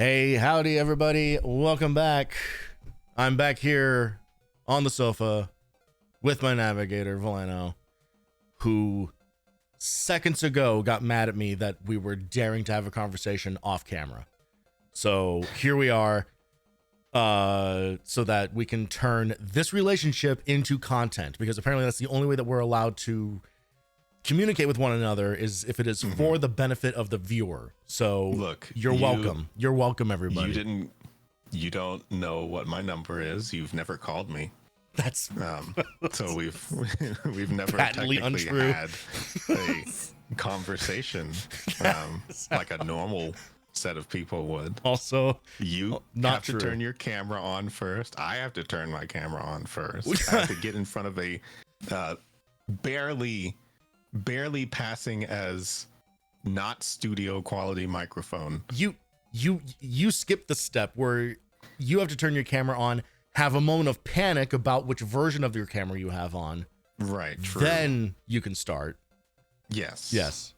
Hey, howdy everybody. Welcome back. I'm back here on the sofa with my navigator, Voleno, who seconds ago got mad at me that we were daring to have a conversation off camera. So here we are, so that we can turn this relationship into content, because apparently that's the only way that we're allowed to communicate with one another, is if it is for the benefit of the viewer. So look, you're welcome. You're welcome, everybody. You don't know what my number is. You've never called me. That's so we've never patently technically untrue. had a conversation like a normal set of people would. Also, you not have true. to turn your camera on first. I have to turn my camera on first. I have to get in front of a barely passing as not studio quality microphone. You skip the step where you have to turn your camera on, have a moment of panic about which version of your camera you have on. Right. True. Then you can start. Yes.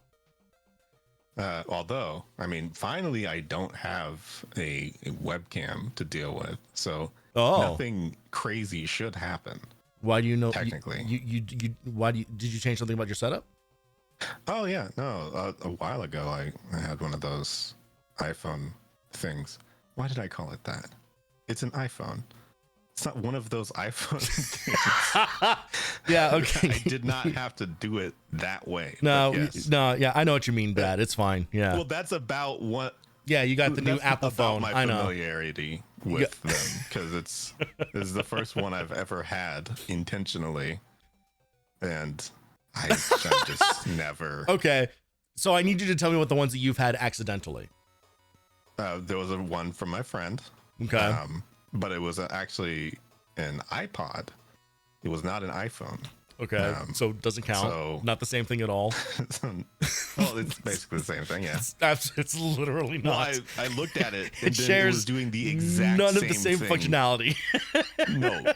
Although, I mean, finally, I don't have a webcam to deal with, so nothing crazy should happen. Why do you know? Technically, did you change something about your setup? Oh yeah, no. A while ago, I had one of those iPhone things. Why did I call it that? It's an iPhone. It's not one of those iPhone things. Yeah, okay. I did not have to do it that way. No, yes. no, yeah, I know what you mean, Dad. It's fine. Yeah. Well, that's about what. Yeah, you got the new Apple phone. My I know. familiarity with them, because this is the first one I've ever had intentionally, and I've just never. Okay, so I need you to tell me what the ones that you've had accidentally. There was one from my friend. Okay. But it was actually an iPod. It was not an iPhone. Okay, so it doesn't count. So, not the same thing at all. Well, it's basically the same thing, yeah. It's literally not. Well, I looked at it, and It then shares it was doing the exact none same of the same thing. functionality. No,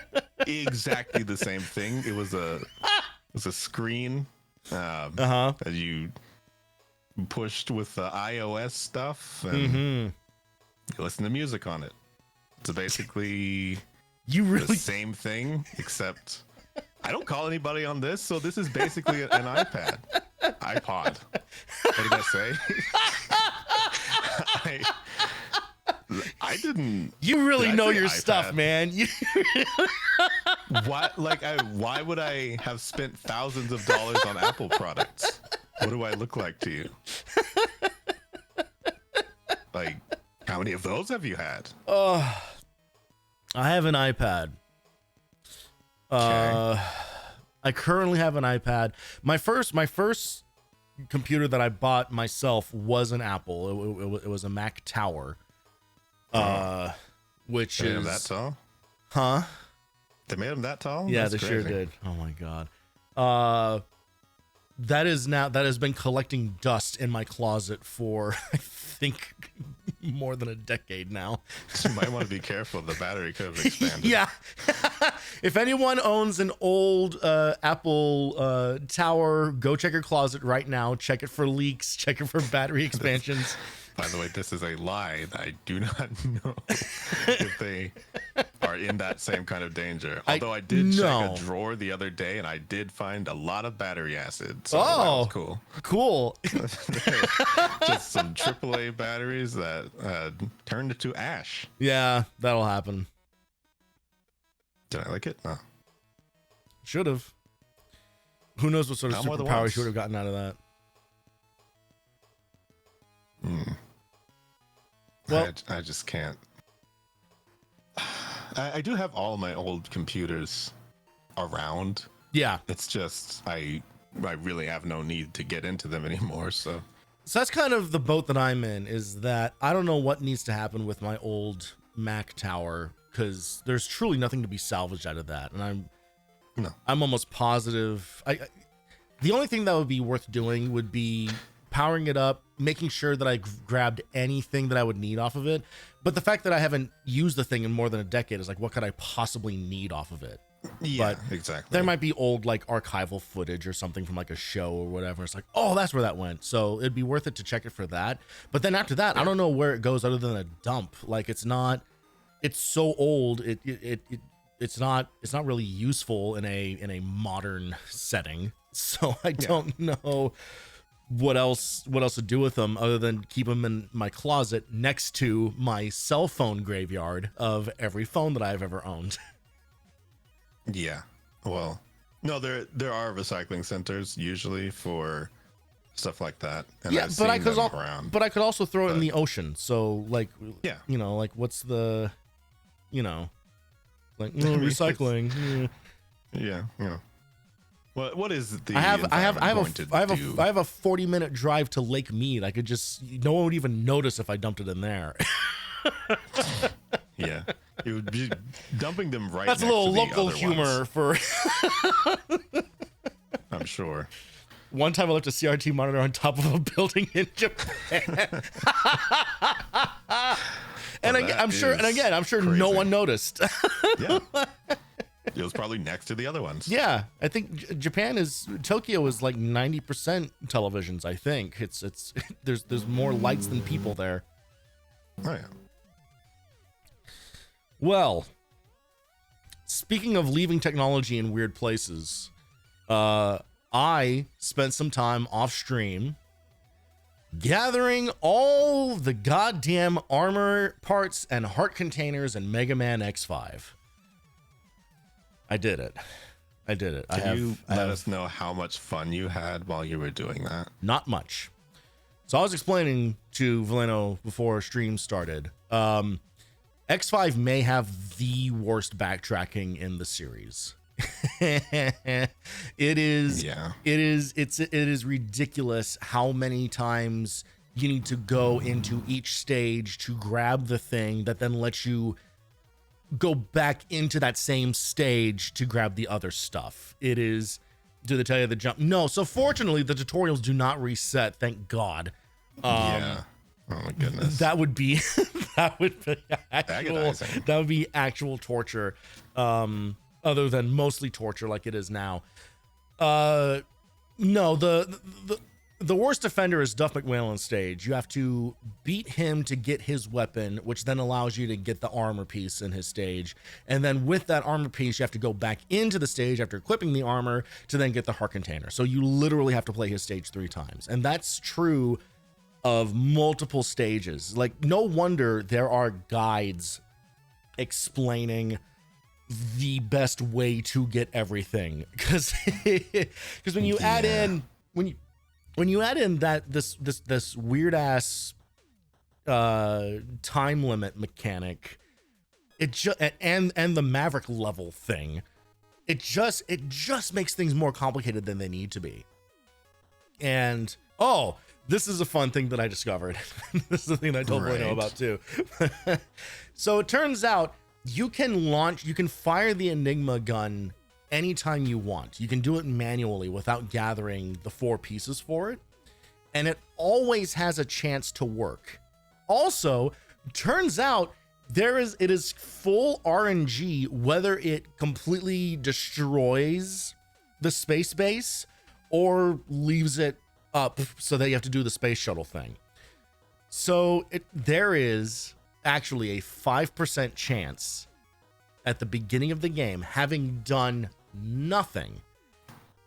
exactly the same thing. It was a screen that you pushed with the iOS stuff, and you listen to music on it. It's basically the same thing, except I don't call anybody on this, so this is basically an iPod. What did I say? I didn't. You really know your iPad? stuff, man. What? Like, why would I have spent thousands of dollars on Apple products? What do I look like to you? Like, how many of those have you had? I have an iPad. Okay. I currently have an iPad. My first computer that I bought myself was an Apple. It was a Mac Tower. Which They is made them that tall? Huh? They made them that tall? Yeah, That's they crazy. sure did. Oh my god. That has been collecting dust in my closet for I think more than a decade now. You might want to be careful. The battery could have expanded. Yeah. If anyone owns an old Apple Tower, go check your closet right now. Check it for leaks. Check it for battery expansions. By the way, this is a lie. I do not know if they are in that same kind of danger. Although I did check a drawer the other day, and I did find a lot of battery acid. So that was cool. Cool. Just some AAA batteries that turned into ash. Yeah, that'll happen. Did I like it? No. Should have. Who knows what sort of superpowers you would have gotten out of that? Well, I just can't. I do have all my old computers around. Yeah. It's just I really have no need to get into them anymore. So that's kind of the boat that I'm in, is that I don't know what needs to happen with my old Mac Tower, because there's truly nothing to be salvaged out of that. And I'm almost positive. The only thing that would be worth doing would be powering it up, making sure that I grabbed anything that I would need off of it. But the fact that I haven't used the thing in more than a decade is like, what could I possibly need off of it? Yeah, but exactly. there might be old like archival footage or something from like a show or whatever. It's like, oh, that's where that went. So it'd be worth it to check it for that. But then after that, I don't know where it goes other than a dump. Like it's so old. It's not really useful in a modern setting. So I don't know what else to do with them other than keep them in my closet next to my cell phone graveyard of every phone that I've ever owned. Yeah. Well, no, there are recycling centers usually for stuff like that. And yeah, but I could also throw it in the ocean. So like, yeah, you know, like what's the, you know, like recycling. Yeah, you know. What is the? I have a 40-minute drive to Lake Mead. I could just, no one would even notice if I dumped it in there. Yeah, it would be dumping them right. That's next a little to the local other humor ones. for. I'm sure. One time I left a CRT monitor on top of a building in Japan. I'm sure crazy. No one noticed. Yeah. It was probably next to the other ones. Yeah, I think Tokyo is like 90% televisions. I think it's there's more lights than people there. Oh yeah. Well, speaking of leaving technology in weird places, I spent some time off stream gathering all the goddamn armor parts and heart containers in Mega Man X5. I did it. Can you let us know how much fun you had while you were doing that? Not much. So I was explaining to Voleno before stream started. X5 may have the worst backtracking in the series. It is ridiculous how many times you need to go into each stage to grab the thing that then lets you go back into that same stage to grab the other stuff. It is, do they tell you the jump? No. So fortunately, the tutorials do not reset. Thank God. Yeah. Oh my goodness. That would be Agonizing. That would be actual torture. Other than mostly torture like it is now. No, the worst offender is Duff McWhalen's stage. You have to beat him to get his weapon, which then allows you to get the armor piece in his stage. And then with that armor piece, you have to go back into the stage after equipping the armor to then get the heart container. So you literally have to play his stage 3 times. And that's true of multiple stages. Like, no wonder there are guides explaining the best way to get everything. Because when you add in... When you add in that this weird ass time limit mechanic, and the Maverick level thing, it just makes things more complicated than they need to be. And this is a fun thing that I discovered. This is the thing that I told Voleno about too. So it turns out you can fire the Enigma gun anytime you want. You can do it manually without gathering the 4 pieces for it, and it always has a chance to work. Also, turns out it is full RNG whether it completely destroys the space base or leaves it up so that you have to do the space shuttle thing. So there is actually a 5% chance at the beginning of the game, having done nothing,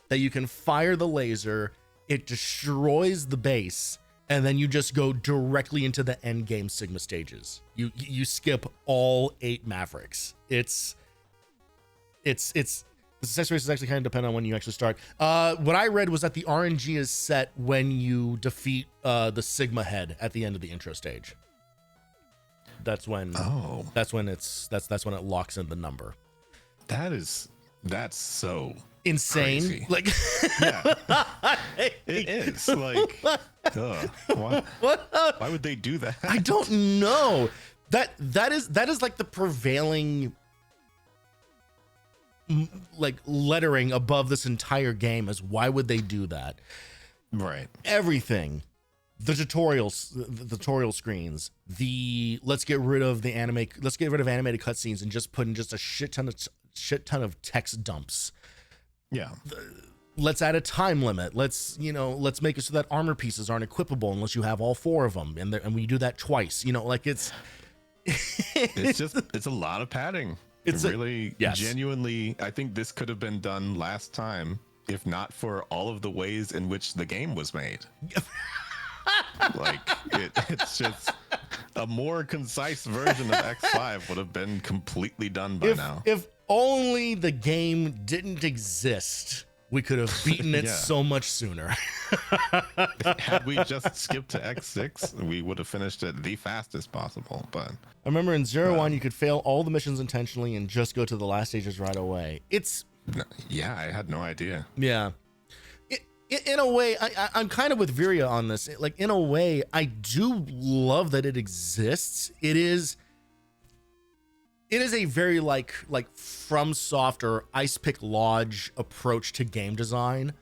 that you can fire the laser, it destroys the base, and then you just go directly into the end game Sigma stages. You skip all 8 Mavericks. The success rate is actually kind of dependent on when you actually start. What I read was that the RNG is set when you defeat the Sigma head at the end of the intro stage. That's when it locks in the number. That's so insane. Crazy. Like, yeah, it is. Like, why would they do that? I don't know. That is like the prevailing like lettering above this entire game is why would they do that? Right. Everything. The tutorial screens, let's get rid of animated cutscenes and just put in just a shit ton of shit ton of text dumps. Yeah. Let's add a time limit. Let's make it so that armor pieces aren't equipable unless you have all 4 of them. And we do that twice, like it's it's a lot of padding. It's really genuinely, I think this could have been done last time, if not for all of the ways in which the game was made. Like it's just a more concise version of X5 would have been completely done by now. If only the game didn't exist, we could have beaten it so much sooner. Had we just skipped to X6, we would have finished it the fastest possible. But I remember in 01, you could fail all the missions intentionally and just go to the last stages right away. I had no idea. Yeah. In a way, I'm kind of with Viria on this. Like, in a way, I do love that it exists. It is a very like FromSoft or Ice Pick Lodge approach to game design.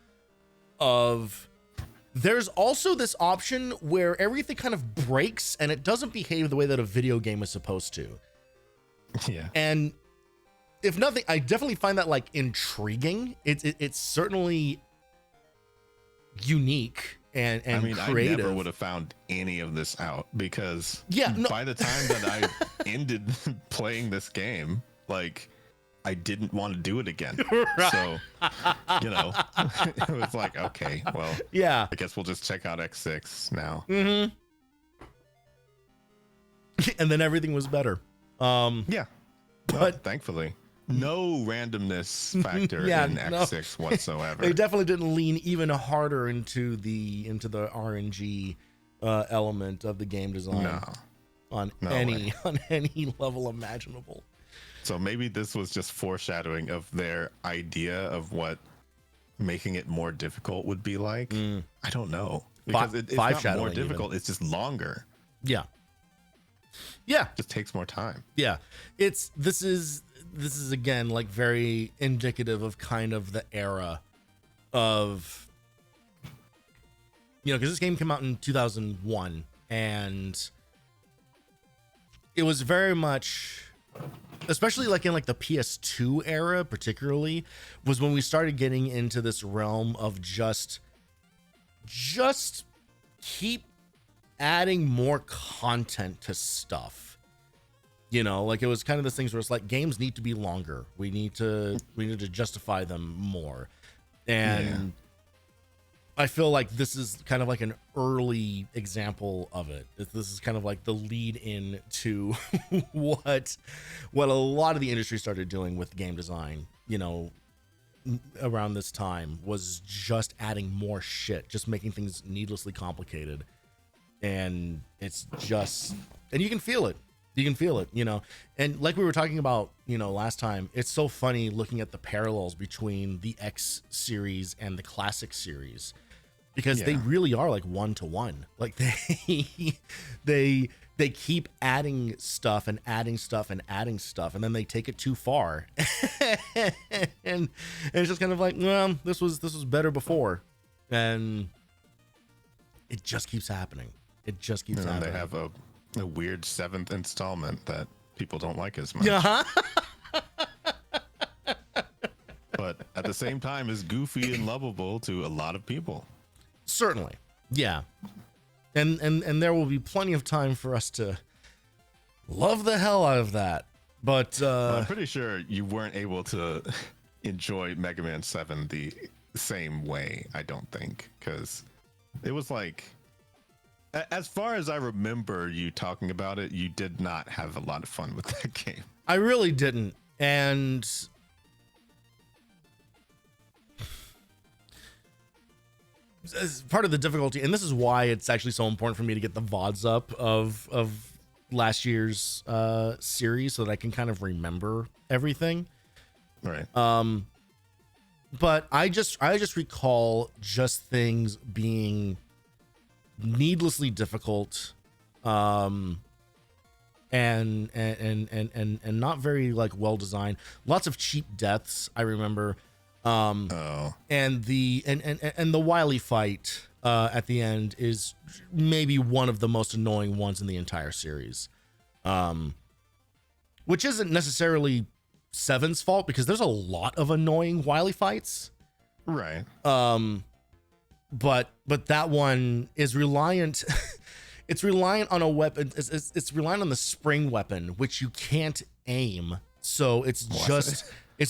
There's also this option where everything kind of breaks and it doesn't behave the way that a video game is supposed to. Yeah. And if nothing, I definitely find that like intriguing. It's certainly unique and creative. I never would have found any of this out because by the time that I ended playing this game, like I didn't want to do it again. Right. So, it was like, okay, well, I guess we'll just check out X6 now. Mm-hmm. And then everything was better. But thankfully, no randomness factor in X6 whatsoever. They definitely didn't lean even harder into the RNG element of the game design on any level imaginable. So maybe this was just foreshadowing of their idea of what making it more difficult would be like. I don't know, because it's not more difficult. It's just longer. Yeah. It just takes more time. Yeah. This is again like very indicative of kind of the era of, because this game came out in 2001 and it was very much, especially like in like the PS2 era particularly, was when we started getting into this realm of just keep adding more content to stuff. Like it was kind of this things where it's like games need to be longer. We need to justify them more. And I feel like this is kind of like an early example of it. This is kind of like the lead in to what a lot of the industry started doing with game design, around this time, was just adding more shit, just making things needlessly complicated. And it's just, and you can feel it. And like we were talking about, last time, it's so funny looking at the parallels between the X series and the classic series, because they really are like one to one. Like they keep adding stuff and adding stuff and adding stuff, and then they take it too far. and it's just kind of like, well, this was better before. And it just keeps happening. Happening. They have a weird 7th installment that people don't like as much. But at the same time is goofy and lovable to a lot of people. Certainly. Yeah. And there will be plenty of time for us to love the hell out of that. But I'm pretty sure you weren't able to enjoy Mega Man 7 the same way, I don't think, because it was like, as far as I remember you talking about it, you did not have a lot of fun with that game. I really didn't. And as part of the difficulty, and this is why it's actually so important for me to get the VODs up of last year's series, so that I can kind of remember everything. Right. But I just recall just things being needlessly difficult, and not very like well designed. Lots of cheap deaths, I remember. And the Wily fight at the end is maybe one of the most annoying ones in the entire series, which isn't necessarily 7's fault because there's a lot of annoying Wily fights. Right. But that one is reliant. It's reliant on a weapon. It's reliant on the spring weapon, which you can't aim. So it's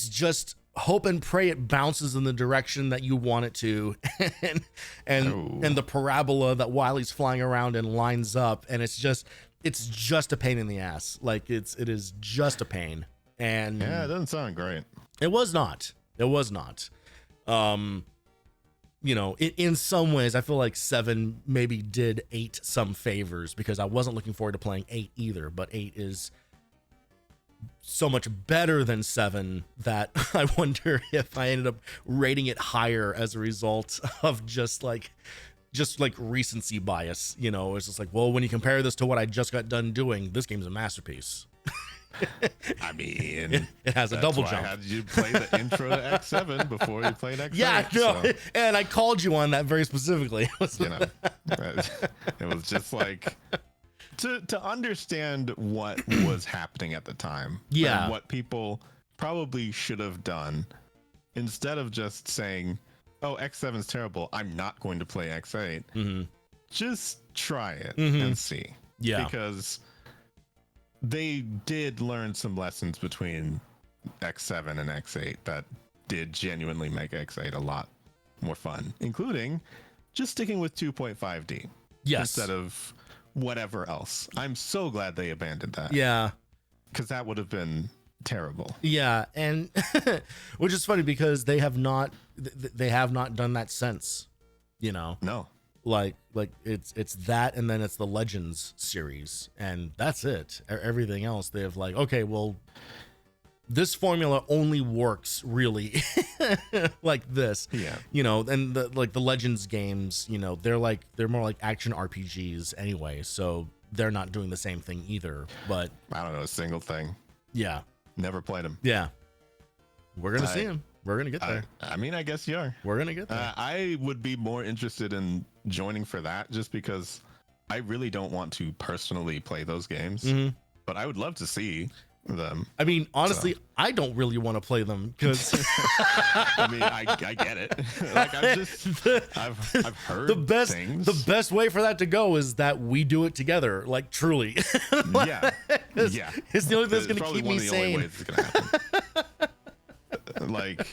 just hope and pray it bounces in the direction that you want it to, and the parabola that Wily's flying around in lines up, and it's just a pain in the ass. Like it is just a pain. And yeah, it doesn't sound great. It was not. You know, in some ways, I feel like 7 maybe did 8 some favors because I wasn't looking forward to playing 8 either. But 8 is so much better than 7 that I wonder if I ended up rating it higher as a result of just like recency bias. You know, it's just like, well, when you compare this to what I just got done doing, this game's a masterpiece. I mean, it has a double jump. How did you play the intro to X7 before you played X8? Yeah, no, so. And I called you on that very specifically. You know, it was just like to understand what was happening at the time. Yeah, and what people probably should have done instead of just saying, "Oh, X7's terrible. I'm not going to play X8." Mm-hmm. Just try it and see. Yeah, because they did learn some lessons between X7 and X8 that did genuinely make X8 a lot more fun, including just sticking with 2.5D instead of whatever else. I'm so glad they abandoned that. Yeah, because that would have been terrible. Yeah, and which is funny because they have not done that since, you know. No. Like it's that, and then it's the Legends series, and that's it. Everything else they have like, okay, well, this formula only works really like this. Yeah. You know, and the Legends games, you know, they're more like action RPGs anyway, so they're not doing the same thing either. But I don't know a single thing. Yeah. Never played them. Yeah. We're gonna see him. We're gonna get there. I mean, I guess you are. We're gonna get there. I would be more interested in joining for that, just because I really don't want to personally play those games, but I would love to see them. I mean, honestly, I don't really want to play them because I mean, I get it. Like I've heard things. The best way for that to go is that we do it together. Like truly. Yeah. It's the only thing that's going to keep me sane. Only ways it's going to happen. Like,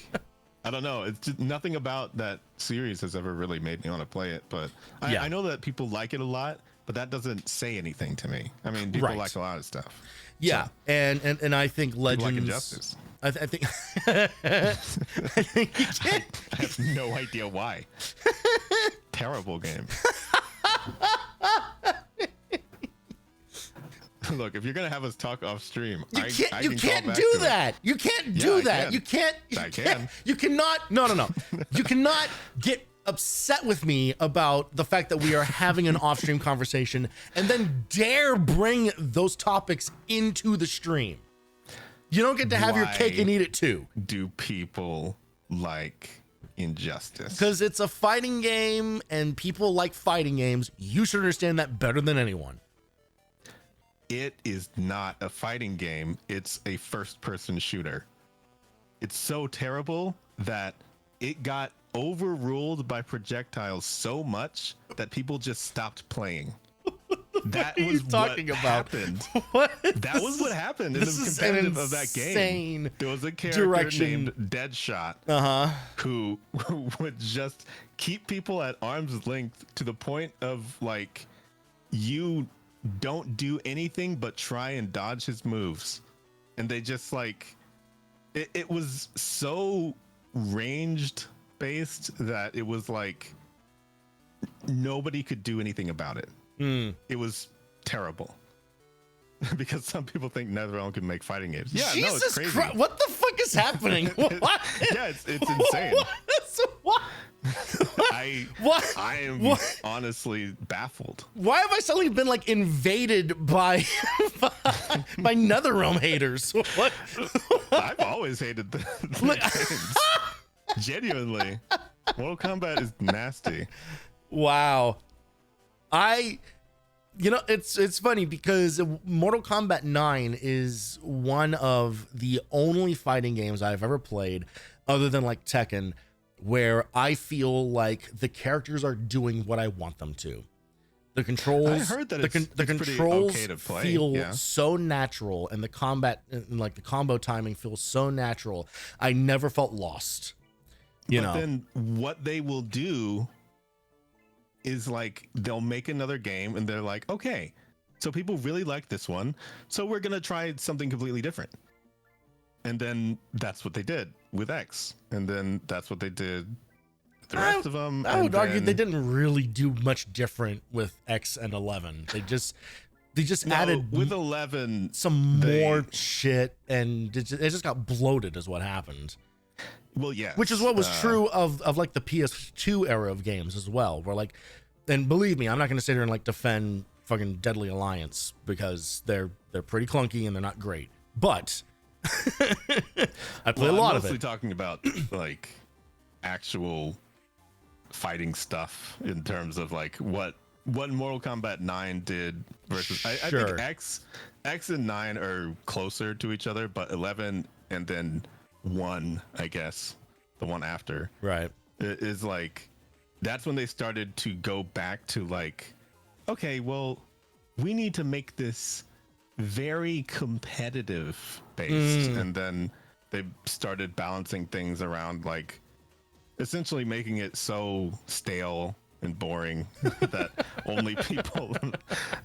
I don't know. It's just, nothing about that series has ever really made me want to play it. But I know that people like it a lot, but that doesn't say anything to me. I mean, people like a lot of stuff. Yeah, so, and I think Legends. Like Injustice. I think. I think you can't. I have no idea why. Terrible game. Look, if you're gonna have us talk off stream, you can't do that. You can't do that. You can't. You cannot. No. You cannot get upset with me about the fact that we are having an off-stream conversation and then dare bring those topics into the stream. You don't get to have your cake and eat it too. Do people like Injustice? Because it's a fighting game and people like fighting games. You should understand that better than anyone. It is not a fighting game. It's a first-person shooter. It's so terrible that it got overruled by projectiles so much that people just stopped playing. That was what happened. That was what happened in the competitive of that game. There was a character named Deadshot who would just keep people at arm's length to the point of like, you don't do anything but try and dodge his moves. And they just like, it was so ranged based that it was like nobody could do anything about it. It was terrible. Because some people think NetherRealm can make fighting games. Yeah, Jesus no, it's crazy. Christ, what the fuck is happening? What? Yeah, it's insane. What? I am honestly baffled. Why have I suddenly been like invaded by NetherRealm haters? What? I've always hated the games. Genuinely, Mortal Kombat is nasty. Wow. You know, it's funny because Mortal Kombat 9 is one of the only fighting games I've ever played, other than like Tekken, where I feel like the characters are doing what I want them to. The controls, I heard that the controls okay to play. feel so natural, and the combat, and like the combo timing feels so natural. I never felt lost. But then what they will do is like they'll make another game and they're like, okay, so people really like this one, so we're gonna try something completely different. And then that's what they did with X, and then that's what they did with the rest of them. I would argue they didn't really do much different with X and 11. They just added with 11 some more shit, and it just got bloated is what happened. Well, yeah, which is what was true of like the PS2 era of games as well, where like, and believe me, I'm not going to sit here and like defend fucking Deadly Alliance because they're pretty clunky and they're not great, but I play a lot of it. I'm mostly talking about like actual fighting stuff in terms of like what Mortal Kombat 9 did versus I think X and 9 are closer to each other, but 11 and then 1, I guess the one after, right, is like that's when they started to go back to like, okay, well, we need to make this very competitive based, and then they started balancing things around like essentially making it so stale and boring that only people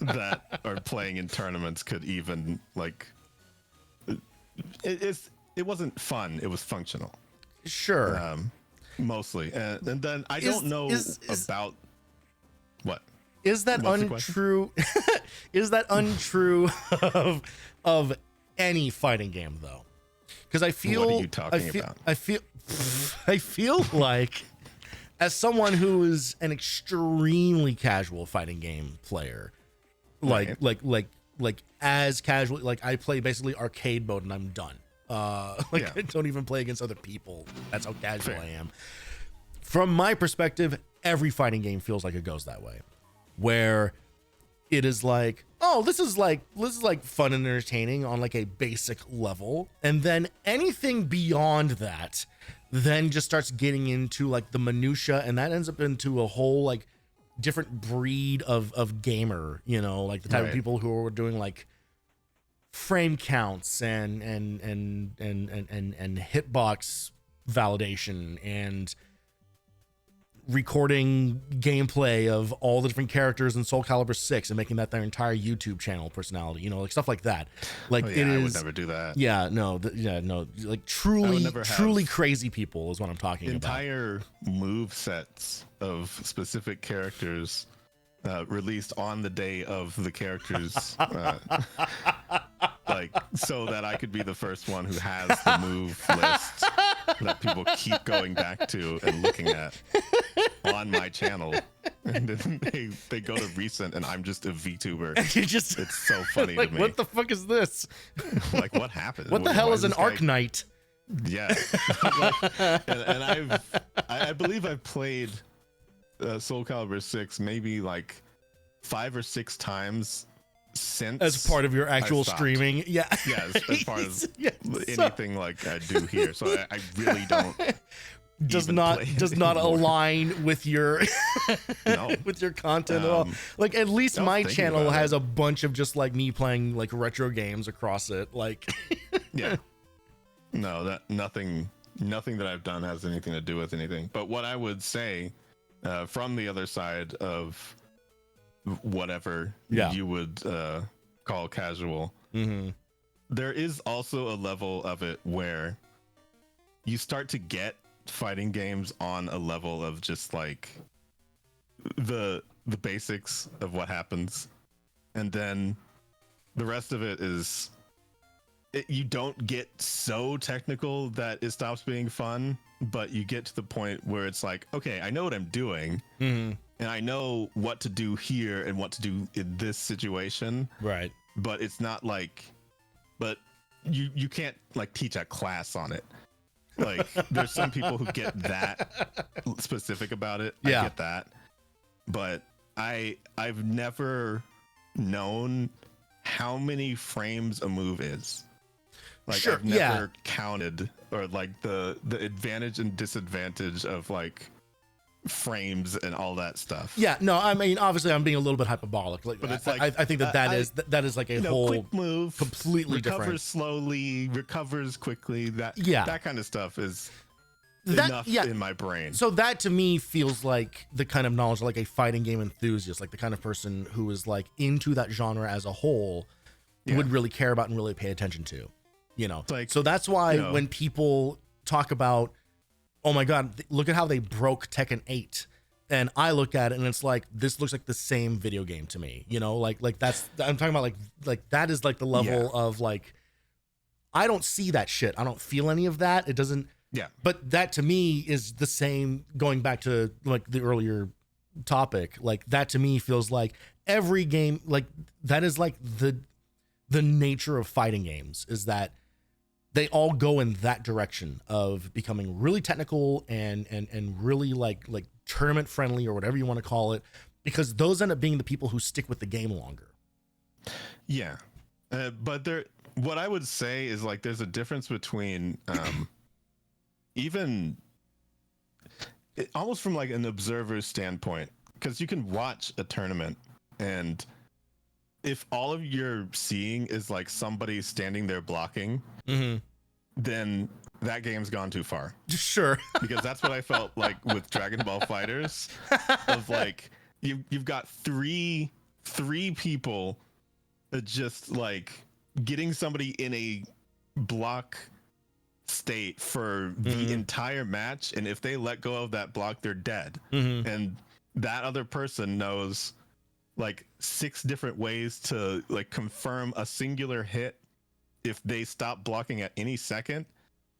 that are playing in tournaments could even like it wasn't fun, it was functional, sure, mostly, and then I don't know about what is that untrue. Is that untrue of any fighting game though? Because I feel, what are you talking about? I feel like, as someone who is an extremely casual fighting game player, like as casual, like I play basically arcade mode and I'm done. I don't even play against other people. That's how casual I am. From my perspective, every fighting game feels like it goes that way, where it is like, oh, this is like fun and entertaining on like a basic level, and then anything beyond that then just starts getting into like the minutia, and that ends up into a whole like different breed of gamer, you know, like the type of people who are doing like frame counts and hitbox validation and recording gameplay of all the different characters in Soul Calibur 6 and making that their entire YouTube channel personality, you know, like stuff like that. Like I would never do that. Yeah, no, like truly crazy people is what I'm talking about. Entire move sets of specific characters released on the day of the characters, like so that I could be the first one who has the move list that people keep going back to and looking at on my channel, and then they go to recent and I'm just a VTuber. It's so funny like, to me. what the fuck is this? Like, what happened? What the hell is an Arc Knight? Yeah. and I believe I've played Soul Calibur 6 maybe like 5 or 6 times since, as part of your actual streaming. Yeah, as part of anything like I do here. So I really don't does not align with your with your content at all. Like, at least my channel has a bunch of just like me playing like retro games across it, like yeah. No, that nothing that I've done has anything to do with anything. But what I would say from the other side of whatever you would call casual, there is also a level of it where you start to get fighting games on a level of just like the basics of what happens, and then the rest of it is you don't get so technical that it stops being fun, but you get to the point where it's like, okay, I know what I'm doing, and I know what to do here and what to do in this situation, right? But it's not like, but you can't like teach a class on it. Like, there's some people who get that specific about it. I get that, but I've never known how many frames a move is. Like Sure, I've never counted, or like the advantage and disadvantage of like frames and all that stuff. Yeah, no, I mean, obviously I'm being a little bit hyperbolic, like, But it's I think that is like a whole quick move, completely recovers different. slowly, recovers quickly. That kind of stuff is enough in my brain. So that to me feels like the kind of knowledge, like a fighting game enthusiast, like the kind of person who is like into that genre as a whole would really care about and really pay attention to, you know. Like, so that's why when people talk about, oh my God, look at how they broke Tekken 8. And I look at it and it's like, this looks like the same video game to me, you know, like that's, I'm talking about like that is like the level of like, I don't see that shit. I don't feel any of that. It doesn't. Yeah. But that to me is the same, going back to like the earlier topic, like that to me feels like every game, like that is like the nature of fighting games, is that they all go in that direction of becoming really technical and really like tournament friendly or whatever you want to call it, because those end up being the people who stick with the game longer. Yeah. But what I would say is like, there's a difference between, even almost from like an observer's standpoint, because you can watch a tournament and if all of you're seeing is like somebody standing there blocking, then that game's gone too far. Sure. Because that's what I felt like with Dragon Ball Fighters, of like you've got three people that just like getting somebody in a block state for the entire match, and if they let go of that block, they're dead. And that other person knows like 6 different ways to like confirm a singular hit if they stop blocking at any second.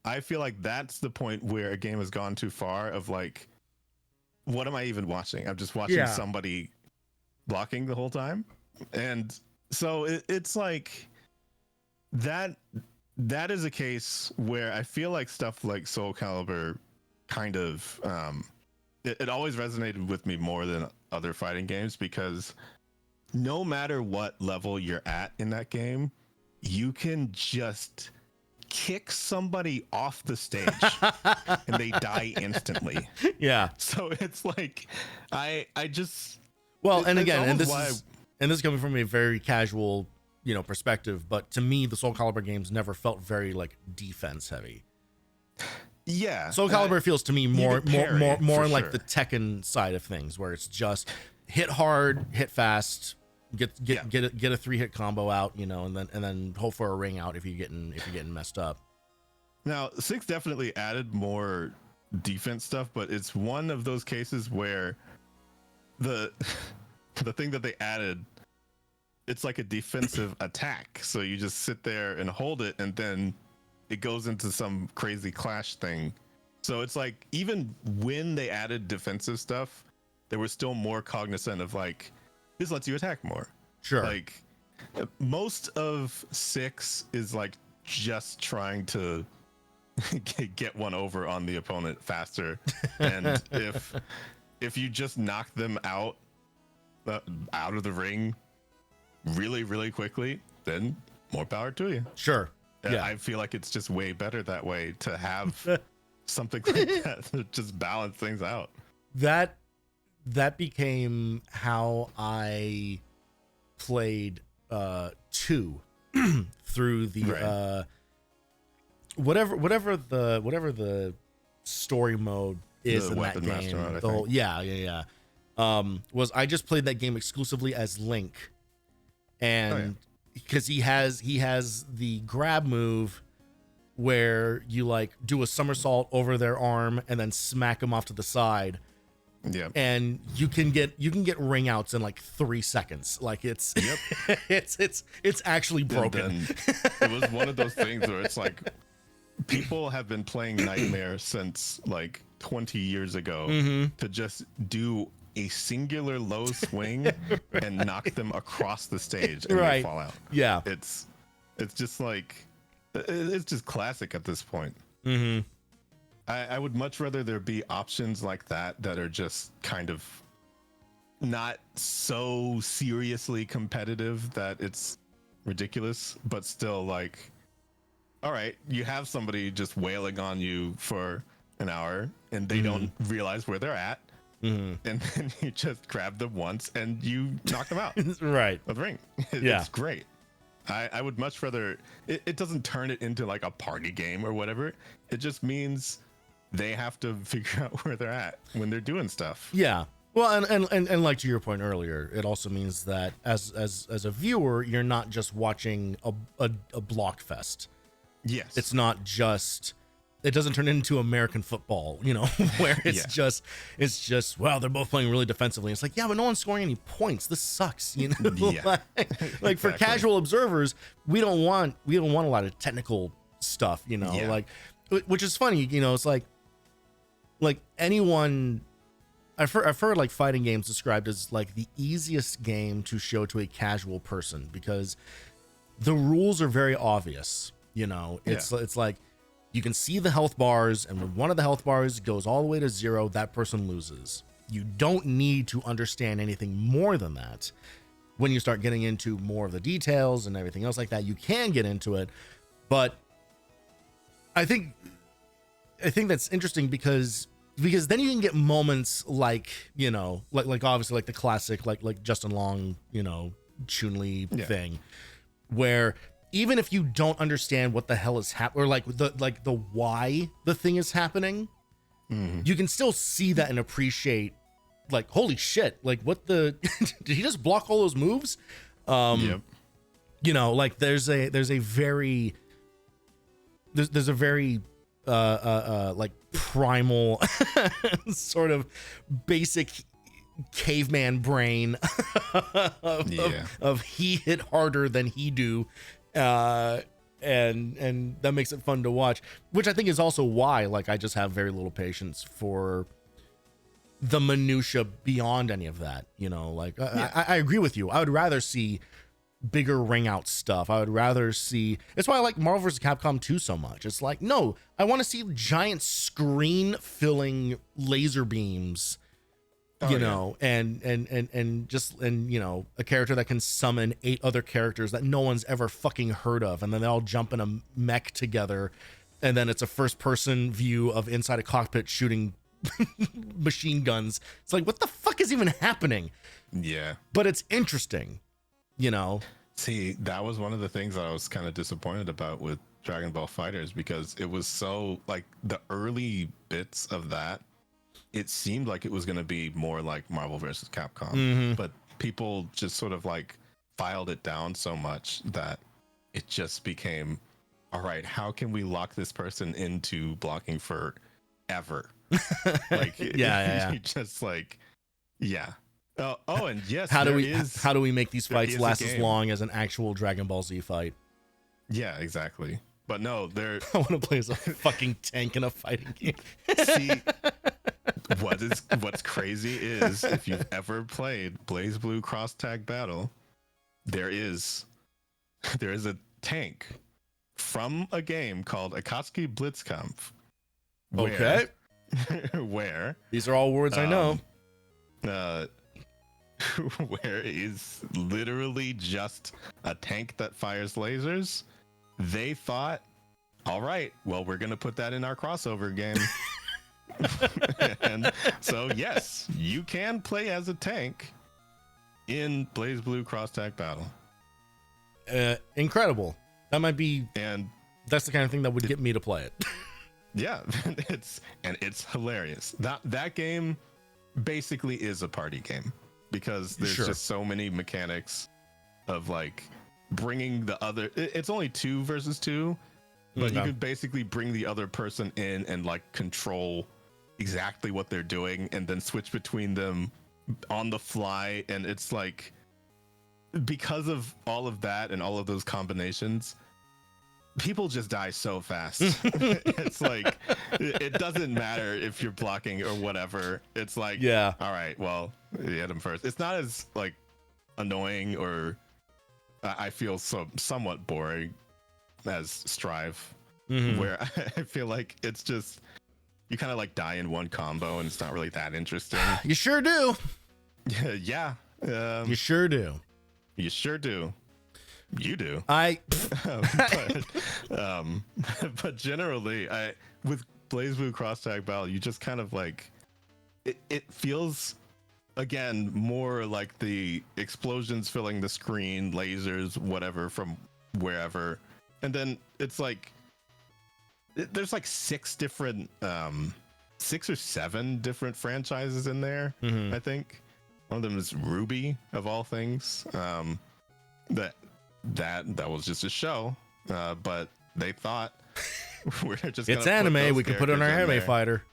I feel like that's the point where a game has gone too far, of like, what am I even watching? I'm just watching somebody blocking the whole time. And so it's like that is a case where I feel like stuff like Soul Calibur kind of it always resonated with me more than other fighting games, because no matter what level you're at in that game, you can just kick somebody off the stage and they die instantly. Yeah. So it's like I just, well, and again, and this is coming from a very casual, you know, perspective, but to me the Soul Calibur games never felt very like defense heavy. Yeah. Soul Calibur feels to me more in like sure. the Tekken side of things, where it's just hit hard, hit fast, get a 3-hit combo out, you know, and then hope for a ring out if you're getting messed up. Now, 6 definitely added more defense stuff, but it's one of those cases where the thing that they added, it's like a defensive attack. So you just sit there and hold it, and then it goes into some crazy clash thing. So it's like, even when they added defensive stuff, they were still more cognizant of like, this lets you attack more. Sure. Like most of 6 is like just trying to get one over on the opponent faster. And if you just knock them out of the ring really, really quickly, then more power to you. Sure. Yeah. I feel like it's just way better that way, to have something like that to just balance things out. That became how I played 2 through the whatever the story mode is the in that game. Mode, the whole, yeah. Was I just played that game exclusively as Link, and because he has the grab move where you like do a somersault over their arm and then smack them off to the side. Yeah. And you can get ring outs in like 3 seconds. Like it's it's actually broken. It was one of those things where it's like, people have been playing Nightmare since like 20 years ago to just do a singular low swing and knock them across the stage and they fall out. Yeah. It's just like, it's just classic at this point. I would much rather there be options like that are just kind of not so seriously competitive that it's ridiculous, but still like, all right, you have somebody just wailing on you for an hour and they don't realize where they're at. And then you just grab them once and you knock them out. Right. Of the ring. Yeah. It's great. I would much rather, it doesn't turn it into like a party game or whatever. It just means they have to figure out where they're at when they're doing stuff. Yeah. Well, and like to your point earlier, it also means that as a viewer, you're not just watching a block fest. Yes. It's not just, it doesn't turn into American football, you know, where it's just wow, they're both playing really defensively. It's like, yeah, but no one's scoring any points. This sucks, you know. Yeah. like for casual observers, we don't want a lot of technical stuff, you know. Like, which is funny, you know. It's like anyone. I've heard like fighting games described as like the easiest game to show to a casual person because the rules are very obvious. You know, it's like you can see the health bars, and when one of the health bars goes all the way to 0, that person loses. You don't need to understand anything more than that. When you start getting into more of the details and everything else like that, you can get into it. But I think that's interesting because then you can get moments like, you know, like obviously like the classic like Justin Long, you know, Chun-Li thing, where even if you don't understand what the hell is happening, or like the why the thing is happening, you can still see that and appreciate, like, holy shit, like what the did he just block all those moves? You know, like there's a very like primal sort of basic caveman brain of he hit harder than he do, and that makes it fun to watch, which I think is also why like I just have very little patience for the minutia beyond any of that, you know. Like I agree with you. I would rather see bigger ring out stuff. I would rather see, it's why I like Marvel vs. Capcom 2 so much. It's like, no, I want to see giant screen filling laser beams, you know, and just, and you know, a character that can summon 8 other characters that no one's ever fucking heard of, and then they all jump in a mech together, and then it's a first person view of inside a cockpit shooting machine guns. It's like, what the fuck is even happening? Yeah. But it's interesting. You know, see, that was one of the things that I was kind of disappointed about with Dragon Ball FighterZ, because it was so like the early bits of that, it seemed like it was going to be more like Marvel vs. Capcom, but people just sort of like filed it down so much that it just became, all right, how can we lock this person into blocking forever? Like, you just like, Oh, and yes, how do we make these fights last as long as an actual Dragon Ball Z fight? Yeah, exactly. But no, I want to play as a fucking tank in a fighting game. See, what's crazy is if you've ever played BlazBlue Cross Tag Battle, there is a tank from a game called Akatsuki Blitzkampf. Where these are all words I know. Where is literally just a tank that fires lasers. They thought, all right, well, we're gonna put that in our crossover game. And so yes, you can play as a tank in BlazBlue Cross Tag Battle. Incredible. That might be, and that's the kind of thing that would get me to play it. Yeah, it's hilarious. That game basically is a party game, because there's just so many mechanics of like bringing the other, it's only 2 versus 2, but you could basically bring the other person in and like control exactly what they're doing and then switch between them on the fly. And it's like, because of all of that and all of those combinations, people just die so fast. It's like, it doesn't matter if you're blocking or whatever. It's like, all right, well, you hit him first. It's not as like annoying, or I feel somewhat boring as Strive, where I feel like it's just, you kind of like die in one combo and it's not really that interesting. You sure do. Yeah. You sure do. You sure do. You do. But generally, with BlazBlue Cross Tag Battle, you just kind of like it feels again more like the explosions filling the screen, lasers, whatever from wherever, and then it's like there's like six or seven different franchises in there. I think one of them is Ruby of all things. That was just a show, but they thought we're just it's anime. We can put on our anime fighter.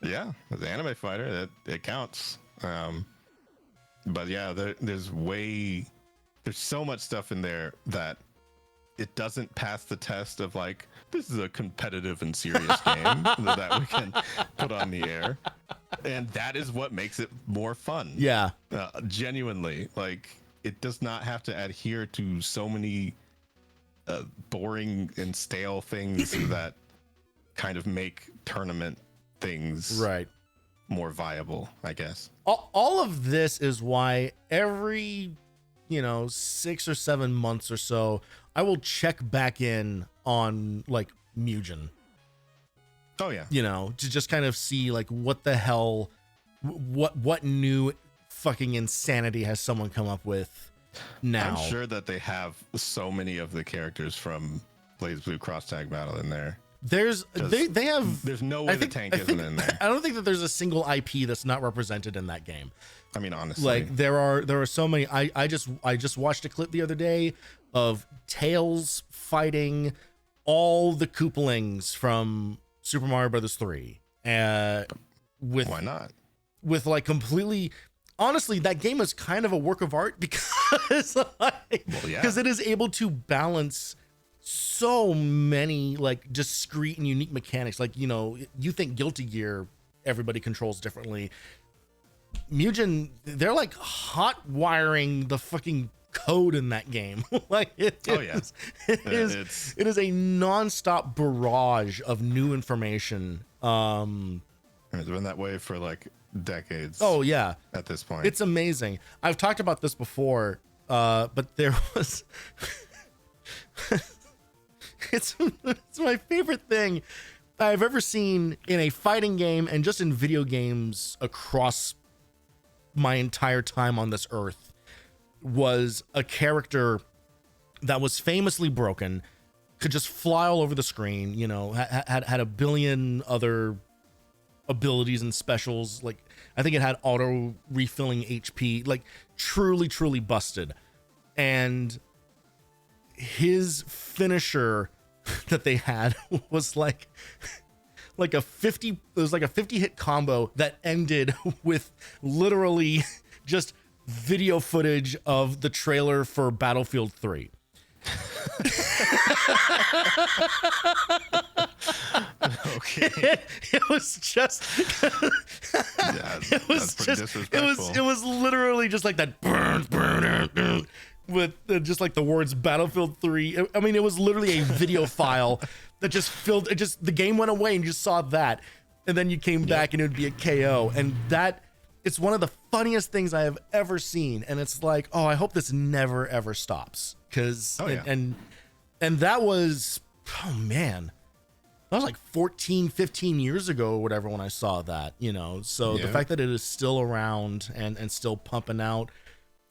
Yeah, the anime fighter it counts. But yeah, there's so much stuff in there that it doesn't pass the test of like this is a competitive and serious game that we can put on the air, and that is what makes it more fun. Yeah, genuinely, like it does not have to adhere to so many boring and stale things that kind of make tournament things more viable, I guess. All of this is why every 6 or 7 months or so I will check back in on like Mugen. Oh yeah. To just kind of see like what the hell, what new fucking insanity has someone come up with now. I'm sure that they have so many of the characters from BlazBlue Cross Tag Battle in there. There's no way the tank isn't in there. I don't think that there's a single IP that's not represented in that game. I mean, honestly, like there are so many. I just watched a clip the other day of Tails fighting all the Koopalings from Super Mario Brothers 3. With why not? With like completely. Honestly, that game is kind of a work of art because it is able to balance so many like discrete and unique mechanics. Like, you think Guilty Gear, everybody controls differently. Mugen, they're like hot wiring the fucking code in that game. Like it is a nonstop barrage of new information. It's been that way for like decades. Oh yeah. At this point. It's amazing. I've talked about this before, but there was it's my favorite thing I've ever seen in a fighting game and just in video games across my entire time on this earth was a character that was famously broken, could just fly all over the screen, had a billion other abilities and specials. Like I think it had auto refilling HP, like truly busted. And his finisher that they had was like a 50 hit combo that ended with literally just video footage of the trailer for Battlefield 3. Okay. It was just it was literally just like that burn with just like the words Battlefield 3. I mean, it was literally a video file that just filled it. Just the game went away and you just saw that, and then you came back and it would be a KO. And that it's one of the funniest things I have ever seen. And it's like, oh, I hope this never ever stops, because and that was, oh man, that was like 14, 15 years ago or whatever when I saw that, so the fact that it is still around and still pumping out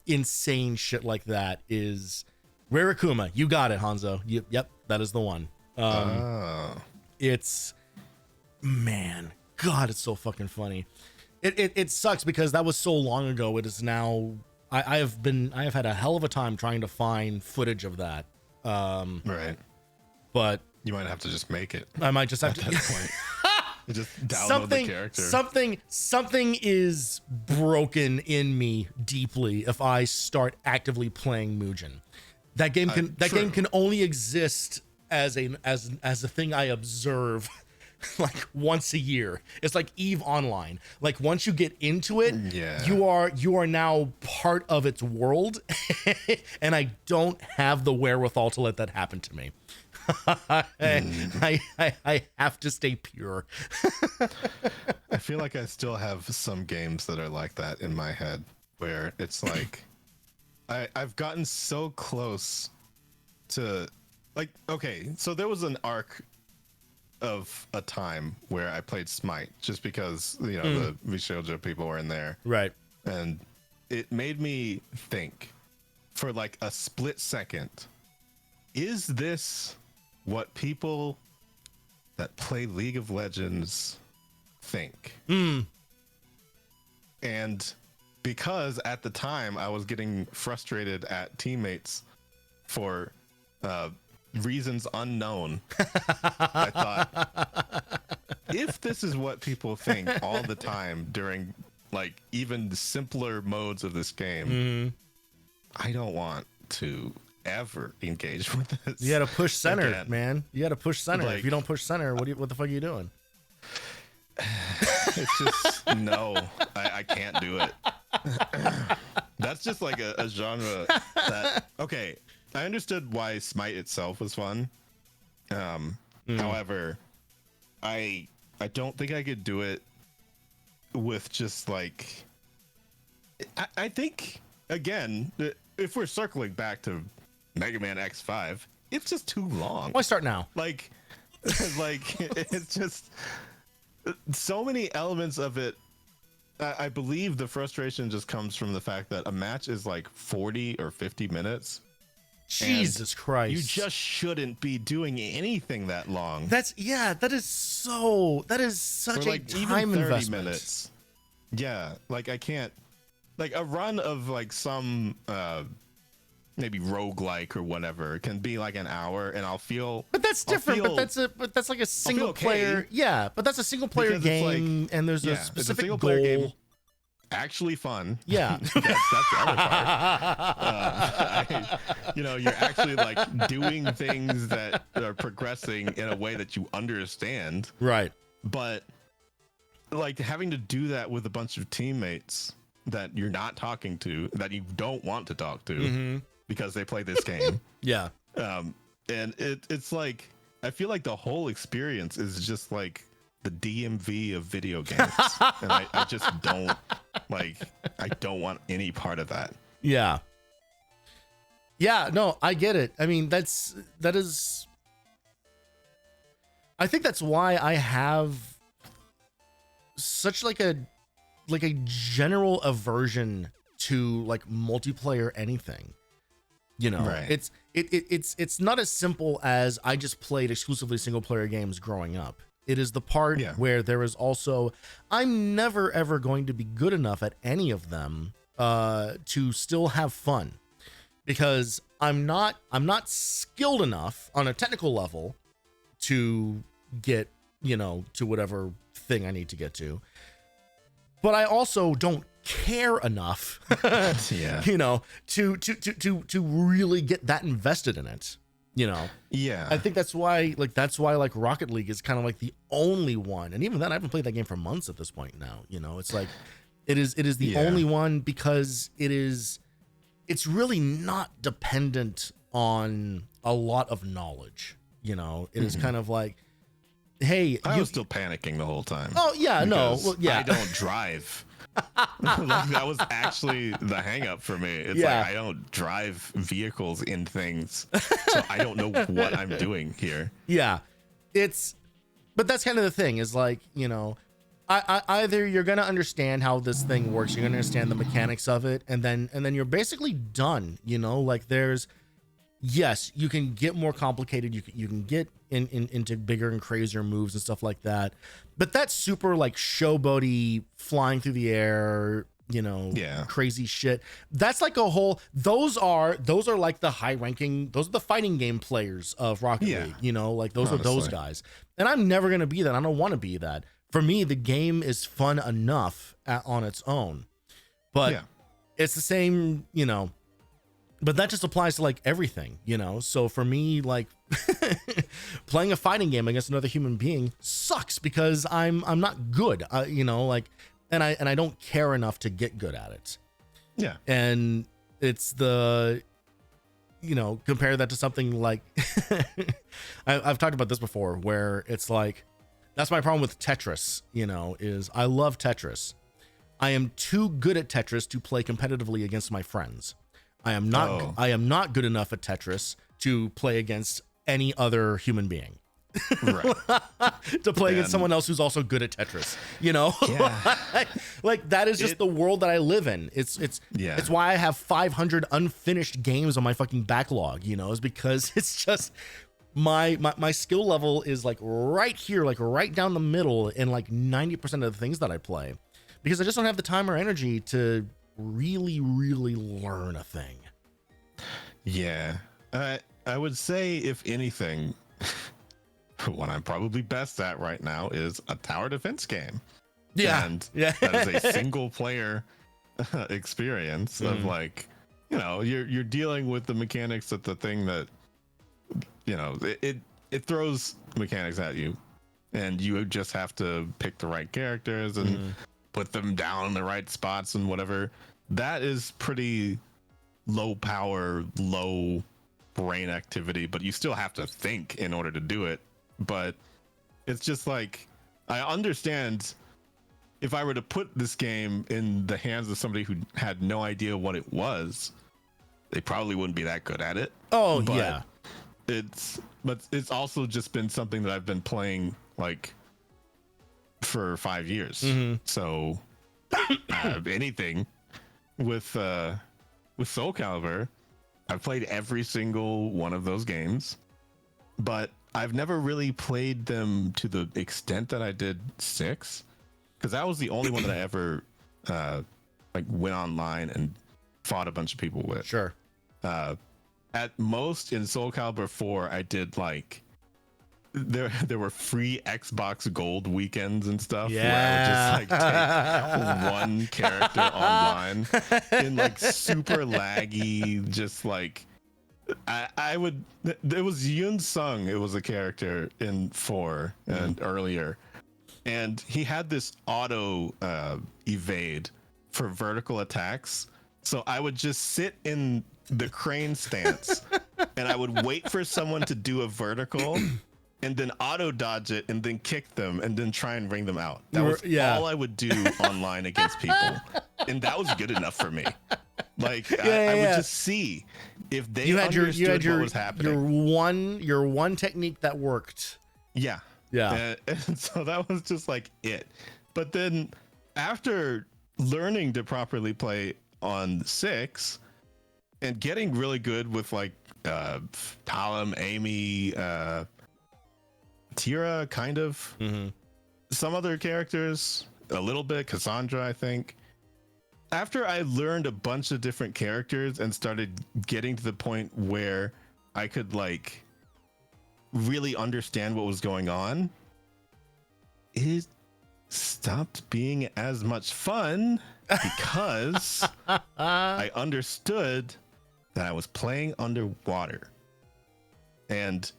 insane shit like that is Rare Akuma. You got it, Hanzo. Yep, that is the one. It's, man, God, it's so fucking funny. It sucks because that was so long ago. It is now, I have had a hell of a time trying to find footage of that. Right. But you might have to just make it. I might just have to. You just download something, the character. Something is broken in me deeply if I start actively playing Mugen. That game can only exist as a thing I observe like once a year. It's like EVE Online. Like once you get into it, you are now part of its world, and I don't have the wherewithal to let that happen to me. I have to stay pure. I feel like I still have some games that are like that in my head. where it's like I've gotten so close to, like, okay, so there was an arc of a time where I played Smite just because, you know, the Vishoja people were in there. Right. And it made me think for like a split second, is this what people that play League of Legends think? And because at the time I was getting frustrated at teammates for reasons unknown, I thought, if this is what people think all the time during like even the simpler modes of this game, I don't want to ever engage with this. You got to push center, again. man. You got to push center. Like, if you don't push center, what the fuck are you doing? It's just no, I can't do it. That's just like a genre that, okay, I understood why Smite itself was fun. However, I don't think I could do it with just like, I think, again, if we're circling back to Mega Man X5, it's just too long. Why start now? Like it's just so many elements of it. I believe the frustration just comes from the fact that a match is like 40 or 50 minutes. Jesus Christ. You just shouldn't be doing anything that long. That is such For like a even time 30 investment. minutes. Yeah, like I can't, like a run of like some maybe roguelike or whatever can be like an hour, and I'll feel, But that's different. But that's like a single player. okay. Yeah, but that's a single player Because it's game, like, and there's a it's specific single goal. player game. Actually fun. Yeah. that's the other part. You're actually like doing things that are progressing in a way that you understand. Right. But like having to do that with a bunch of teammates that you're not talking to, that you don't want to talk to because they play this game. Yeah. And it's like, I feel like the whole experience is just like the DMV of video games. And I just don't I don't want any part of that. Yeah. Yeah, no, I get it. I mean, that is I think that's why I have such like a general aversion to like multiplayer anything. You know, Right. it's not as simple as I just played exclusively single player games growing up. It is the part where there is also, I'm never ever going to be good enough at any of them to still have fun, because I'm not skilled enough on a technical level to get, to whatever thing I need to get to. But I also don't care enough, to really get that invested in it. Yeah. I think that's why Rocket League is kind of like the only one, and even then I haven't played that game for months at this point now. It's like it is the only one, because it's really not dependent on a lot of knowledge. It is kind of like, hey, I was still panicking the whole time. Oh yeah, no, well, yeah. I don't drive. Like that was actually the hang up for me. It's Yeah. like I don't drive vehicles in things, so I don't know what I'm doing here. Yeah, but that's kind of the thing, is like, I either you're gonna understand how this thing works, you're gonna understand the mechanics of it, and then you're basically done. Like yes, you can get more complicated, you can get into bigger and crazier moves and stuff like that, but that's super like showboaty, flying through the air, crazy shit. That's like a whole, those are like the high ranking, those are the fighting game players of Rocket League, like those are those guys. And I'm never going to be that. I don't want to be that. For me, the game is fun enough on its own, but it's the same, but that just applies to like everything, so for me, like playing a fighting game against another human being sucks, because I'm not good, and I don't care enough to get good at it. Yeah. And it's compare that to something like I've talked about this before, where it's like, that's my problem with Tetris, is I love Tetris, I am too good at Tetris to play competitively against my friends. I am not good enough at Tetris to play against any other human being. Right. To play against someone else who's also good at Tetris, you know? Yeah. Like that is just the world that I live in. It's why I have 500 unfinished games on my fucking backlog, you know, is because it's just my skill level is like right here, like right down the middle in like 90% of the things that I play, because I just don't have the time or energy to really learn a thing. Yeah. I would say, if anything, what I'm probably best at right now is a tower defense game. Yeah. And that is a single player experience of like, you know, you're dealing with the mechanics of the thing that, you know, it throws mechanics at you, and you just have to pick the right characters and put them down in the right spots and whatever. That is pretty low power, low brain activity, but you still have to think in order to do it. But it's just like, I understand if I were to put this game in the hands of somebody who had no idea what it was, they probably wouldn't be that good at it. Oh, but yeah. It's also just been something that I've been playing like for 5 years. So anything with Soul Calibur, I've played every single one of those games, but I've never really played them to the extent that I did 6, because that was the only one that I ever like went online and fought a bunch of people with. Sure. At most in Soul Calibur 4, I did like there were free Xbox Gold weekends and stuff where I would just like take one character online in like super laggy, just like I would. There was Yun Sung. It was a character in 4 and earlier, and he had this auto evade for vertical attacks. So I would just sit in the crane stance and I would wait for someone to do a vertical and then auto dodge it and then kick them and then try and bring them out. That was all I would do online against people. And that was good enough for me. Like I would just see if they understood what was happening. Your one technique that worked. Yeah. And so that was just like it. But then after learning to properly play on 6 and getting really good with like Talim, Amy, Tira, kind of some other characters, a little bit Cassandra, I think. After I learned a bunch of different characters and started getting to the point where I could like really understand what was going on, it stopped being as much fun because I understood that I was playing underwater. And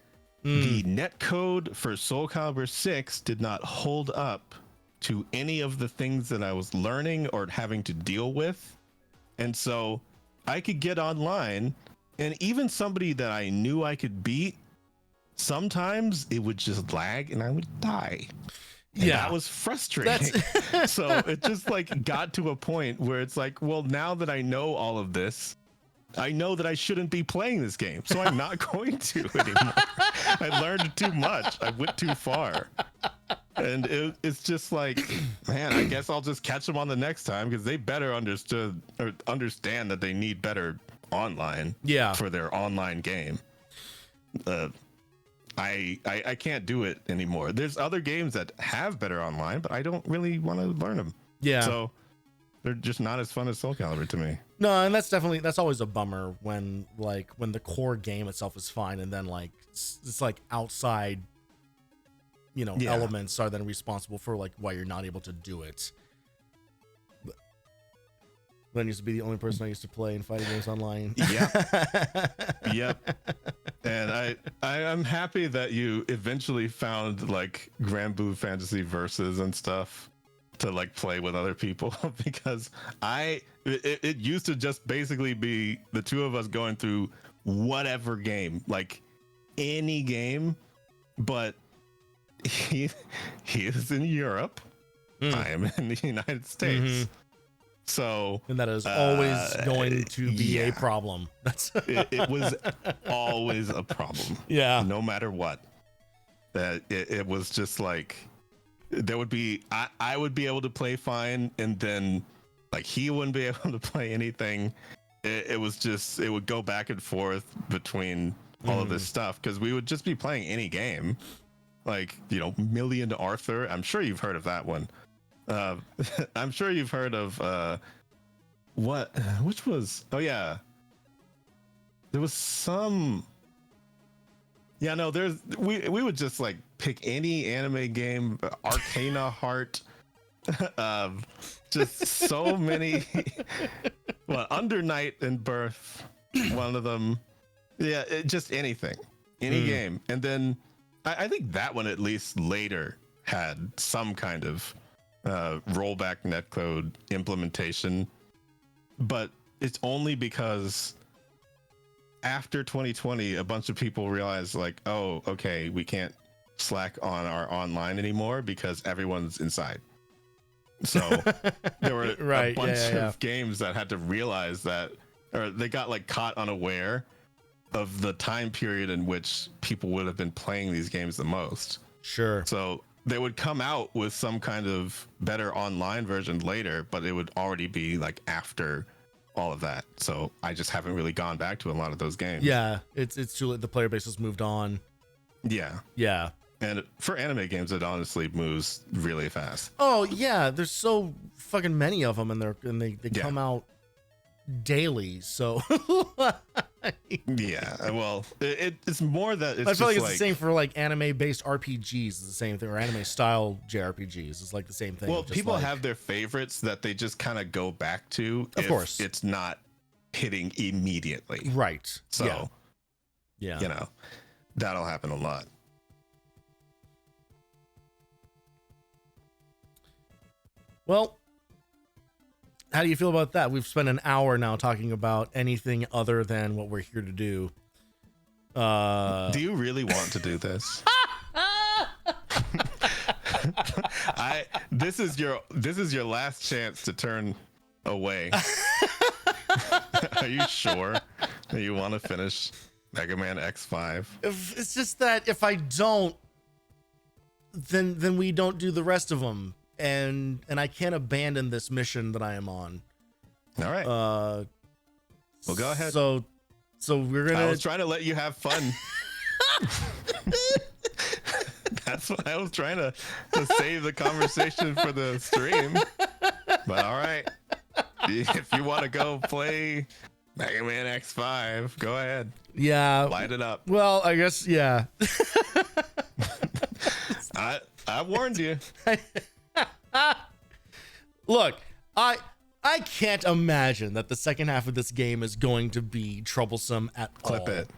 the netcode for Soul Calibur 6 did not hold up to any of the things that I was learning or having to deal with. And so I could get online, and even somebody that I knew I could beat, sometimes it would just lag and I would die. And that was frustrating. So it just like got to a point where it's like, well, now that I know all of this, I know that I shouldn't be playing this game, so I'm not going to anymore. I learned too much. I went too far. And it's just like, man, I guess I'll just catch them on the next time, because they better understand that they need better online for their online game. I can't do it anymore. There's other games that have better online, but I don't really want to learn them. Yeah. So they're just not as fun as Soul Calibur to me. No, and that's always a bummer when the core game itself is fine, and then like it's like outside, you know, elements are then responsible for like why you're not able to do it. Glenn used to be the only person I used to play in fighting games online. Yep. And I'm happy that you eventually found like Granblue Fantasy Versus and stuff to like play with other people, because it used to just basically be the two of us going through whatever game, like any game, but he is in Europe. I am in the United States. So, and that is always going to be a problem. That's it was always a problem. Yeah. No matter what. That it was just like there would be I would be able to play fine, and then like he wouldn't be able to play anything. It was just it would go back and forth between all of this stuff because we would just be playing any game, like Million Arthur. I'm sure you've heard of that one. I'm sure you've heard of which was there was some. Yeah, no, we would just like pick any anime game, Arcana Heart, just so many. Well, Under Night and Birth, one of them. Yeah, just anything, any game, and then I think that one at least later had some kind of rollback netcode implementation, but it's only because after 2020 a bunch of people realized like, oh, okay, we can't slack on our online anymore because everyone's inside. So there were a bunch of games that had to realize that, or they got like caught unaware of the time period in which people would have been playing these games the most. Sure. So they would come out with some kind of better online version later, but it would already be like after all of that. So I just haven't really gone back to a lot of those games. Yeah, it's too late. The player base has moved on. Yeah. And for anime games, it honestly moves really fast. Oh yeah, there's so fucking many of them, and they come out daily. So yeah, well, it's more that it's I feel like it's like the same for like anime-based RPGs. It's the same thing, or anime-style JRPGs. It's like the same thing. Well, people have their favorites that they just kind of go back to. Of course, it's not hitting immediately. Right. So, yeah, that'll happen a lot. Well, how do you feel about that? We've spent an hour now talking about anything other than what we're here to do. Do you really want to do this? This is your last chance to turn away. Are you sure that you want to finish Mega Man X5? It's just that if I don't, then we don't do the rest of them. And I can't abandon this mission that I am on. All right. Well, go ahead. So we're gonna. I was trying to let you have fun. That's what I was trying to save the conversation for the stream. But all right, if you want to go play Mega Man X5, go ahead. Yeah. Light it up. Well, I guess yeah. I warned you. Look, I can't imagine that the second half of this game is going to be troublesome at all. Clip it.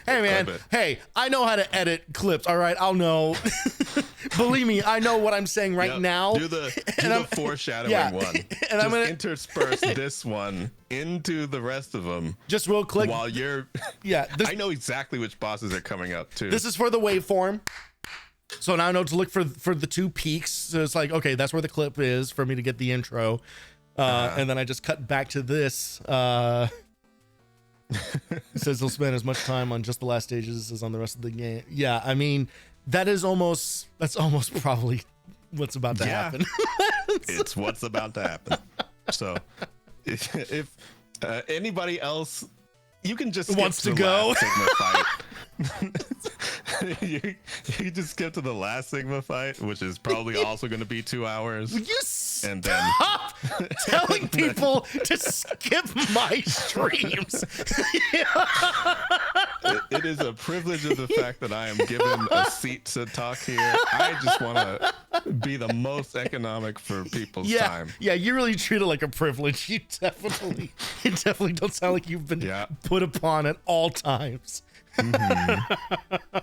Hey man, hey, I know how to edit clips. All right, I'll know. Believe me, I know what I'm saying now. Do the foreshadowing one, and just I'm gonna intersperse this one into the rest of them. Just real quick while you're. I know exactly which bosses are coming up too. This is for the waveform. So now I know to look for the two peaks. So it's like, okay, that's where the clip is for me to get the intro. And then I just cut back to this. It says he'll spend as much time on just the last stages as on the rest of the game. Yeah, I mean, that's almost probably what's about to happen. It's what's about to happen. So if anybody else, you can just wants to go. Sigma fight. you just skip to the last Sigma fight, which is probably also going to be 2 hours. Will you stop telling people to skip my streams? It is a privilege of the fact that I am given a seat to talk here. I just want to be the most economic for people's time. Yeah, you really treat it like a privilege. You definitely don't sound like you've been put upon at all times. Mm-hmm.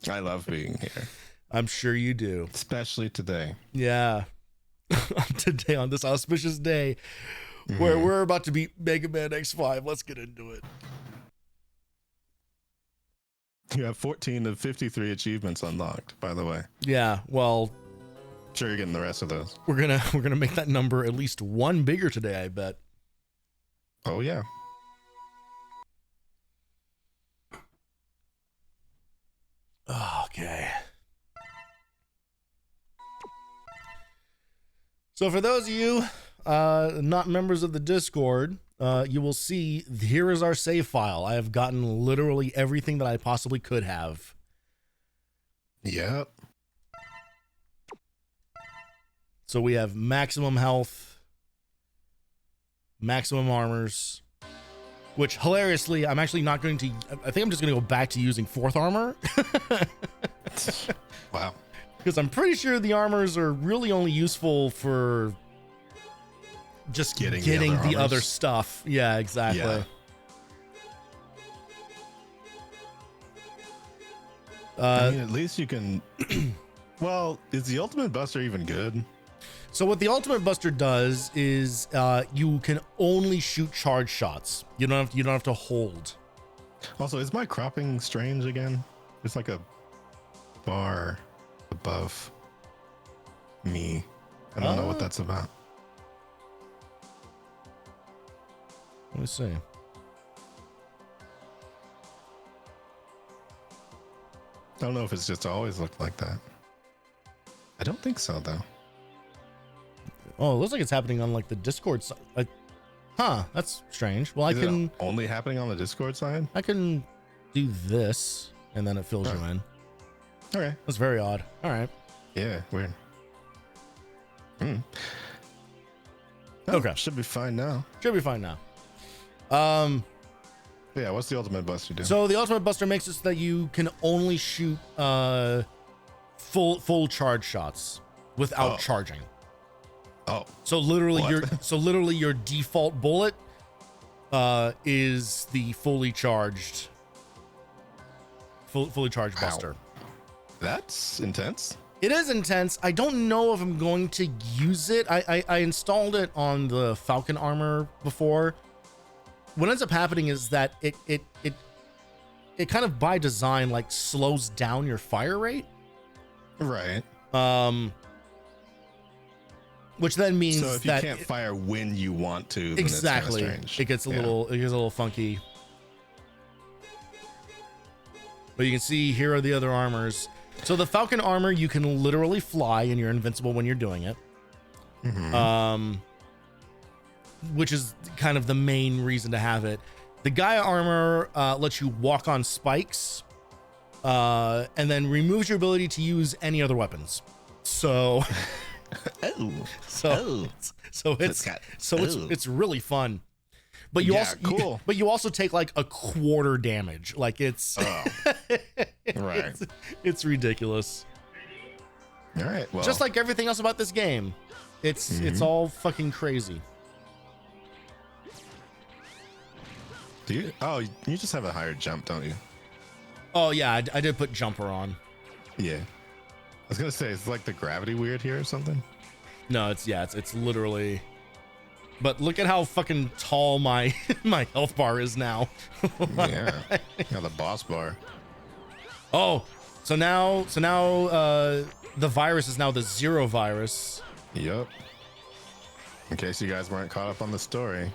I love being here. I'm sure you do. Especially today. Yeah. Today, on this auspicious day, where we're about to beat Mega Man X5. Let's get into it. You have 14 of 53 achievements unlocked, by the way. Yeah, well, Sure, you're getting the rest of those. We're gonna make that number at least one bigger today, I bet. Oh yeah. Okay. So for those of you not members of the Discord, you will see here is our save file. I have gotten literally everything that I possibly could have. Yep. So we have maximum health, maximum armors, which hilariously, I'm actually not going to, I think I'm just going to go back to using 4th armor. Wow. Because I'm pretty sure the armors are really only useful for just getting the other stuff. Yeah, exactly. Yeah. I mean, at least you can. Well, is the Ultimate Buster even good? So what the Ultimate Buster does is you can only shoot charge shots. You don't have to hold. Also, is my cropping strange again? It's like a bar above me. I don't know what that's about. Let me see. I don't know if it's just always looked like that. I don't think so, though. Oh, it looks like it's happening on like the Discord side. Huh, that's strange. Well, Is it only happening on the Discord side? I can do this and then it fills you in. Okay. That's very odd. All right. Yeah, weird. Oh, Okay. Should be fine now. Should be fine now. Yeah, what's the Ultimate Buster do? So the Ultimate Buster makes it so that you can only shoot full charge shots without charging. Oh. So literally What? your default bullet is the fully charged buster. That's intense. It is intense. I don't know if I'm going to use it. I installed it on the Falcon armor before. What ends up happening is that it kind of by design like slows down your fire rate. Right. Which then means so if you can't fire when you want to, then exactly, it's kind of strange. it gets a little funky. But you can see here are the other armors. So the Falcon armor, you can literally fly and you're invincible when you're doing it. Mm-hmm. Which is kind of the main reason to have it. The Gaia armor lets you walk on spikes, and then removes your ability to use any other weapons. So, it's really fun. But you also take like a quarter damage. Like it's right. It's ridiculous. All right. Well, just like everything else about this game, it's all fucking crazy. Do you? Oh, you just have a higher jump, don't you? Oh yeah, I did put jumper on. Yeah. I was gonna say, is like the gravity weird here or something? No, it's literally. But look at how fucking tall my my health bar is now. Yeah, the boss bar. Oh, so now the virus is now the 0 virus. Yep. In case you guys weren't caught up on the story.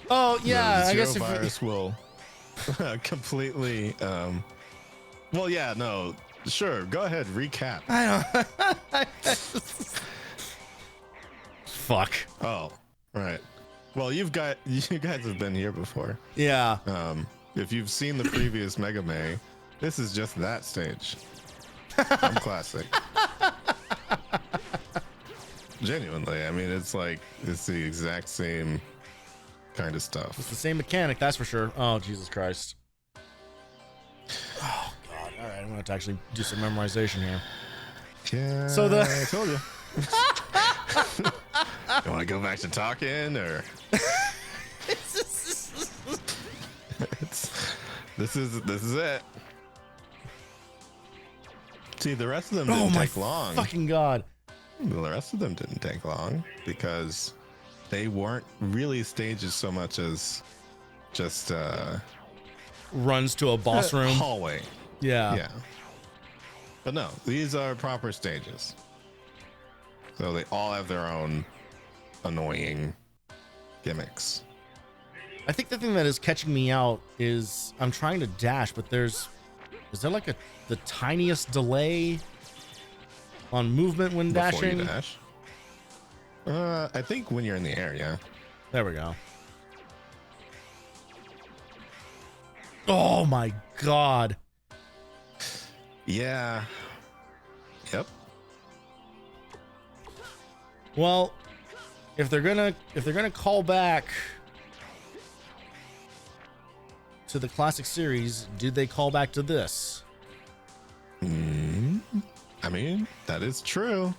Oh yeah, the I guess zero virus will completely. Well, yeah, no, sure. Go ahead, recap. I don't. Fuck. Oh, right. Well, you guys have been here before. Yeah. If you've seen the previous Mega May, this is just that stage. I'm classic. Genuinely, I mean, it's the exact same kind of stuff. It's the same mechanic, that's for sure. Oh, Jesus Christ. Oh, God. All right, I'm going to have to actually do some memorization here. Yeah, so I told you. You want to go back to talking, or? This is it. See, the rest of them didn't take long. Fucking God. The rest of them didn't take long because they weren't really stages so much as just runs to a boss room hallway. Yeah. But no, these are proper stages. So they all have their own annoying gimmicks. I think the thing that is catching me out is I'm trying to dash, but is there like the tiniest delay on movement when Before dashing? you dash? I think when you're in the air, yeah. There we go. Oh my God. Yeah. Yep. Well, if they're gonna call back to the classic series, do they call back to this? I mean, that is true.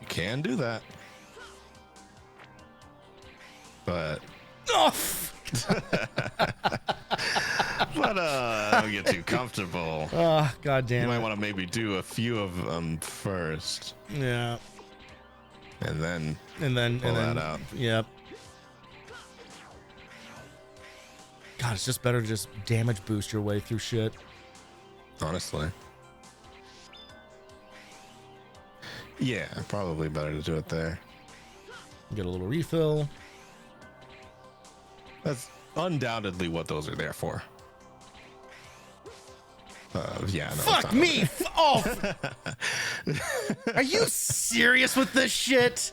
You can do that. But don't get too comfortable. Oh, God damn. You might want to maybe do a few of them first. Yeah. And then pull that out. Yep. God, it's just better to just damage boost your way through shit. Honestly. Yeah, probably better to do it there. Get a little refill. That's undoubtedly what those are there for. Yeah, no. Fuck me! Are you serious with this shit?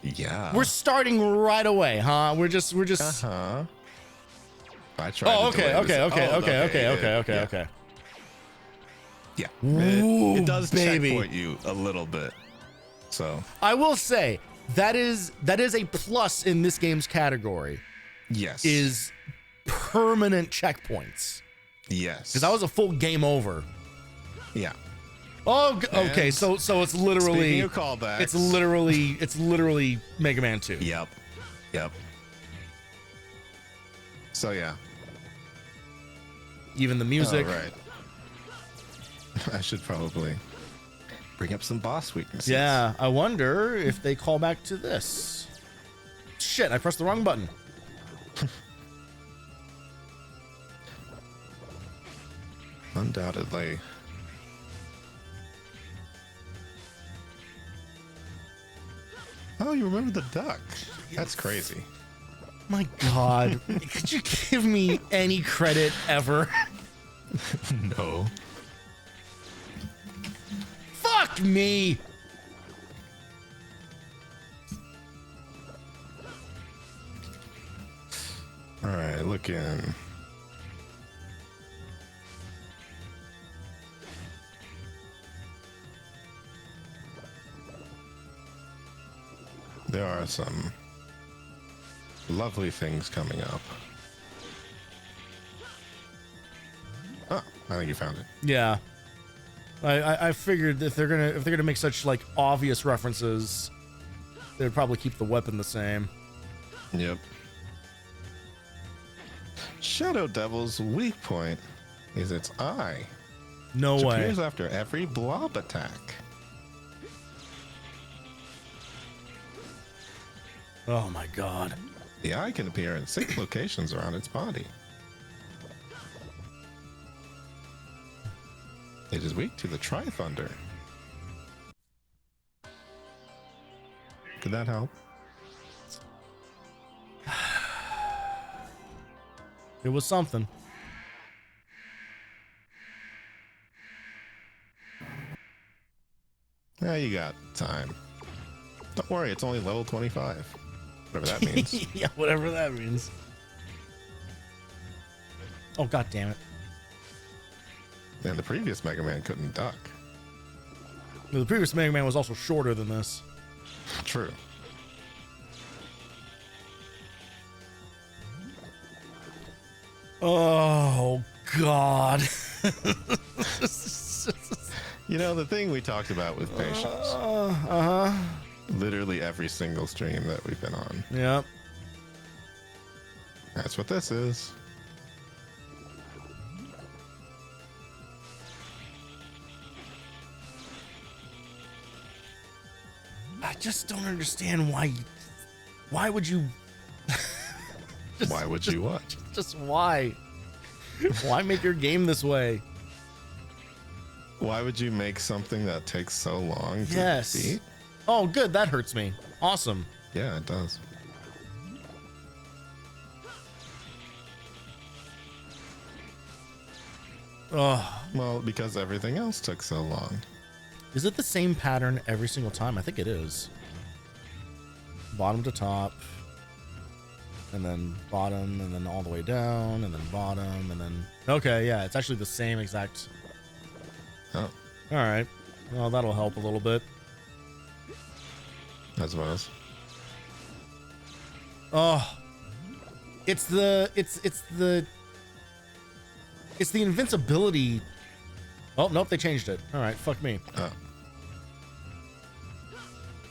Yeah. We're starting right away, huh? We're just. Uh-huh. I tried. Oh, okay. Yeah. Ooh, it does baby. checkpoint you a little bit. So I will say that is a plus in this game's category. yes. Is permanent checkpoints. Yes. Because that was a full game over. Yeah. Oh, okay. And So it's literally speaking of callbacks, it's literally Mega Man 2. Yep. So yeah. Even the music. Oh, right. I should probably bring up some boss weaknesses. Yeah, I wonder if they call back to this. Shit, I pressed the wrong button. Undoubtedly. Oh, you remember the duck? That's crazy. My God. Could you give me any credit ever? No. Fuck me. All right, looking. There are some lovely things coming up. Oh, I think you found it. Yeah. I figured if they're gonna make such like obvious references, they'd probably keep the weapon the same. Yep. Shadow Devil's weak point is its eye. No which way. appears after every blob attack. Oh my God. The eye can appear in 6 locations around its body. It is weak to the Tri-Thunder. Could that help? It was something. Yeah, you got time. Don't worry, it's only level 25. Whatever that means. Yeah, whatever that means. Oh, God damn it. And the previous Mega Man couldn't duck. The previous Mega Man was also shorter than this. True. Oh, God. You know, the thing we talked about with patience. Uh-huh. Literally every single stream that we've been on. Yep. That's what this is. I just don't understand why. Why would you? Why would you what? Just why? Why make your game this way? Why would you make something that takes so long to Yes. beat? Oh, good. That hurts me. Awesome. Yeah, it does. Oh. Well, because everything else took so long. Is it the same pattern every single time? I think it is. Bottom to top. And then bottom, and then all the way down, and then bottom, and then... Okay, yeah, it's actually the same exact... Oh. Alright. Well, that'll help a little bit. I suppose. Oh. It's the invincibility... Oh, nope, they changed it. Alright, fuck me. Oh.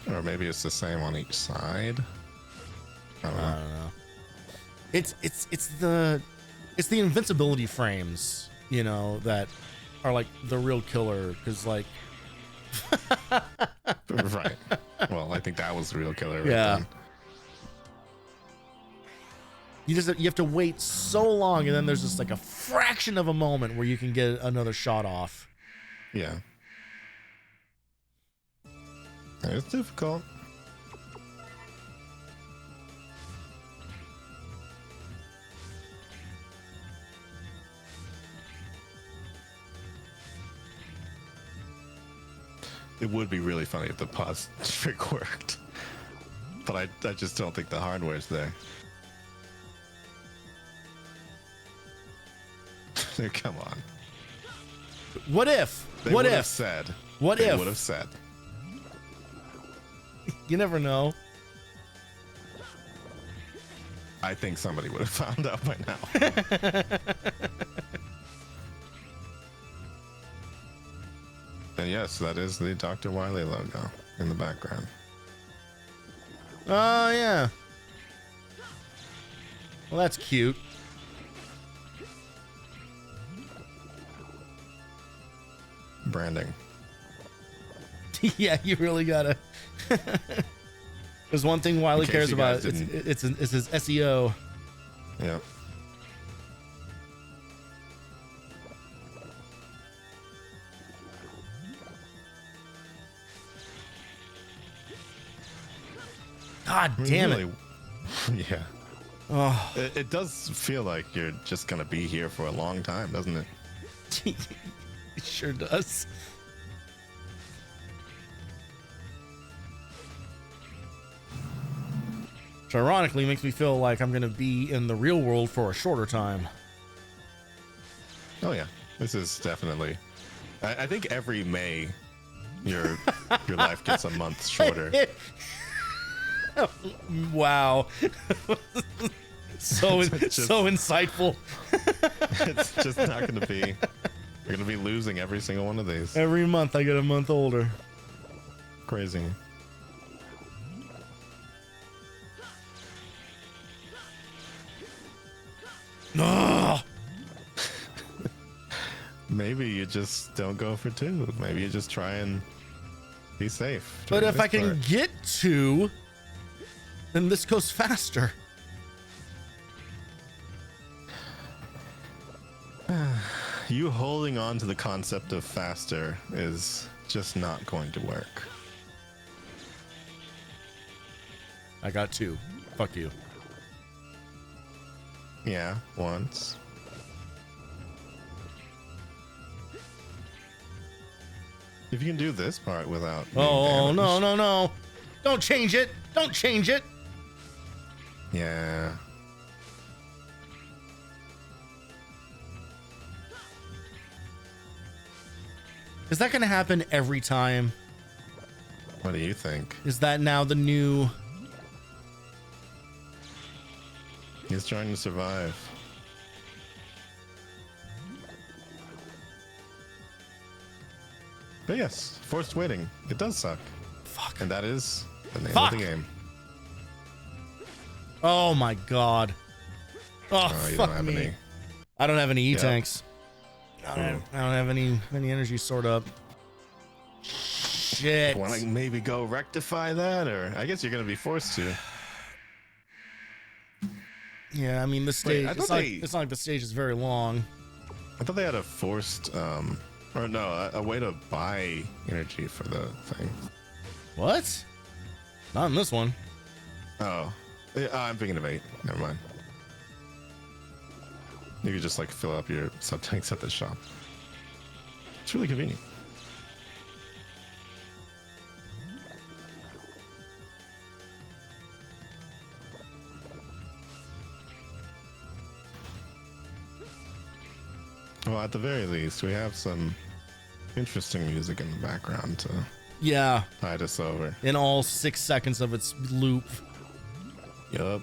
Or maybe it's the same on each side. I don't know. It's the invincibility frames, you know, that are like the real killer, because like Right. Well, I think that was the real killer. Right yeah. then. You have to wait so long, and then there's just like a fraction of a moment where you can get another shot off. Yeah. It's difficult. It would be really funny if the pause trick worked. But I just don't think the hardware's there. Come on. What if? They what would have if? said. What they if? would have said. You never know. I think somebody would have found out by now. And yes, that is the Dr. Wily logo in the background. Oh, yeah. Well, that's cute. Branding. Yeah, you really gotta. There's one thing Wily cares about. It's his SEO. Yep. God damn it. Yeah. Oh. It does feel like you're just going to be here for a long time, doesn't it? It sure does. Which ironically makes me feel like I'm going to be in the real world for a shorter time. Oh, yeah. This is definitely... I think every May, your life gets a month shorter. Wow. So insightful. It's just not going to be... You're going to be losing every single one of these. Every month I get a month older. Crazy. Ugh. Maybe you just don't go for 2. Maybe you just try and be safe. But if I can get 2, then this goes faster. You holding on to the concept of faster is just not going to work. I got 2. Fuck you. Yeah, once. If you can do this part without being damaged. No. Don't change it. Don't change it. Yeah. Is that going to happen every time? What do you think? Is that now the new... He's trying to survive. But yes, forced waiting. It does suck. Fuck. And that is the name Fuck. of the game. Oh my god. Oh, You fuck don't have me. any. I don't have any Yeah. E-tanks. I don't have any energy stored up. Shit. Want to maybe go rectify that, or I guess you're gonna be forced to. Yeah, I mean the stage. Wait, It's not like the stage is very long. I thought they had a forced, or no, a way to buy energy for the thing. What? Not in this one. Oh, I'm thinking of 8. Never mind. You could just like fill up your sub tanks at the shop. It's really convenient. Well, at the very least, we have some interesting music in the background to tide us over. In all 6 seconds of its loop. Yup.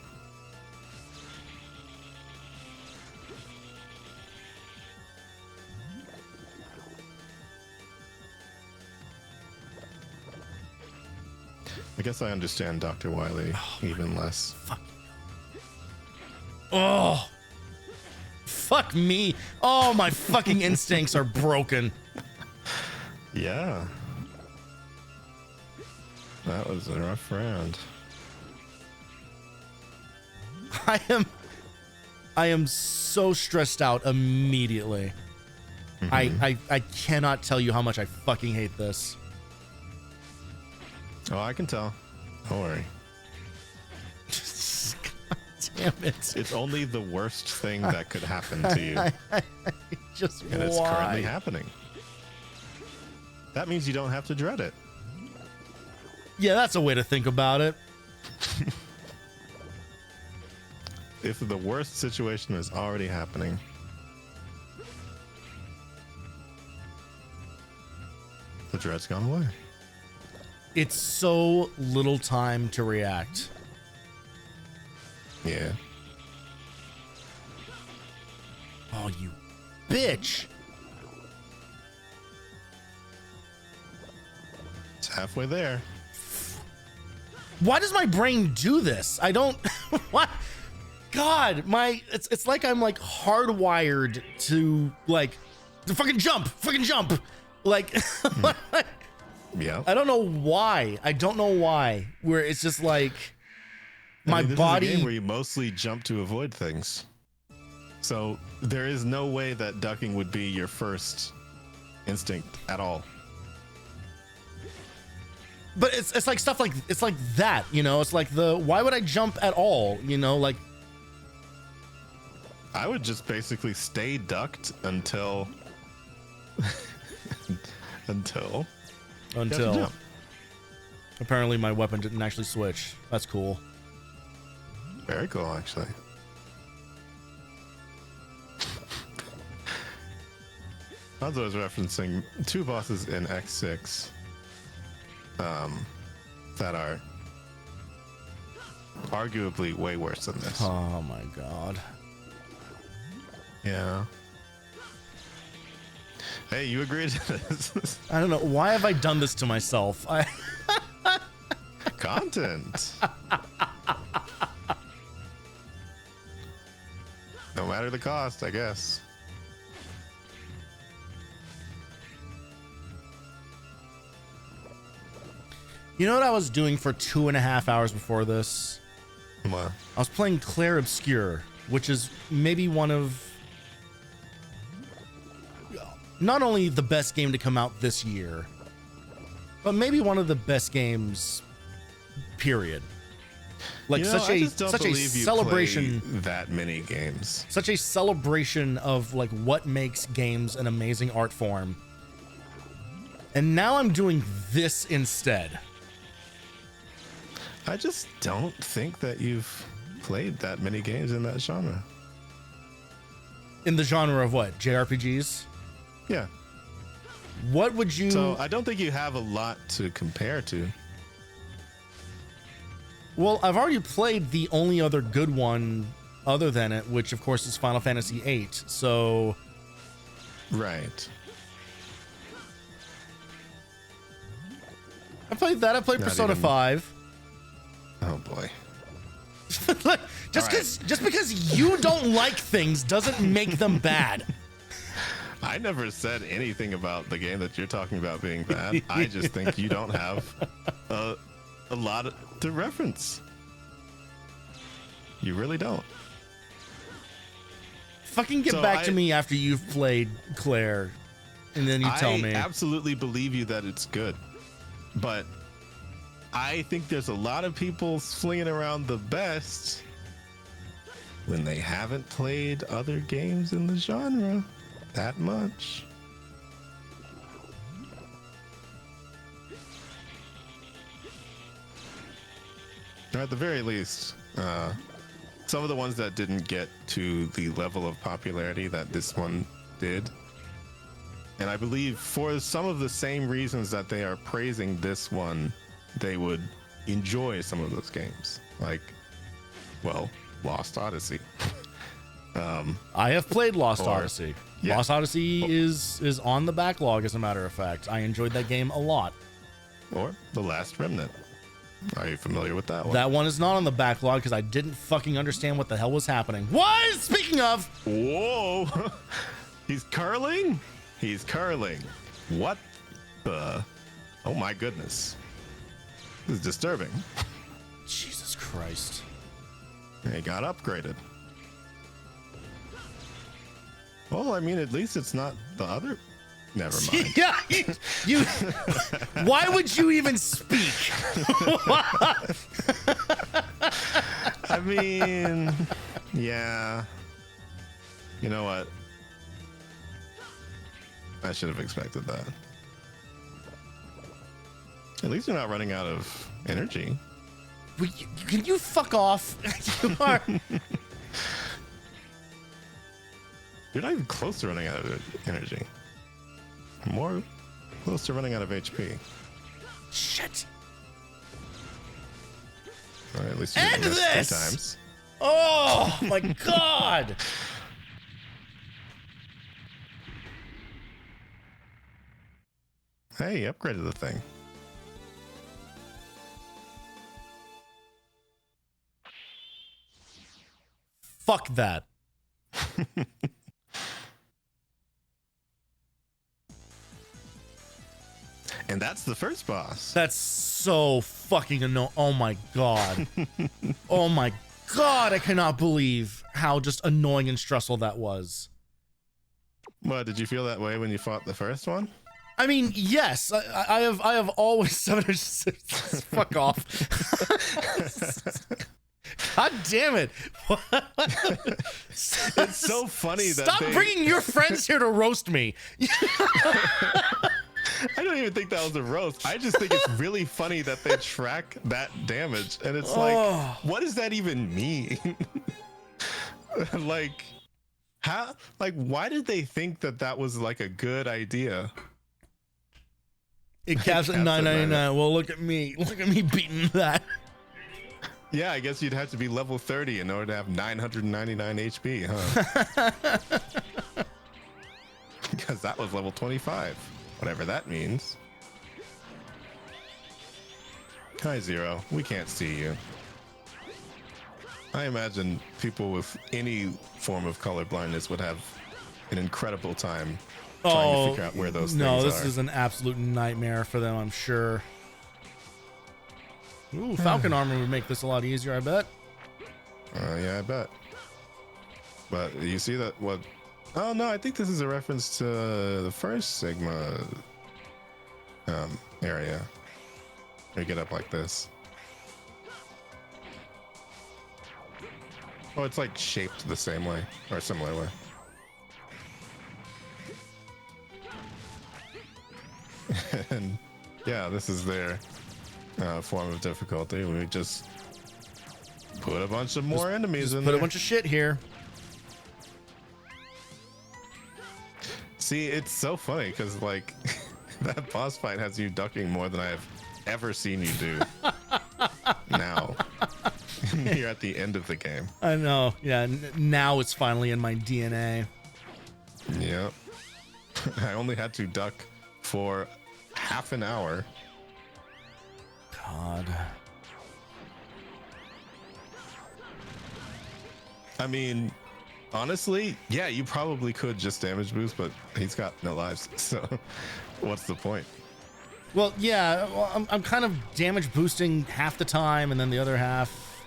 I guess I understand Dr. Wily even less. Fuck. Oh. Fuck me. Oh, my fucking instincts are broken. Yeah. That was a rough round. I am so stressed out immediately. I cannot tell you how much I fucking hate this. Oh, I can tell. Don't worry. God damn it. It's only the worst thing that could happen to you. Just and it's currently happening. That means you don't have to dread it. Yeah, that's a way to think about it. If the worst situation is already happening, the dread's gone away. It's so little time to react. Yeah. Oh, you bitch. It's halfway there. Why does my brain do this? I don't. What? God, it's like I'm like hardwired to fucking jump. Like, yeah. I don't know why. Where it's just like my body. Is a game where you mostly jump to avoid things. So there is no way that ducking would be your first instinct at all. But it's like stuff like it's like that, you know. It's like why would I jump at all, you know? Like I would just basically stay ducked until apparently my weapon didn't actually switch. That's cool. Very cool, actually. Hanzo is referencing 2 bosses in X6 that are arguably way worse than this. Oh my god. Yeah. Hey, you agreed to this. I don't know. Why have I done this to myself? Content. No matter the cost, I guess. You know what I was doing for 2.5 hours before this? What? I was playing Claire Obscure, which is maybe one of not only the best game to come out this year, but maybe one of the best games, period. Like such a celebration. That many games. Such a celebration of like what makes games an amazing art form. And now I'm doing this instead. I just don't think that you've played that many games in that genre. In the genre of what? JRPGs? Yeah. What would you... So I don't think you have a lot to compare to. Well, I've already played the only other good one other than it, which of course is Final Fantasy VIII. So... Right. I played that. I played Persona 5. Oh boy. Look, just because you don't like things doesn't make them bad. I never said anything about the game that you're talking about being bad. I just think you don't have a lot to reference. You really don't. Fucking get back to me after you've played Claire, and then you tell me. I absolutely believe you that it's good, but I think there's a lot of people slinging around the best when they haven't played other games in the genre that much. Or at the very least, some of the ones that didn't get to the level of popularity that this one did. And I believe for some of the same reasons that they are praising this one, they would enjoy some of those games. Like, well, Lost Odyssey. I have played Lost Odyssey. Yeah. Lost Odyssey is on the backlog, as a matter of fact. I enjoyed that game a lot. Or The Last Remnant. Are you familiar with that one? That one is not on the backlog because I didn't fucking understand what the hell was happening. What? Speaking of... Whoa! He's curling? He's curling. What the... Oh my goodness. This is disturbing. Jesus Christ. He got upgraded. Well, I mean, at least it's not the other... Never mind. Yeah, you why would you even speak? I mean, yeah. You know what? I should have expected that. At least you're not running out of energy. Can you fuck off? You are. You're not even close to running out of energy. More close to running out of HP. Shit. All right, at least you End didn't miss this! 3 times. Oh my god. Hey, you upgraded the thing. Fuck that. And that's the first boss. That's so fucking annoying. Oh my god. Oh my god, I cannot believe how just annoying and stressful that was. What, did you feel that way when you fought the first one? I mean, yes, I have always fuck off. God damn it. It's so funny that Stop bringing your friends here to roast me. I don't even think that was a roast. I just think it's really funny that they track that damage. And it's like, what does that even mean? Like, how? Like, why did they think that that was like a good idea? It caps at 999. Well, look at me. Look at me beating that. Yeah, I guess you'd have to be level 30 in order to have 999 HP, huh? Because that was level 25. Whatever that means. Hi, Zero. We can't see you. I imagine people with any form of color blindness would have an incredible time trying to figure out where those things are. No, this is an absolute nightmare for them, I'm sure. Ooh, Falcon armor would make this a lot easier, I bet. Yeah, I bet. But you see that what... Oh, no, I think this is a reference to the first Sigma area. You get up like this. Oh, it's like shaped the same way, or a similar way. And yeah, this is their form of difficulty. We just put a bunch of more enemies in there. Put a bunch of shit here. See, it's so funny because like that boss fight has you ducking more than I have ever seen you do. Now you're at the end of the game. I know. Yeah, now it's finally in my DNA. Yep. I only had to duck for half an hour. God. I mean, honestly, yeah, you probably could just damage boost, but he's got no lives, so what's the point? Well, yeah, well, I'm kind of damage boosting half the time, and then the other half.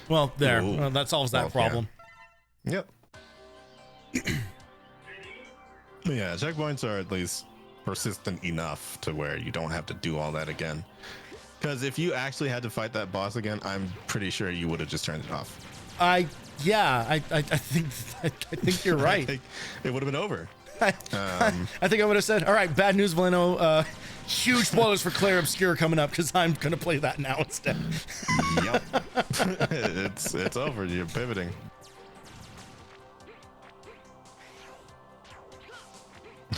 Well, there. Well, that solves that problem. Yeah. Yep. Yeah, checkpoints are at least persistent enough to where you don't have to do all that again. Because if you actually had to fight that boss again, I'm pretty sure you would have just turned it off. I think you're right. I think it would have been over. I think I would have said, all right, bad news, Voleno. Huge spoilers for Claire Obscure coming up because I'm going to play that now instead. Yep. it's over. You're pivoting.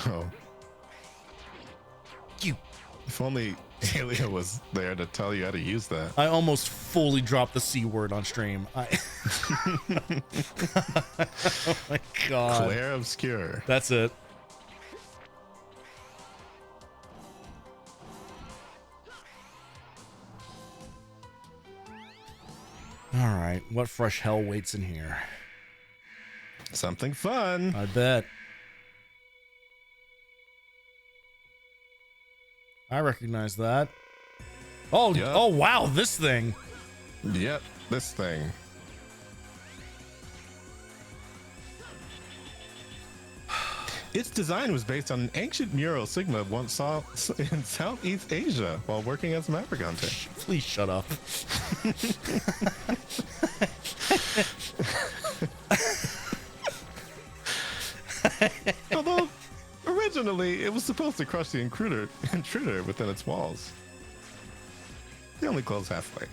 Oh. You. If only Alia was there to tell you how to use that. I almost fully dropped the C word on stream. Oh my God. Claire Obscure. That's it. All right, what fresh hell waits in here? Something fun. I bet. I recognize that. Oh, yep. Oh wow, this thing. Yep, this thing. Its design was based on an ancient mural Sigma once saw in Southeast Asia while working as a maverick hunter. Please shut up. Although, originally, it was supposed to crush the intruder within its walls. They only closed halfway.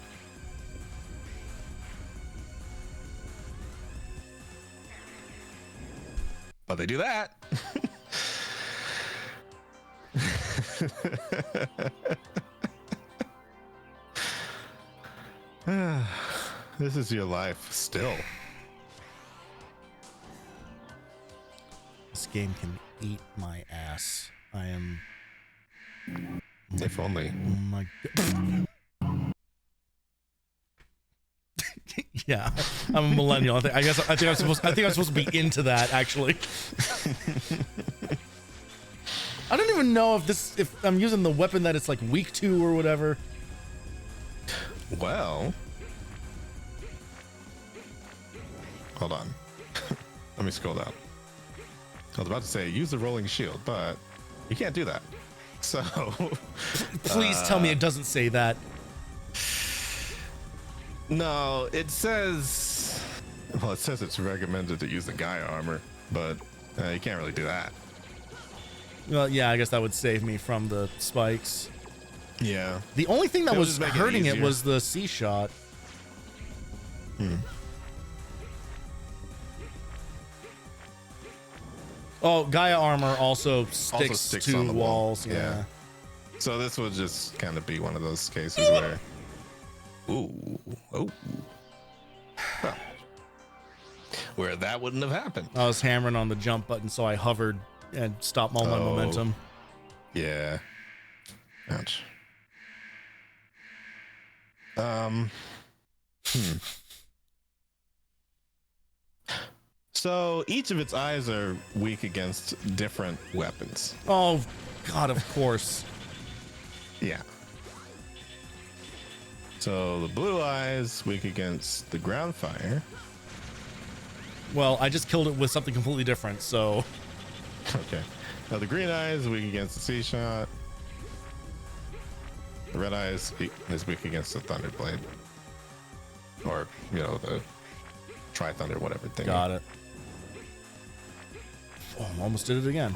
But they do that. This is your life still. This game can eat my ass. I am. If only. Oh my God. Yeah, I'm a millennial. I think I'm supposed to be into that actually. I don't even know if I'm using the weapon that it's like weak to or whatever. Well, hold on. Let me scroll down. I was about to say use the rolling shield, but you can't do that. So please tell me it doesn't say that. No, it says. Well, it says it's recommended to use the Gaia armor, but you can't really do that. Well, yeah, I guess that would save me from the spikes. Yeah. The only thing that It'll was just make it hurting it easier. was the C shot. Oh, Gaia armor also sticks to on the wall. walls. Yeah. So this would just kind of be one of those cases where. Ooh. Oh. Huh. Where that wouldn't have happened. I was hammering on the jump button, so I hovered and stopped all my momentum. Yeah. Ouch. So each of its eyes are weak against different weapons. Oh, God, of course. Yeah. So the blue eyes weak against the ground fire. Well, I just killed it with something completely different, so. Okay. Now the green eyes weak against the C shot. The red eyes is weak against the thunder blade. Or, the tri-thunder, whatever thing. Got it. Oh, almost did it again.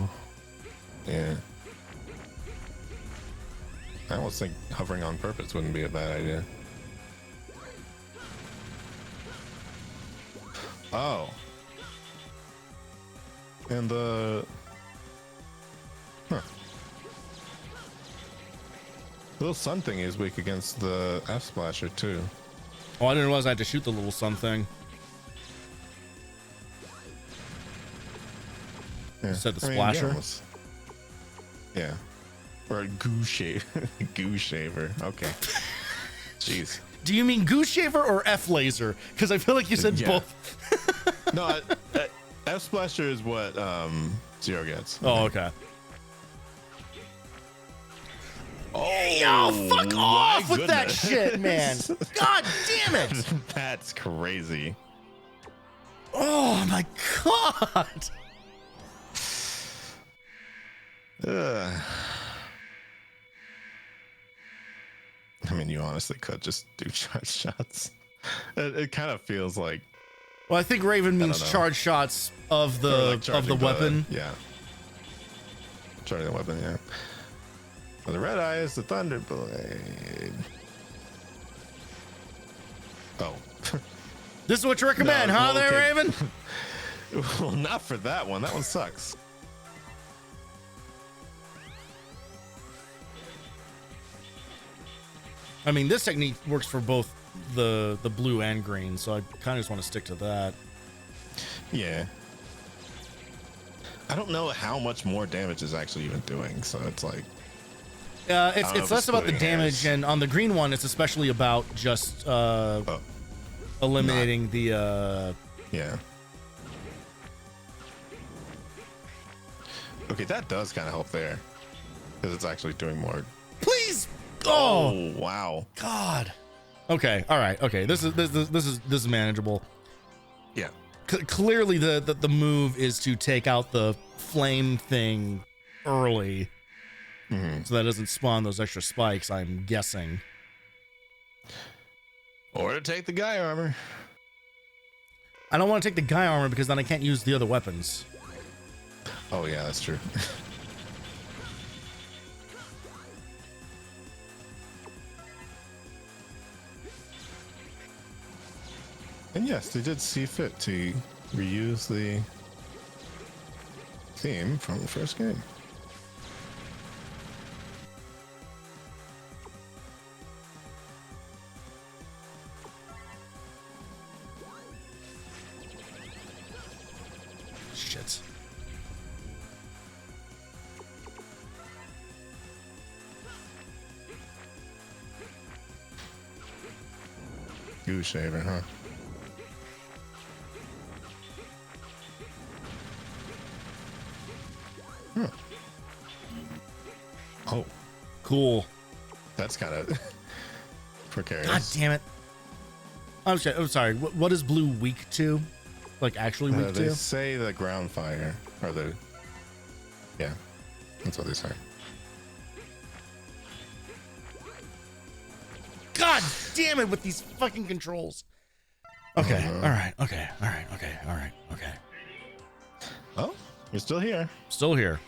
Yeah. I almost think hovering on purpose wouldn't be a bad idea. Oh. And the... Huh. The little sun thing is weak against the F-splasher, too. Oh, I didn't realize I had to shoot the little sun thing. Yeah. Said the I mean, splasher? almost. Yeah. Or a goo shaver. Goo shaver. Okay. Jeez. Do you mean goose shaver or F laser? Because I feel like you said Yeah. both. No, F splasher is what Zero gets. Oh, okay. Oh, Yo, fuck off with that goodness. shit, man. God damn it. That's crazy. Oh my God. I mean, you honestly could just do charge shots. It kind of feels like. Well, I think Raven means charge shots of the weapon. Yeah. Charging the weapon, yeah. Well, the red eye is the Thunderblade. Oh. This is what you recommend, huh, there, Raven? Well, not for that one. That one sucks. I mean, this technique works for both the blue and green, so I kind of just want to stick to that. Yeah. I don't know how much more damage is actually even doing, so it's like. It's less about the damage, and on the green one, it's especially about just eliminating the. Yeah. Okay, that does kind of help there, because it's actually doing more. Please. Oh wow. God. Okay. All right. Okay. This is manageable. Yeah. Clearly, the move is to take out the flame thing early, so that doesn't spawn those extra spikes. I'm guessing. Or to take the guy armor. I don't want to take the guy armor because then I can't use the other weapons. Oh yeah, that's true. And yes, they did see fit to reuse the theme from the first game. Shit. Goo shaver, huh? Oh, cool. That's kind of precarious. God damn it. I'm sorry. What is blue weak to? Like actually weak to? They say the ground fire or the. Yeah, that's what they say. God damn it with these fucking controls. Okay. All right. Okay. All right. Okay. All right. Okay. Oh, you're still here. Still here.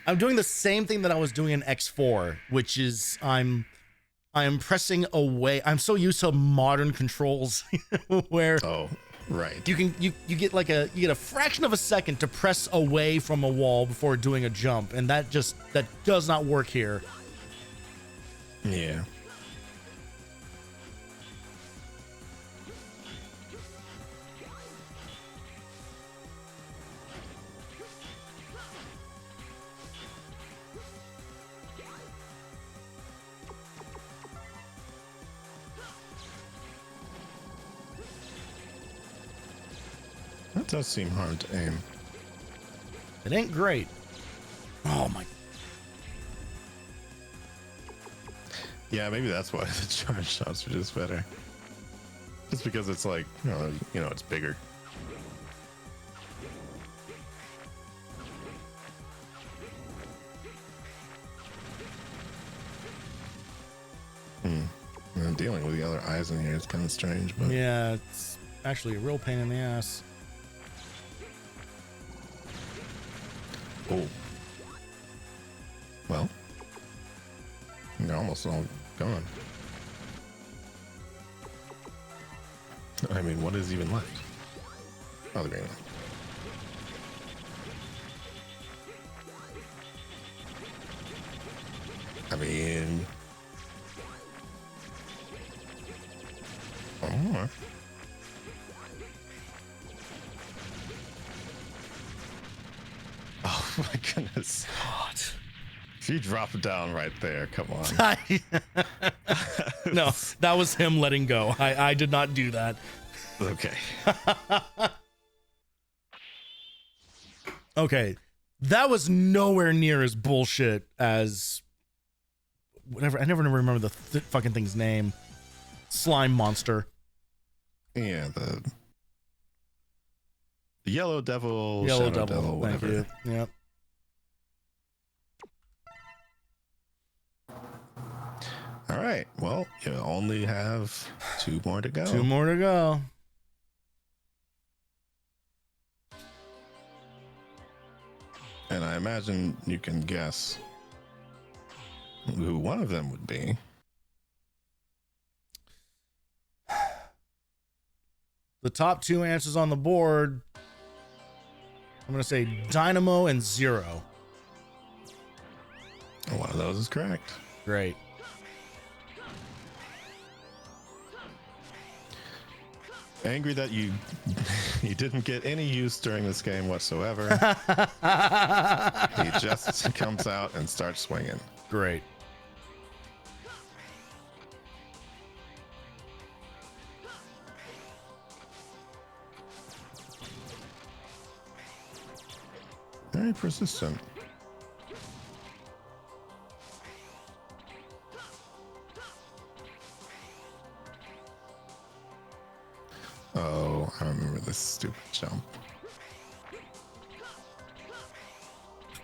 I'm doing the same thing that I was doing in X4, which is I am pressing away. I'm so used to modern controls where right. You get a fraction of a second to press away from a wall before doing a jump, and that does not work here. Yeah. That does seem hard to aim. It ain't great. Oh my. Yeah, maybe that's why the charge shots are just better. Just because it's like, it's bigger. And dealing with the other eyes in here is kind of strange, but yeah, it's actually a real pain in the ass. Oh. Well, they're almost all gone. I mean, what is even left? Oh, the green one. I mean, one more. Oh my goodness. God. If you drop it down right there, come on. No, that was him letting go. I did not do that. Okay. Okay. That was nowhere near as bullshit as whatever. I never remember the fucking thing's name. Slime monster. Yeah, Yellow Devil, Yellow Shadow Devil. Devil, Thank whatever. you. Yep. All right. Well, you only have 2 more to go. 2 more to go. And I imagine you can guess who one of them would be. The top 2 answers on the board, I'm going to say Dynamo and Zero. One of those is correct. Great. Angry that you didn't get any use during this game whatsoever. He just comes out and starts swinging. Great. Very persistent. Oh, I remember this stupid jump.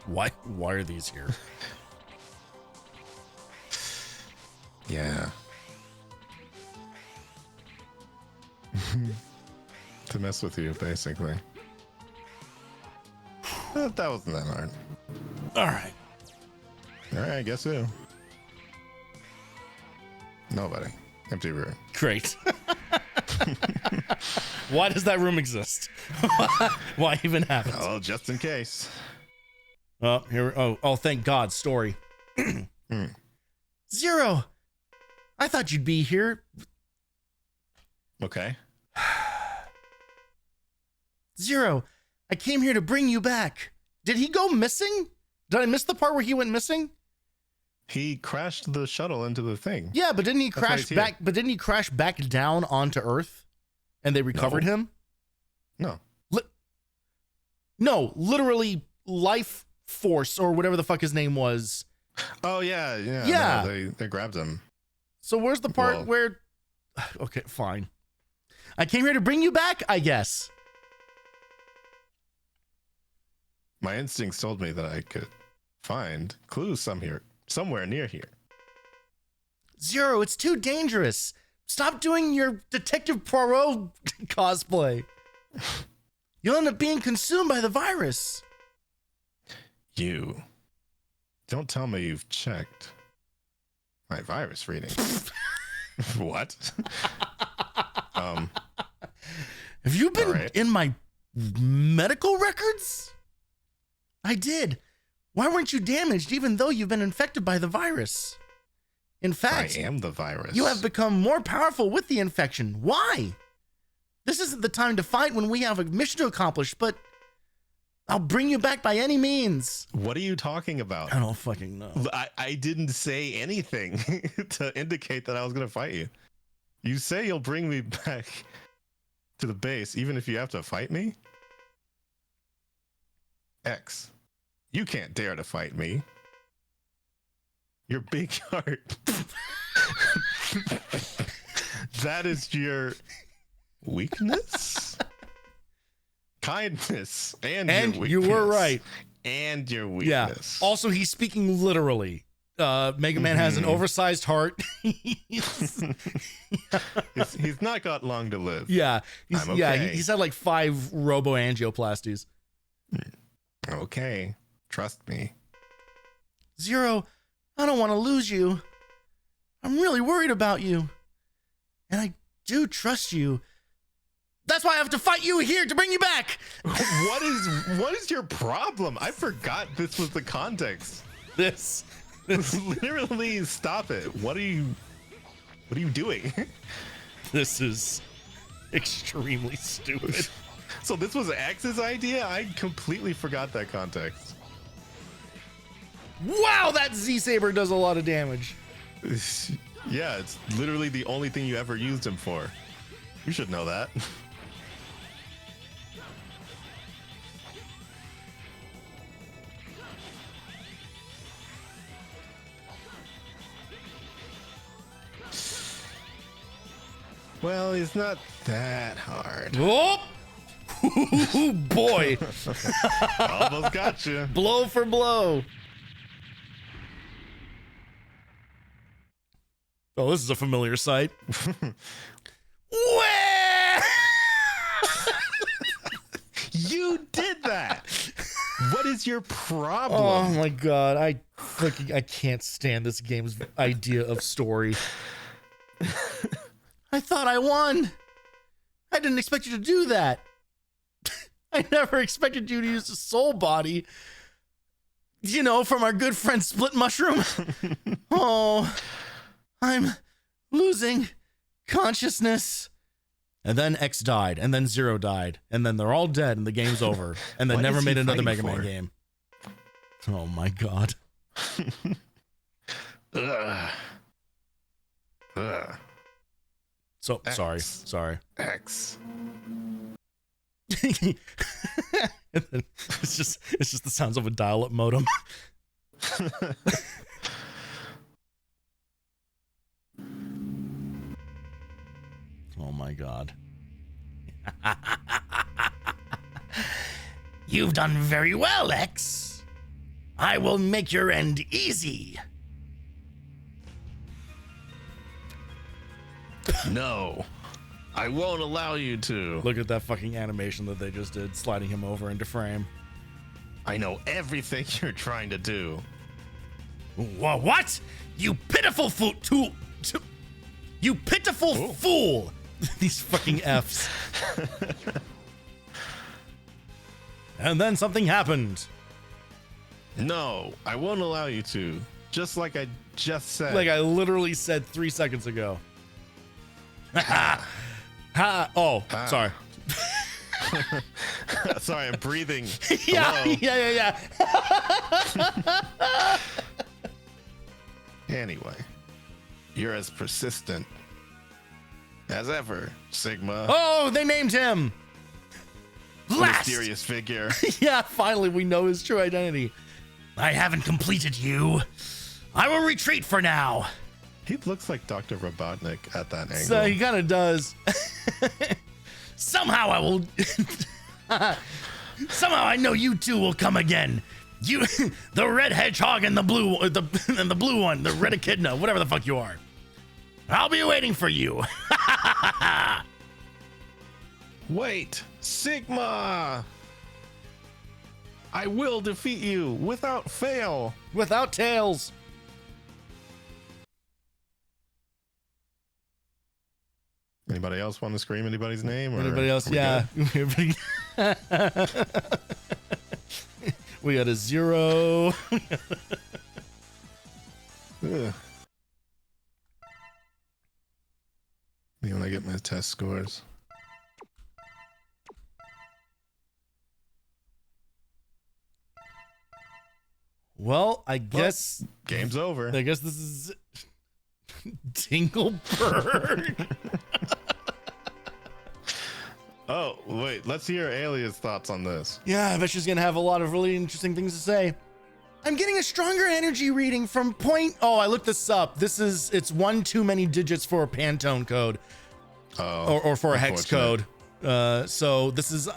Why are these here? Yeah. To mess with you, basically. That wasn't that hard. All right. All right, guess who? Nobody. Empty room. Great. Why does that room exist? Why even have it? Oh, just in case. Oh, here. Oh, thank God. Story. Zero. I thought you'd be here. Okay. Zero. I came here to bring you back. Did he go missing? Did I miss the part where he went missing? He crashed the shuttle into the thing. Yeah, but didn't he crash back? But didn't he crash back down onto Earth, and they recovered him? No. No, literally, life force or whatever the fuck his name was. Oh yeah. No, they grabbed him. So where's the part where? Okay, fine. I came here to bring you back, I guess. My instincts told me that I could find clues somewhere near here. Zero, it's too dangerous. Stop doing your Detective Poirot cosplay. You'll end up being consumed by the virus. You. Don't tell me you've checked my virus reading. What? Have you been in my medical records? I did. Why weren't you damaged even though you've been infected by the virus? In fact, I am the virus. You have become more powerful with the infection. Why? This isn't the time to fight when we have a mission to accomplish, but I'll bring you back by any means. What are you talking about? I don't fucking know. I didn't say anything to indicate that I was going to fight you. You say you'll bring me back to the base even if you have to fight me? X, you can't dare to fight me. Your big heart. That is your weakness? Kindness and your weakness. You were right. And your weakness. Yeah. Also, he's speaking literally. Mega Man has an oversized heart. He's not got long to live. Yeah. Okay. He's had like 5 roboangioplasties. Okay. Trust me. Zero, I don't want to lose you. I'm really worried about you. And I do trust you. That's why I have to fight you here to bring you back. What is your problem? I forgot this was the context. This Literally, stop it. What are you doing? This is extremely stupid. So this was X's idea? I completely forgot that context. Wow, that Z-Saber does a lot of damage. Yeah, it's literally the only thing you ever used him for. You should know that. Well, it's not that hard. Oh! Ooh, boy. Almost got you. Blow for blow. Oh, this is a familiar sight. Where? You did that. What is your problem? Oh my god, I can't stand this game's idea of story. I thought I won. I didn't expect you to do that. I never expected you to use the soul body. You know, from our good friend Split Mushroom. Oh, I'm losing consciousness. And then X died, and then Zero died, and then they're all dead, and the game's over. And they What never is he made another fighting Mega Man for? game. Oh my god. Ugh. Ugh. So X. sorry. X. And then it's just the sounds of a dial-up modem. Oh my god. You've done very well, X. I will make your end easy. No, I won't allow you to. Look at that fucking animation that they just did, sliding him over into frame. I know everything you're trying to do. What? You pitiful fool! You pitiful fool! These fucking Fs. And then something happened. No, I won't allow you to. Just like I just said. Like I literally said 3 seconds ago. Ha! Oh, sorry. Sorry, I'm breathing. Yeah, Hello? yeah. Anyway, you're as persistent as ever, Sigma. Oh, they named him. Last. Mysterious figure. Yeah, finally we know his true identity. I haven't completed you. I will retreat for now. He looks like Dr. Robotnik at that angle. So he kind of does. Somehow I will. Somehow I know you two will come again. You, the red hedgehog and the blue, and the blue one, the red echidna, whatever the fuck you are. I'll be waiting for you. Wait, Sigma! I will defeat you without fail. Without tails. Anybody else want to scream anybody's name? Or Anybody else? are we Yeah. We got a 0. good? Ugh. Me when I get my test scores. Well, I guess Game's over. I guess this is Dingleberg. Oh, wait. Let's hear Alia's thoughts on this. Yeah, I bet she's gonna have a lot of really interesting things to say. I'm getting a stronger energy reading from point. Oh, I looked this up. It's one too many digits for a Pantone code, or for a hex code. So this is,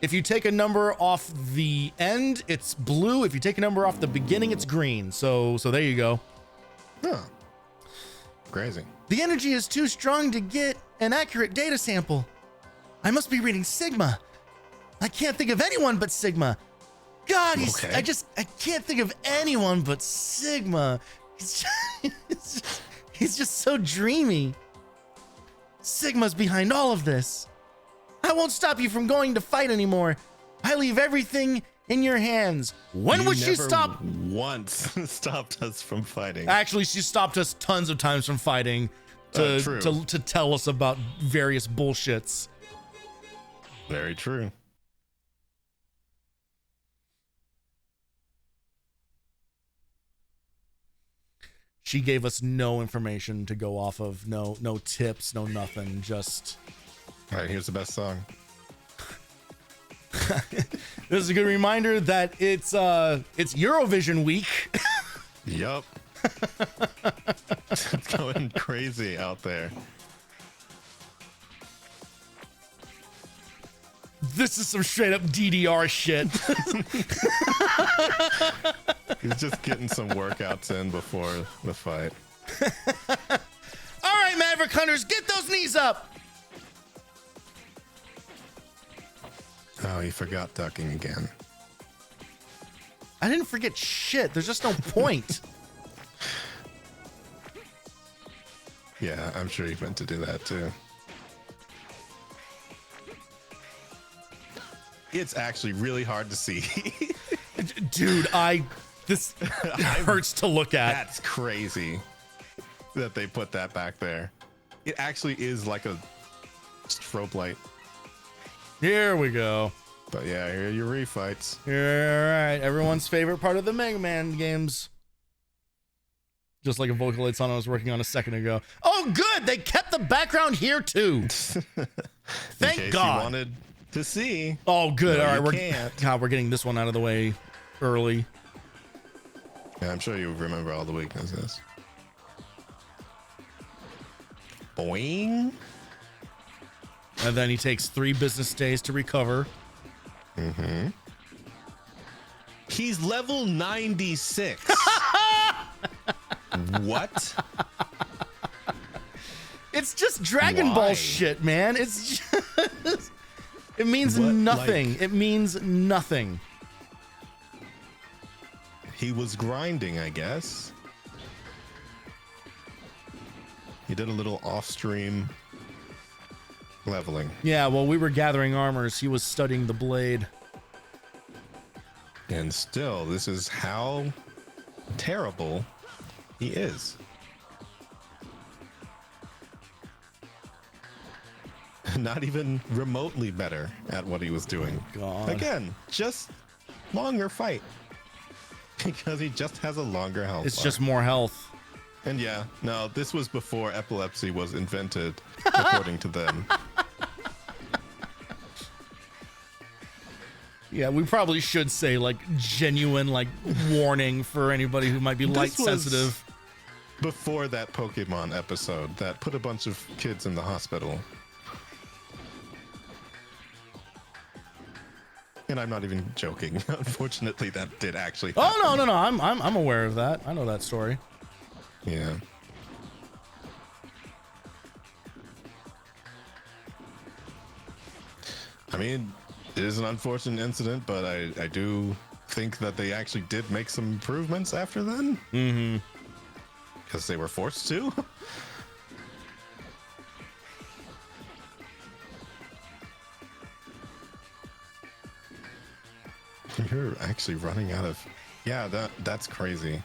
if you take a number off the end, it's blue. If you take a number off the beginning, it's green. So there you go. Huh. Crazy. The energy is too strong to get an accurate data sample. I must be reading Sigma. I can't think of anyone but Sigma. God, Okay. I can't think of anyone but Sigma. He's just so dreamy. Sigma's behind all of this. I won't stop you from going to fight anymore. I leave everything in your hands. When would she stop? Once stopped us from fighting. Actually, she stopped us tons of times from fighting to tell us about various bullshits. Very true. She gave us no information to go off of, no tips, no nothing, just... All right, here's the best song. This is a good reminder that it's Eurovision week. Yup. It's going crazy out there. This is some straight up DDR shit. He's just getting some workouts in before the fight. All right, Maverick Hunters, get those knees up. Oh, he forgot ducking again. I didn't forget shit. There's just no point. Yeah, I'm sure he meant to do that too. It's actually really hard to see. Dude, this hurts to look at. That's crazy that they put that back there. It actually is like a strobe light. Here we go. But yeah, here are your refights. All right, everyone's favorite part of the Mega Man games. Just like a Vocaloid song I was working on a second ago. Oh, good! They kept the background here too. Thank God. You wanted to see. Oh, good. No, all right, can't. We're getting this one out of the way early. Yeah, I'm sure you remember all the weaknesses. Boing. And then he takes 3 business days to recover. Mm-hmm. He's level 96. What? It's just Dragon Ball shit, man. It's just... It means nothing. It means nothing. He was grinding, I guess. He did a little off-stream leveling. Yeah, while we were gathering armors, he was studying the blade. And still, this is how terrible he is. Not even remotely better at what he was doing. God. Again, just longer fight. Because he just has a longer health It's bar. just more health. And yeah, no, this was before epilepsy was invented, according to them. Yeah, we probably should say like genuine like warning for anybody who might be light sensitive. Before that Pokemon episode that put a bunch of kids in the hospital. And I'm not even joking. Unfortunately, that did actually happen. Oh no, I'm aware of that. I know that story. Yeah. I mean, it is an unfortunate incident, but I do think that they actually did make some improvements after then. Mm-hmm. Because they were forced to. You're actually running out of... Yeah, that's crazy.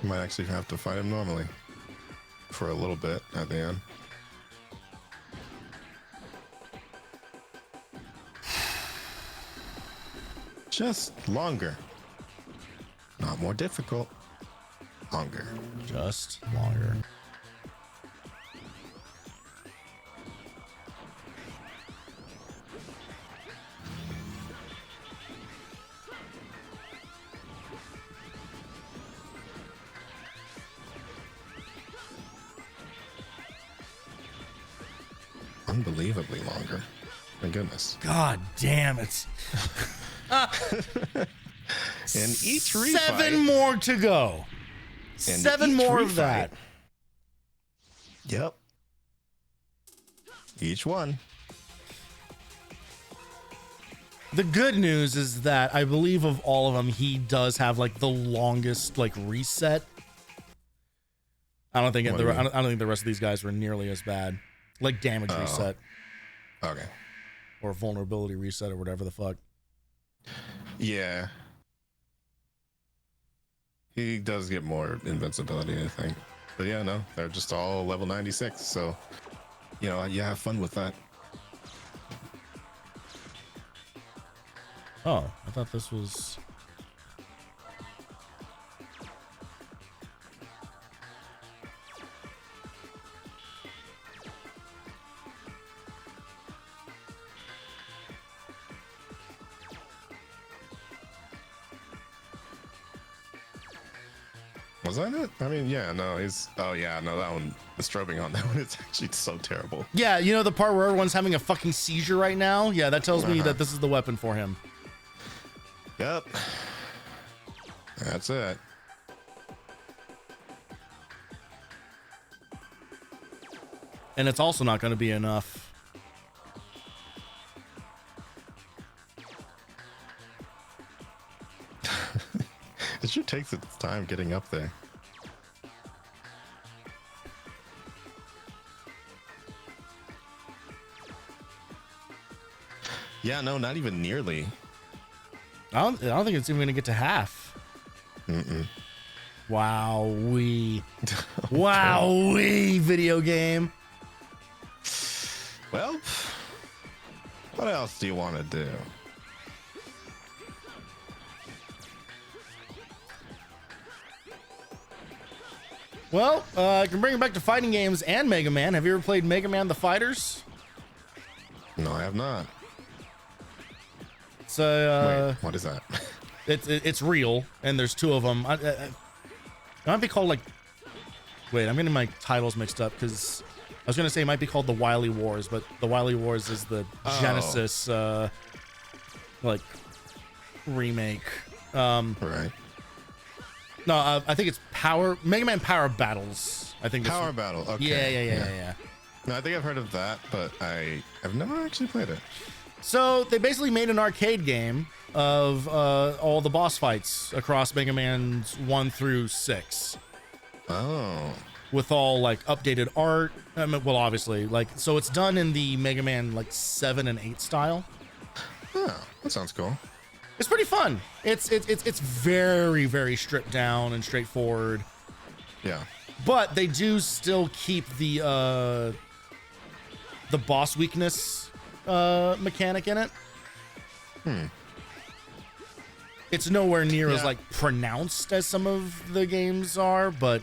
You might actually have to fight him normally. For a little bit at the end. Just longer. Not more difficult. Longer. Just longer. Unbelievably longer. My goodness. God damn it. And each refight... 7 more to go. 7 more of that. Yep. Each one. The good news is that I believe of all of them, he does have like the longest like reset. I don't think I don't think the rest of these guys were nearly as bad. Like damage reset. Okay. Or vulnerability reset or whatever the fuck. Yeah. He does get more invincibility, I think. But yeah, no, they're just all level 96. So, you know, you have fun with that. Oh, I thought this was... Was that it? I mean, yeah, no, he's. Oh yeah, no, that one. The strobing on that one is actually so terrible. Yeah, you know the part where everyone's having a fucking seizure right now? Yeah, that tells me that this is the weapon for him. Yep. That's it. And it's also not going to be enough. It sure takes its time getting up there. Yeah, no, not even nearly. I don't think it's even going to get to half. Wow-wee. Wow-wee, video game. Well, what else do you want to do? Well, I can bring it back to fighting games and Mega Man. Have you ever played Mega Man The Fighters? No, I have not. So, wait, what is that? it's real, and there's two of them. It might be called like. Wait, I'm getting my titles mixed up because I was gonna say it might be called the Wily Wars, but the Wily Wars is the Genesis like remake. Right. No, I think it's Mega Man Power Battles. I think Power Battle. Okay. Yeah. No, I think I've heard of that, but I've never actually played it. So they basically made an arcade game of all the boss fights across Mega Man's 1 through 6. Oh. With all like updated art. I mean, well, obviously, like, so it's done in the Mega Man like 7 and 8 style. Oh, that sounds cool. It's pretty fun. It's very, very stripped down and straightforward. Yeah. But they do still keep the boss weakness mechanic in it. It's nowhere near as like pronounced as some of the games are, but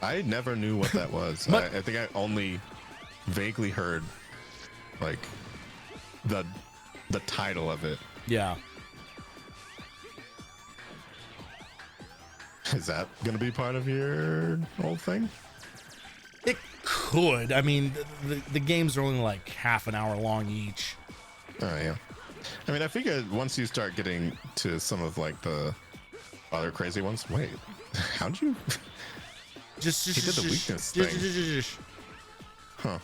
I never knew what that was. I think I only vaguely heard like the title of it. Yeah. Is that going to be part of your whole thing? It could. I mean, the games are only like half an hour long each. Oh, yeah. I mean, I figured once you start getting to some of like the other crazy ones, wait, how'd you? He did the weakness thing. Huh.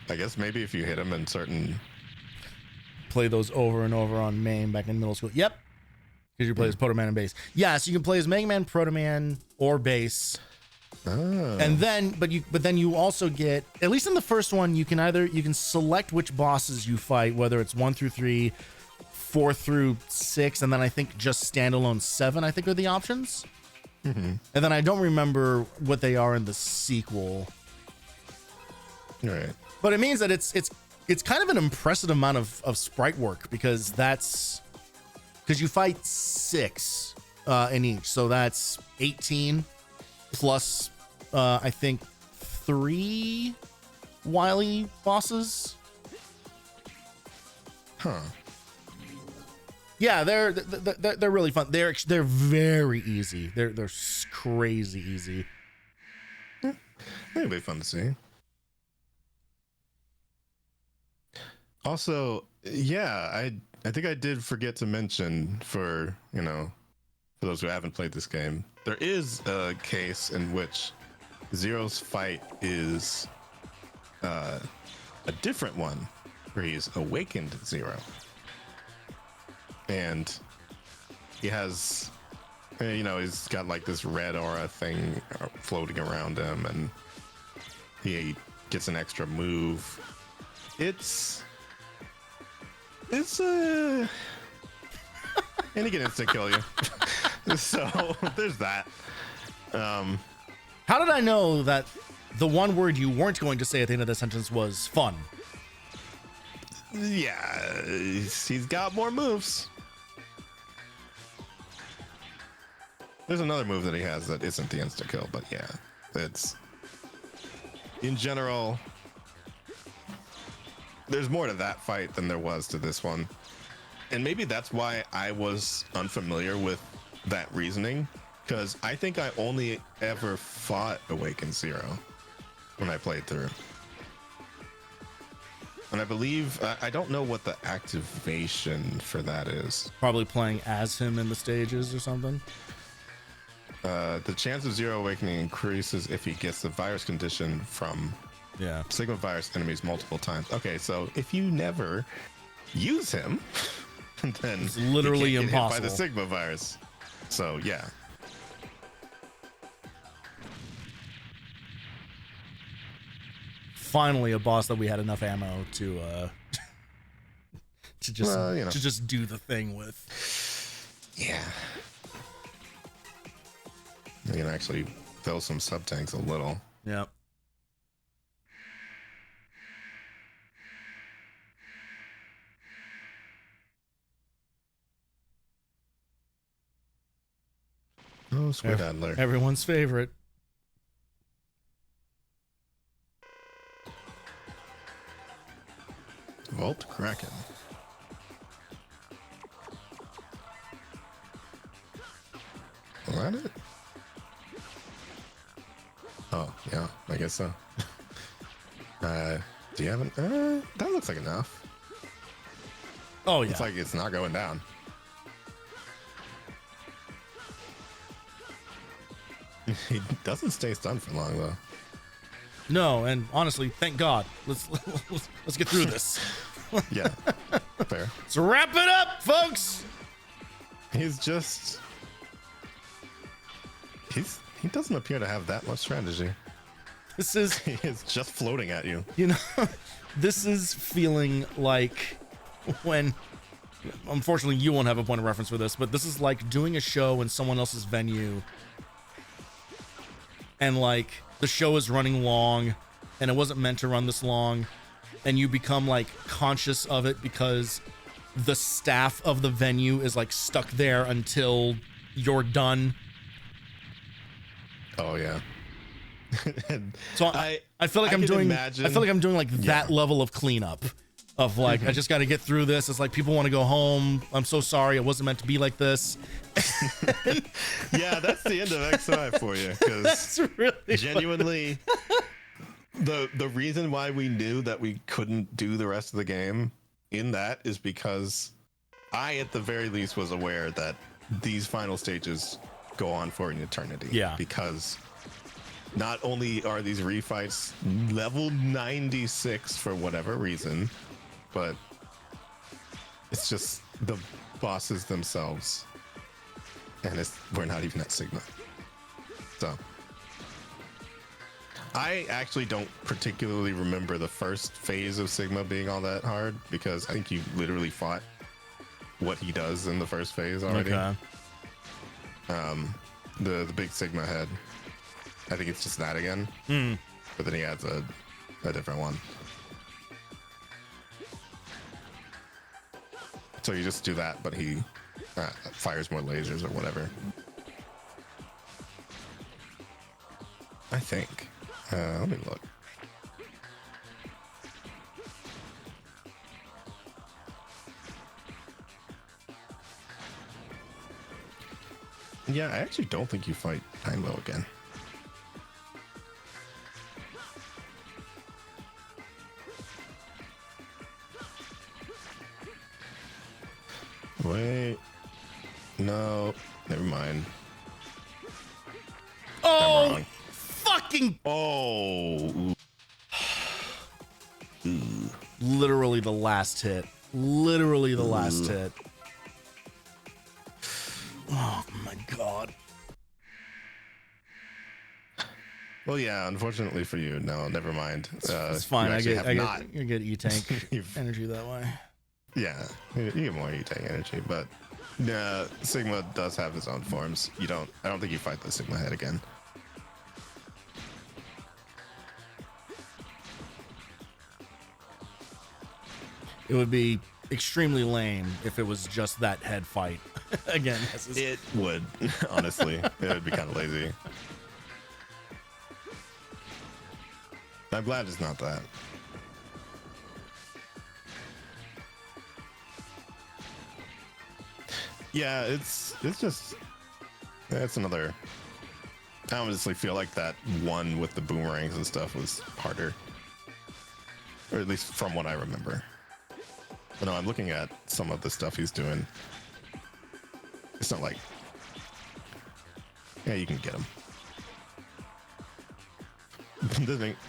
I guess maybe if you hit him in certain. Play those over and over on MAME back in middle school. Yep. Because you play as Proto Man and Bass. Yeah, so you can play as Mega Man, Proto Man, or Bass. Oh. And then, but then you also get, at least in the first one, you can select which bosses you fight, whether it's 1 through 3, 4 through 6, and then I think just standalone 7, I think are the options. And then I don't remember what they are in the sequel. Right. But it means that it's kind of an impressive amount of sprite work because you fight 6 in each, so that's 18 plus I think 3 Wily bosses. Huh. Yeah, they're really fun. They're very easy. They're crazy easy. It'll be fun to see. Also, yeah, I think I did forget to mention for those who haven't played this game, there is a case in which Zero's fight is a different one where he's awakened Zero. And he has, he's got like this red aura thing floating around him, and he gets an extra move. It's and he can instant kill you. So there's that. How did I know that the one word you weren't going to say at the end of the sentence was fun? Yeah, he's got more moves. There's another move that he has that isn't the insta kill, but yeah, it's in general. There's more to that fight than there was to this one, and maybe that's why I was unfamiliar with that reasoning, Because I think I only ever fought Awakened Zero when I played through. And I believe, I don't know what the activation for that is. Probably playing as him in the stages or something. The chance of Zero Awakening increases if he gets the virus condition from Sigma virus enemies multiple times. Okay, so if you never use him, then it's literally you can't get impossible hit by the Sigma virus. So yeah. Finally, a boss that we had enough ammo to just do the thing with. Yeah. You can actually fill some sub tanks a little. Yep. Oh, Squid Adler. Everyone's favorite. Vault Kraken. Is that it? Oh, yeah, I guess so. Do you have an... that looks like enough. Oh, yeah. It's like it's not going down. He doesn't stay stunned for long, though. No, and honestly, thank God. Let's get through this. Yeah, fair. Let's wrap it up, folks. He's just... He doesn't appear to have that much strategy. This is... He is just floating at you. You know, this is feeling like when... Unfortunately, you won't have a point of reference for this, but this is like doing a show in someone else's venue. And like, the show is running long, and it wasn't meant to run this long. And you become like conscious of it because the staff of the venue is like stuck there until you're done. Oh yeah. So I feel like I'm doing like that level of cleanup of like, I just got to get through this. It's like people want to go home. I'm so sorry. It wasn't meant to be like this. Yeah, that's the end of XI for you. Because really genuinely, the reason why we knew that we couldn't do the rest of the game in that is because I, at the very least, was aware that these final stages go on for an eternity. Yeah. Because not only are these refights level 96 for whatever reason, but it's just the bosses themselves. And we're not even at Sigma. So I actually don't particularly remember the first phase of Sigma being all that hard, because I think you literally fought what he does in the first phase already. Okay. The big Sigma head, I think it's just that again. But then he adds a different one. So you just do that, but he fires more lasers or whatever. I think. Let me look. Yeah, I actually don't think you fight Timelo again. Wait. No. Never mind. Oh! Fucking... Oh! Literally the last hit. Literally the last hit. Oh my God. Well, yeah, unfortunately for you, no, never mind. It's fine. I get E-Tank energy that way. Yeah, you get more E-Tank energy, but Sigma does have his own forms. I don't think you fight the Sigma head again. It would be extremely lame if it was just that head fight again. It would, honestly. It would be kind of lazy. I'm glad it's not that. Yeah, it's just That's another. I honestly feel like that one with the boomerangs and stuff was harder, or at least from what I remember. But no, I'm looking at some of the stuff he's doing. It's not like, yeah, you can get him.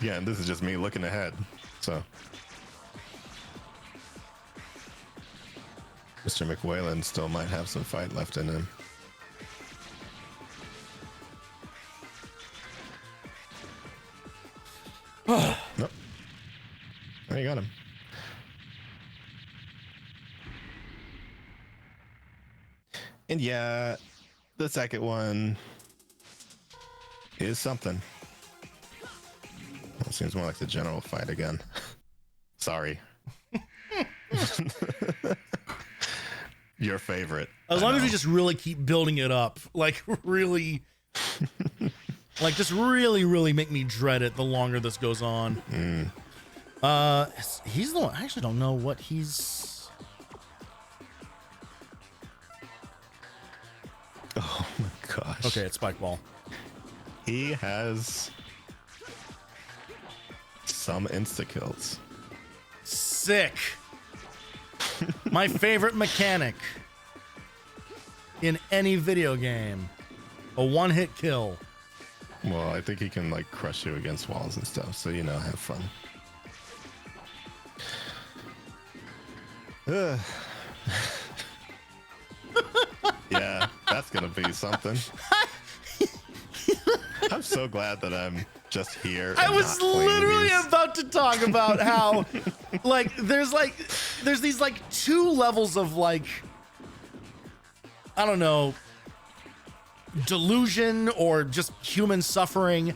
Yeah, and this is just me looking ahead. So, Mr. McWhalen still might have some fight left in him. Nope. There you got him. And yeah, the second one is something. Well, it seems more like the general fight again. Sorry. Your favorite. As long as we just really keep building it up, like really, like just really make me dread it the longer this goes on. He's the one. I actually don't know what he's. Oh my gosh. Okay, it's Spike Ball. He has some insta kills. Sick. My favorite mechanic in any video game. A one-hit kill. Well, I think he can like crush you against walls and stuff, so you know, have fun. Yeah, that's gonna be something. I'm so glad that I'm just here. I was literally about to talk about how like there's these like two levels of like, I don't know, delusion or just human suffering,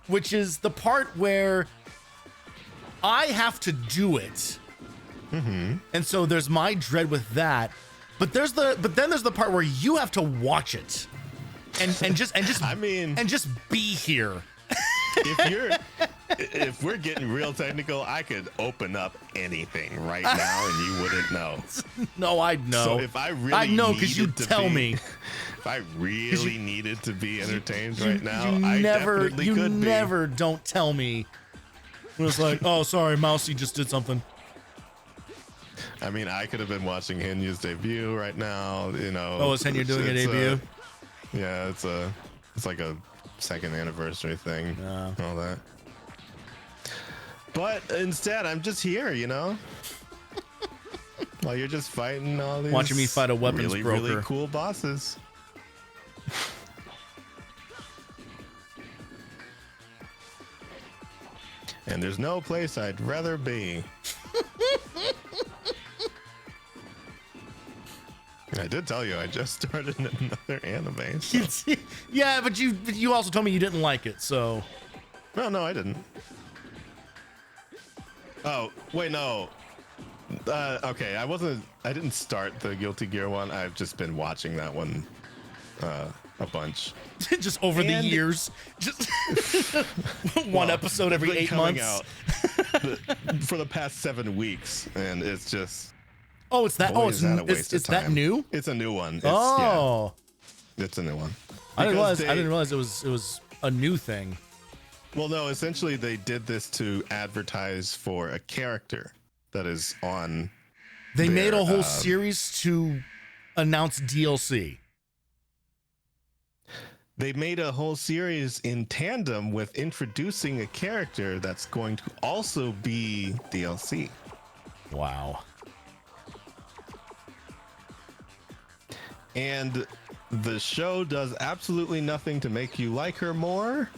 which is the part where I have to do it. And so there's my dread with that, but then there's the part where you have to watch it and just I mean, and just be here. If we're getting real technical, I could open up anything right now and you wouldn't know. No, I'd know. So if I really I know because you tell me. If I really needed to be entertained right now, I definitely could be. You never don't tell me. It was like, oh, sorry, Mousy just did something. I mean, I could have been watching Henyu's debut right now, you know. Oh, is Henyu doing a debut? Yeah, it's like a second anniversary thing, all that. But instead, I'm just here, you know. While you're just fighting all these, watching me fight a weapons broker. Really cool bosses. And there's no place I'd rather be. I did tell you I just started another anime. So. Yeah, but you also told me you didn't like it, so. No, I didn't. Oh, wait, no. Okay, I didn't start the Guilty Gear one. I've just been watching that one a bunch. Just over the years. Just one episode every 8 months. Out for the past 7 weeks, and it's just. Oh, it's that. It's that new. It's a new one. Yeah, it's a new one. I didn't realize it was a new thing. Well, no, essentially they did this to advertise for a character that is on. They made a whole series to announce DLC. They made a whole series in tandem with introducing a character that's going to also be DLC. Wow. And the show does absolutely nothing to make you like her more.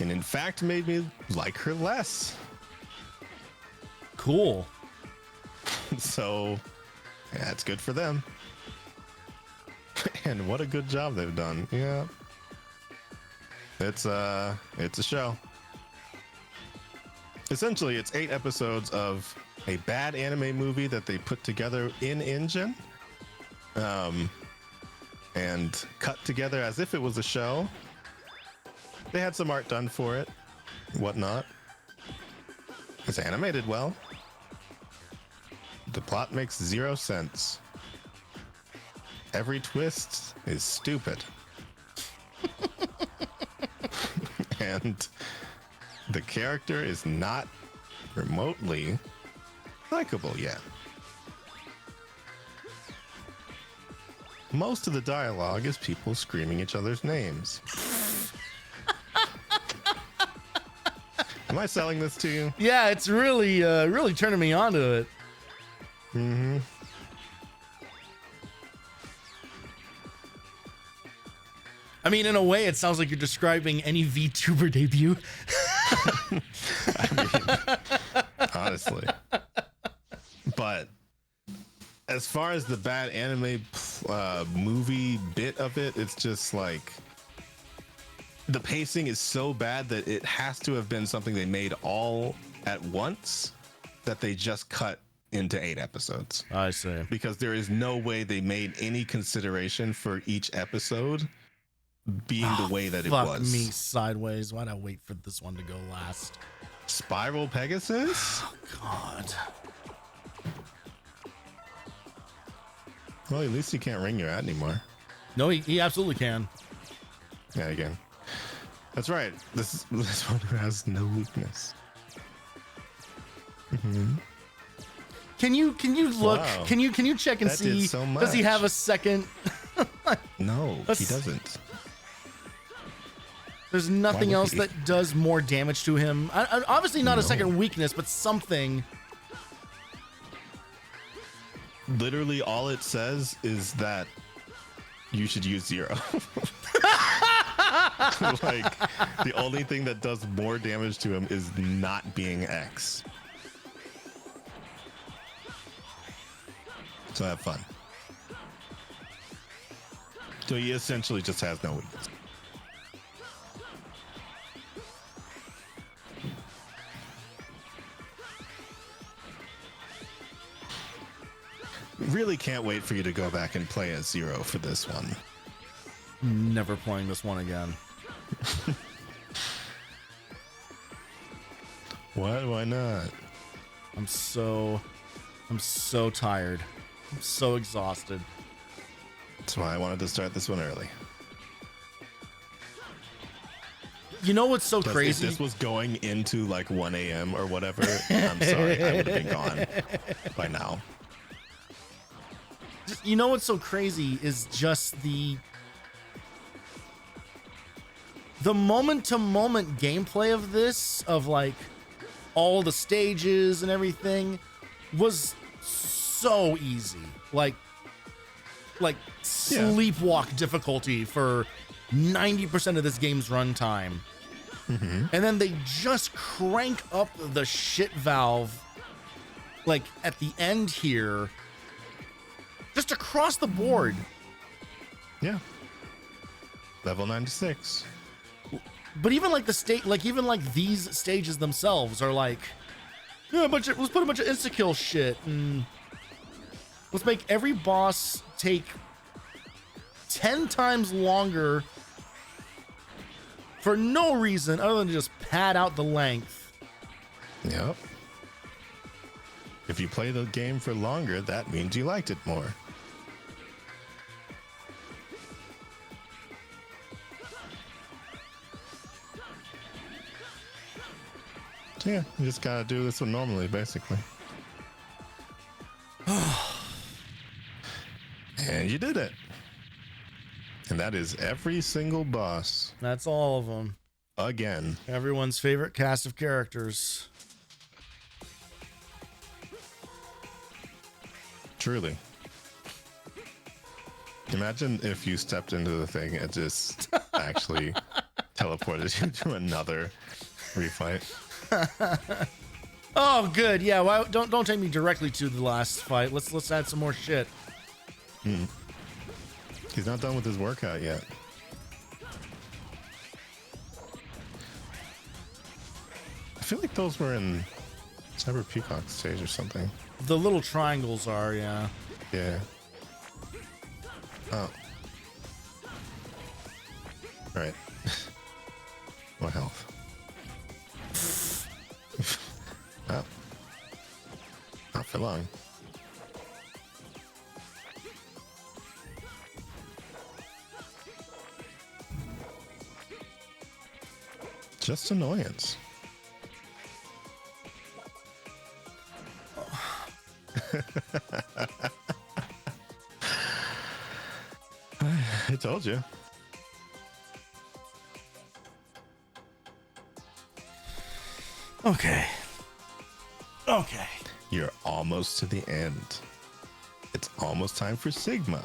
And in fact, made me like her less. Cool. So, yeah, it's good for them. And what a good job they've done. Yeah. It's a show. Essentially, it's 8 episodes of a bad anime movie that they put together in Engine. And cut together as if it was a show. They had some art done for it, whatnot. It's animated well. The plot makes 0 sense. every twist is stupid. And the character is not remotely likable yet. Most of the dialogue is people screaming each other's names. Am I selling this to you? Yeah, it's really, really turning me on to it. Mm-hmm. I mean, in a way, it sounds like you're describing any VTuber debut. I mean, honestly. But as far as the bad anime movie bit of it, it's just like the pacing is so bad that it has to have been something they made all at once that they just cut into 8 episodes. I see. Because there is no way they made any consideration for each episode being the way that it was. Fuck me sideways. Why'd I wait for this one to go last? Spiral Pegasus? Oh, God. Well, at least you can't ring your ad anymore. No, he absolutely can. Yeah, again. That's right. This one has no weakness. Mm-hmm. Can you look? Wow. Can you check and That see? did so Does he much. have a second? No, he doesn't. There's nothing would else he? that does more damage to him. Obviously not a No. second weakness, but something. Literally, all it says is that you should use 0. Like, the only thing that does more damage to him is not being X. So have fun. So he essentially just has no weakness. Really can't wait for you to go back and play as 0 for this one. Never playing this one again. What? Why not? I'm so tired. I'm so exhausted. That's why I wanted to start this one early. You know what's so 'Cause crazy? If this was going into like 1 a.m. or whatever, I'm sorry, I would have been gone by now. You know what's so crazy is just the moment-to-moment gameplay of this, of like all the stages and everything, was so easy. Like sleepwalk difficulty for 90% of this game's runtime. Mm-hmm. And then they just crank up the shit valve like at the end here, just across the board. Yeah. Level 96. But even like the state, like even like these stages themselves are like, yeah, let's put a bunch of insta-kill shit and let's make every boss take 10 times longer for no reason other than to just pad out the length. Yep. If you play the game for longer, that means you liked it more. So yeah, you just gotta do this one normally, basically. And you did it. And that is every single boss. That's all of them. Again. Everyone's favorite cast of characters. Truly. Imagine if you stepped into the thing and just actually teleported you to another refight. Oh, good. Yeah. Well, don't take me directly to the last fight. Let's add some more shit. He's not done with his workout yet. I feel like those were in Cyber Peacock stage or something. The little triangles are, yeah. Yeah. Oh. Right. More health. Oh. Not for long. Just annoyance. I told you. Okay. You're almost to the end. It's almost time for Sigma.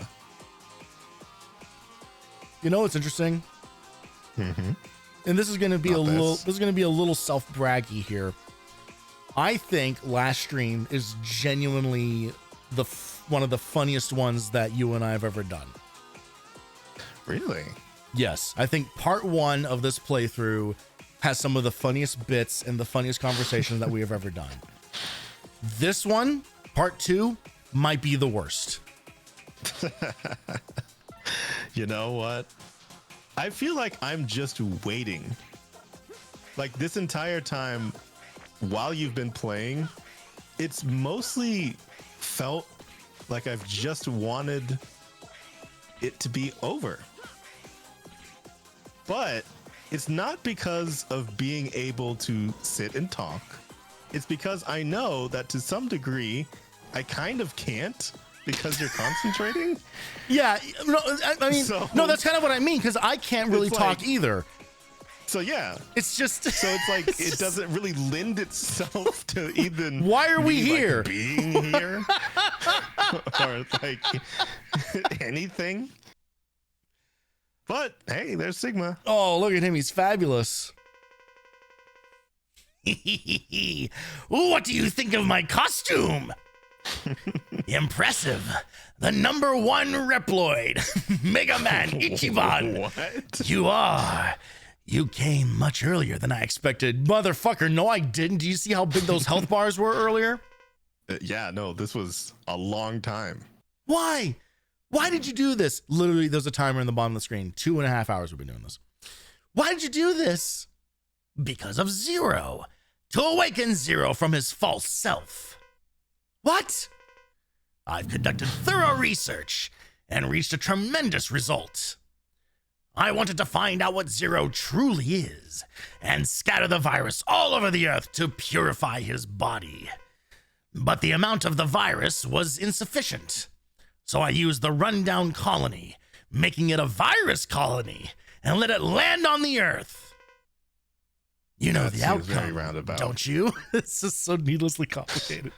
You know what's interesting? Mm-hmm. And this is going to be a little self-braggy here. I think last stream is genuinely one of the funniest ones that you and I have ever done. Really? Yes, I think part 1 of this playthrough has some of the funniest bits and the funniest conversations that we have ever done. This one, part 2, might be the worst. You know what? I feel like I'm just waiting. Like this entire time while you've been playing, it's mostly felt like I've just wanted it to be over. But it's not because of being able to sit and talk. It's because I know that to some degree, I kind of can't because you're concentrating. Yeah, no, I mean, no, that's kind of what I mean, because I can't really talk either. So yeah, it's just so it's like it doesn't really lend itself to even. Why are we here? Like being here, or like anything. But hey, there's Sigma. Oh, look at him! He's fabulous. What do you think of my costume? Impressive. The #1 Reploid, Mega Man Ichiban. What? You came much earlier than I expected. Motherfucker, no I didn't. Do you see how big those health bars were earlier? Yeah, no, this was a long time. Why? Why did you do this? Literally, there's a timer in the bottom of the screen. 2.5 hours we've been doing this. Why did you do this? Because of Zero. To awaken Zero from his false self. What? I've conducted thorough research and reached a tremendous result. I wanted to find out what Zero truly is and scatter the virus all over the earth to purify his body. But the amount of the virus was insufficient. So I used the rundown colony, making it a virus colony, and let it land on the earth. You know the outcome, very roundabout, don't you? It's just so needlessly complicated.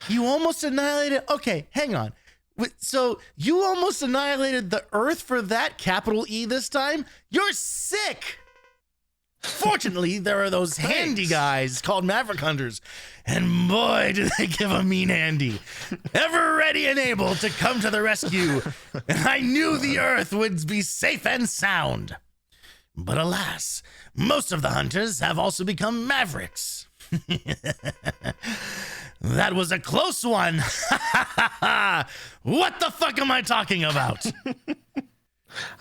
You almost annihilated... Okay, hang on. So you almost annihilated the Earth for that, capital E this time? You're sick! Fortunately, there are those handy guys called Maverick Hunters, and boy, do they give a mean handy. Ever ready and able to come to the rescue, and I knew the Earth would be safe and sound. But alas, most of the hunters have also become mavericks. That was a close one. What the fuck am I talking about?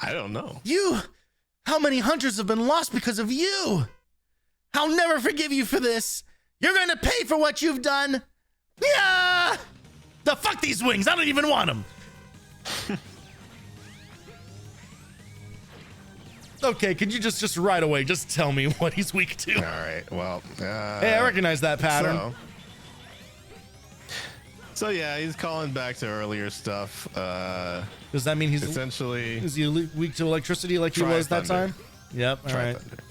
I don't know. How many hunters have been lost because of you? I'll never forgive you for this. You're gonna pay for what you've done. Yeah! The fuck these wings, I don't even want them. Okay, could you just right away, just tell me what he's weak to? All right, well. Hey, I recognize that pattern. So yeah, he's calling back to earlier stuff. Does that mean he's essentially... Is he weak to electricity like he was that time? Yep, all right. Thunder.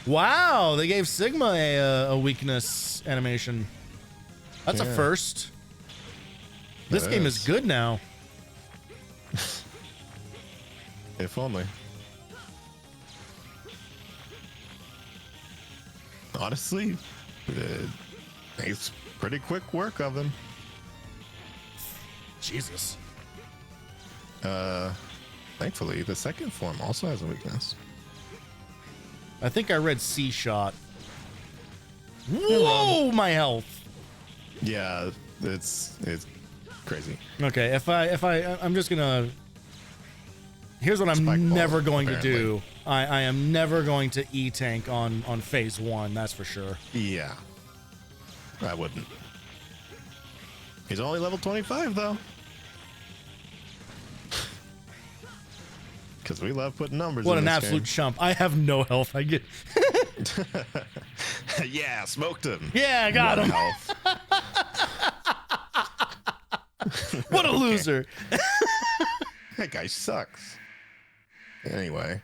Wow, they gave Sigma a weakness animation. That's a first. This game is good now. If only. Honestly, it's pretty quick work of him. Jesus. Thankfully, the second form also has a weakness. I think I read C-Shot. Whoa, my health. Yeah, it's crazy. Okay, I'm just gonna... Here's what I'm never going to do. I am never going to E-tank on phase 1, that's for sure. Yeah. I wouldn't. He's only level 25, though. because we love putting numbers. What in an this absolute game. chump. I have no health. I get. Yeah, smoked him. Yeah, I got him. Health. What a loser. That guy sucks. Anyway.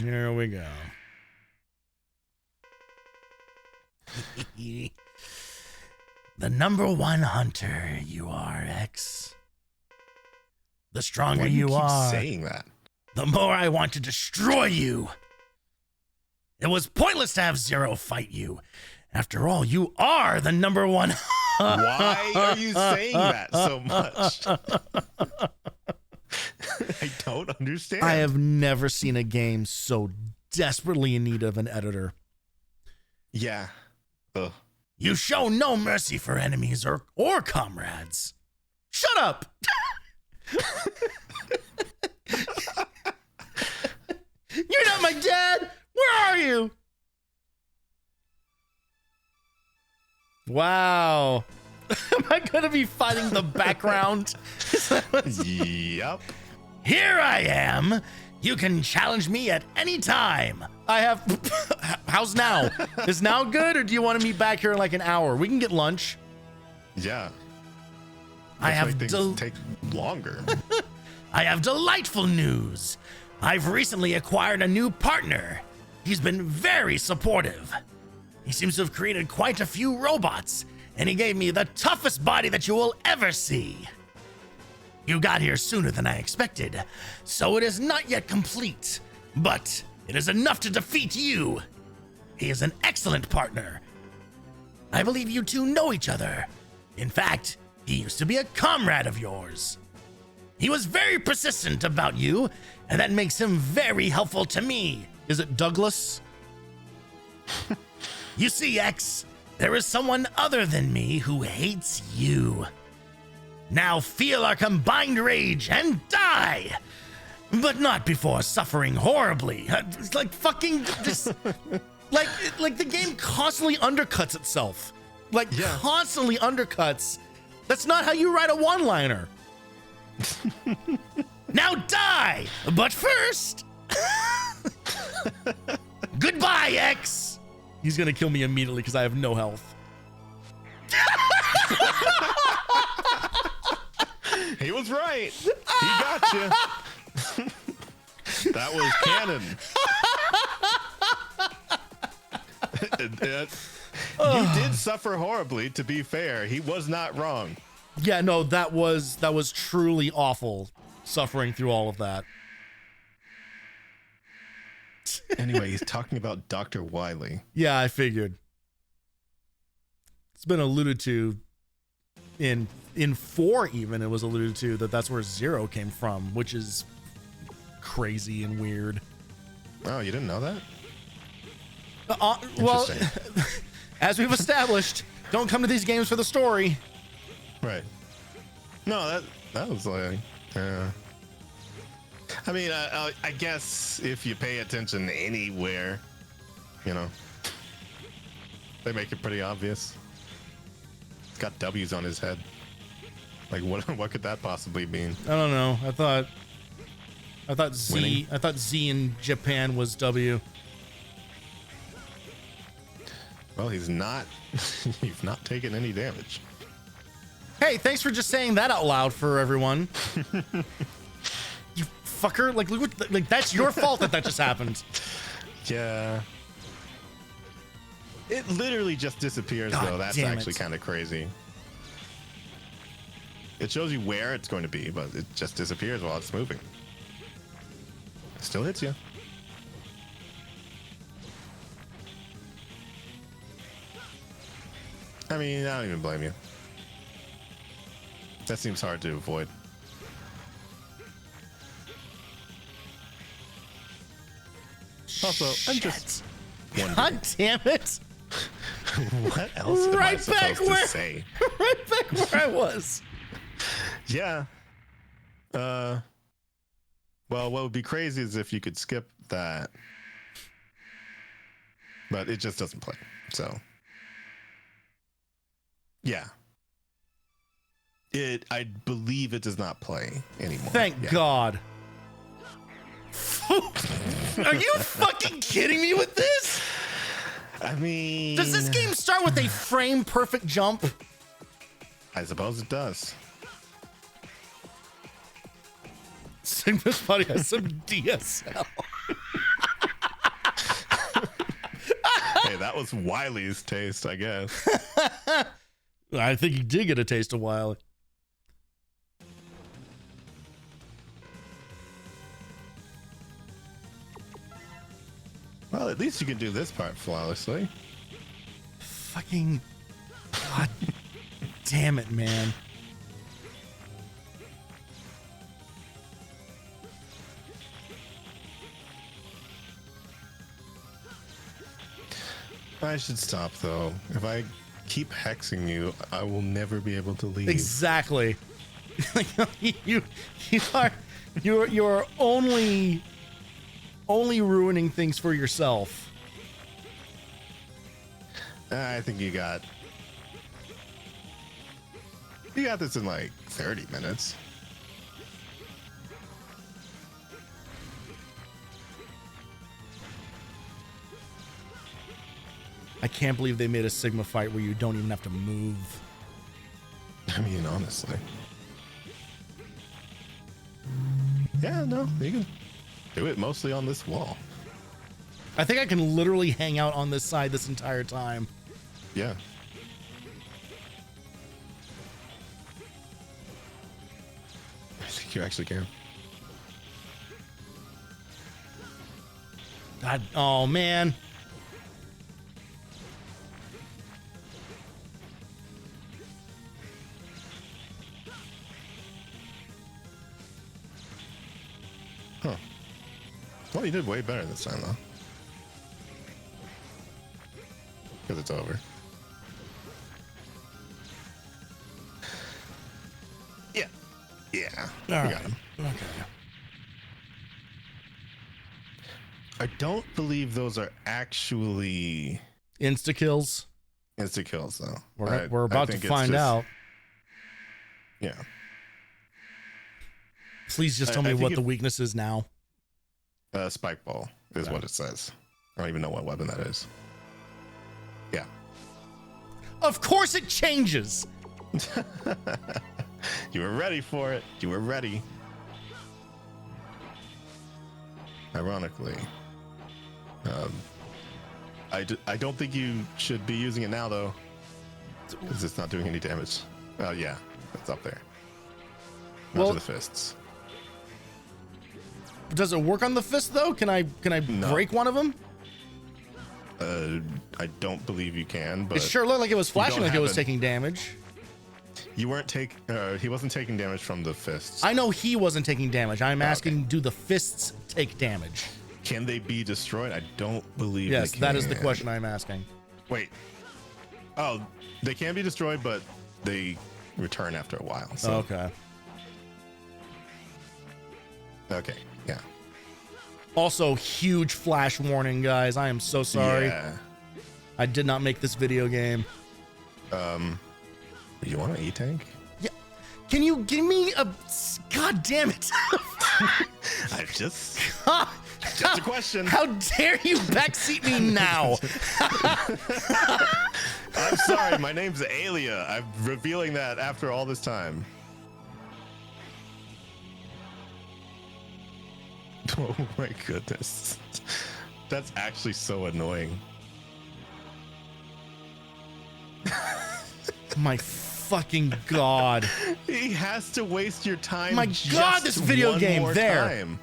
Here we go. The number one hunter you are, X. The stronger Why do you keep are, saying that? the more I want to destroy you. It was pointless to have Zero fight you. After all, you are the number one. Why are you saying that so much? I don't understand. I have never seen a game so desperately in need of an editor. Yeah. Ugh. You show no mercy for enemies or comrades. Shut up. You're not my dad. Where are you? Wow. Am I going to be fighting the background? Yep. Here I am. You can challenge me at any time. I have... How's now? Is now good, or do you want to meet back here in like an hour? We can get lunch. Yeah. I have things take longer. I have delightful news. I've recently acquired a new partner. He's been very supportive. He seems to have created quite a few robots, and he gave me the toughest body that you will ever see. You got here sooner than I expected, so it is not yet complete, but it is enough to defeat you. He is an excellent partner. I believe you two know each other. In fact, he used to be a comrade of yours. He was very persistent about you, and that makes him very helpful to me. Is it Douglas? You see, X, there is someone other than me who hates you. Now feel our combined rage and die! But not before suffering horribly. It's like fucking just... like the game constantly undercuts itself. Like, constantly undercuts. That's not how you write a one-liner. Now die! But first... Goodbye, X! He's gonna kill me immediately because I have no health. He was right. He got you. That was canon. You did suffer horribly, to be fair. He was not wrong. Yeah, no, that was truly awful, suffering through all of that. Anyway, he's talking about Dr. Wily. Yeah, I figured. It's been alluded to in 4 even. It was alluded to that's where Zero came from, which is crazy and weird. Oh, you didn't know that? Well, as we've established, don't come to these games for the story. Right. No, that was like... I mean, I guess if you pay attention anywhere, you know, they make it pretty obvious. He's got W's on his head. Like, what could that possibly mean? I don't know. I thought Z. Winning? I thought Z in Japan was W. Well, he's not. He's not taking any damage. Hey, thanks for just saying that out loud for everyone. You fucker! Like that's your fault that just happened. Yeah. It literally just disappears, God though. That's damn actually it. kind of crazy. It shows you where it's going to be, but it just disappears while it's moving. Still hits you. I mean, I don't even blame you. That seems hard to avoid. Also, I'm just wondering. God damn it! What else am I Right back supposed where, to say? right back where I was. Yeah. Well, what would be crazy is if you could skip that. But it just doesn't play. So. Yeah. I believe it does not play anymore. Thank Yeah. God. Are you fucking kidding me with this? I mean... Does this game start with a frame perfect jump? I suppose it does. Sigma's body has some DSL. Hey, that was Wiley's taste, I guess. I think he did get a taste of Wiley. Well, at least you can do this part flawlessly. Fucking... God damn it, man. I should stop, though. If I keep hexing you, I will never be able to leave. Exactly. you're only ruining things for yourself. I think you got this in like 30 minutes. I can't believe they made a Sigma fight where you don't even have to move. I mean, honestly. Yeah, no, you can do it mostly on this wall. I think I can literally hang out on this side this entire time. Yeah. I think you actually can. God, oh man. Huh. Well, you did way better this time, though. Because it's over. Yeah. Yeah. All right. Got him. Okay. I don't believe those are actually Insta kills. insta kills, though. We're about to think it's find just- out. Yeah. Please just tell I me think what it- the weakness is now. Spike ball is Okay. what it says. I don't even know what weapon that is. Yeah. Of course it changes. You were ready for it. You were ready. Ironically. I don't think you should be using it now, though. Because it's not doing any damage. Oh, yeah. It's up there. Not Well- to the fists. Does it work on the fist though? Can I No. break one of them? I don't believe you can, but It sure looked like it was flashing don't like it have was an- taking damage. you weren't he wasn't taking damage from the fists. I know he wasn't taking damage. I'm Okay. asking, do the fists take damage? Can they be destroyed? I don't believe Yes, they that is the can. question I'm asking. Wait. Oh, they can be destroyed, but they return after a while. So, Okay. okay. Yeah. Also, huge flash warning, guys. I am so sorry. Yeah. I did not make this video game. You want an E-tank? Yeah. Can you give me a... God damn it. Just how a question. How dare you backseat me now? I'm sorry. My name's Alia. I'm revealing that after all this time. Oh my goodness. That's actually so annoying. My fucking God. He has to waste your time. My God, this video one game more there. time.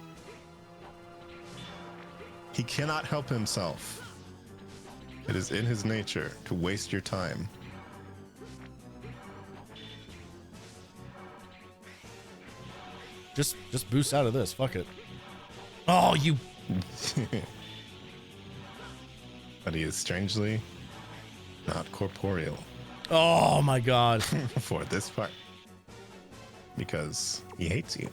He cannot help himself. It is in his nature to waste your time. Just boost out of this. Fuck it. Oh, you... But he is strangely not corporeal Oh, my God. for this part. Because he hates you.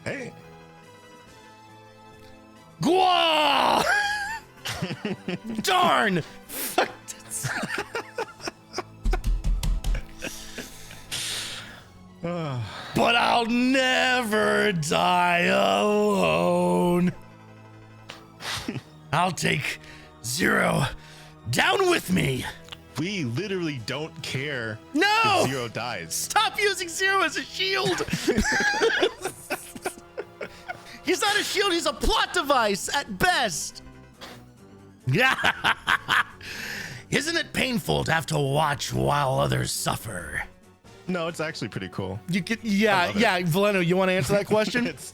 Hey. Gwa! Darn! Fuck this. But I'll never die alone. I'll take Zero down with me. We literally don't care No! if Zero dies. Stop using Zero as a shield. He's not a shield, he's a plot device at best. Isn't it painful to have to watch while others suffer? No, it's actually pretty cool. You can, yeah, Voleno, you want to answer that question? It's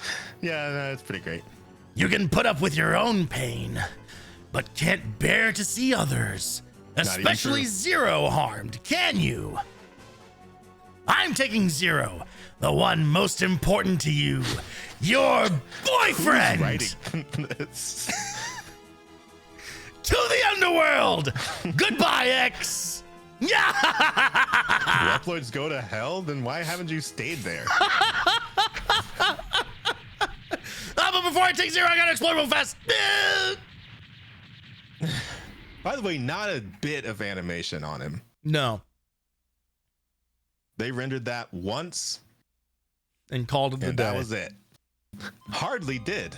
pretty great. You can put up with your own pain, but can't bear to see others, especially Zero, harmed, can you? I'm taking Zero, the one most important to you, your boyfriend. Who's writing this? To the underworld. Goodbye, X. Yeah. Uploads go to hell? Then why haven't you stayed there? But before I take Zero, I gotta explode real fast. By the way, not a bit of animation on him. No. They rendered that once And called it the and day. that was it. Hardly did.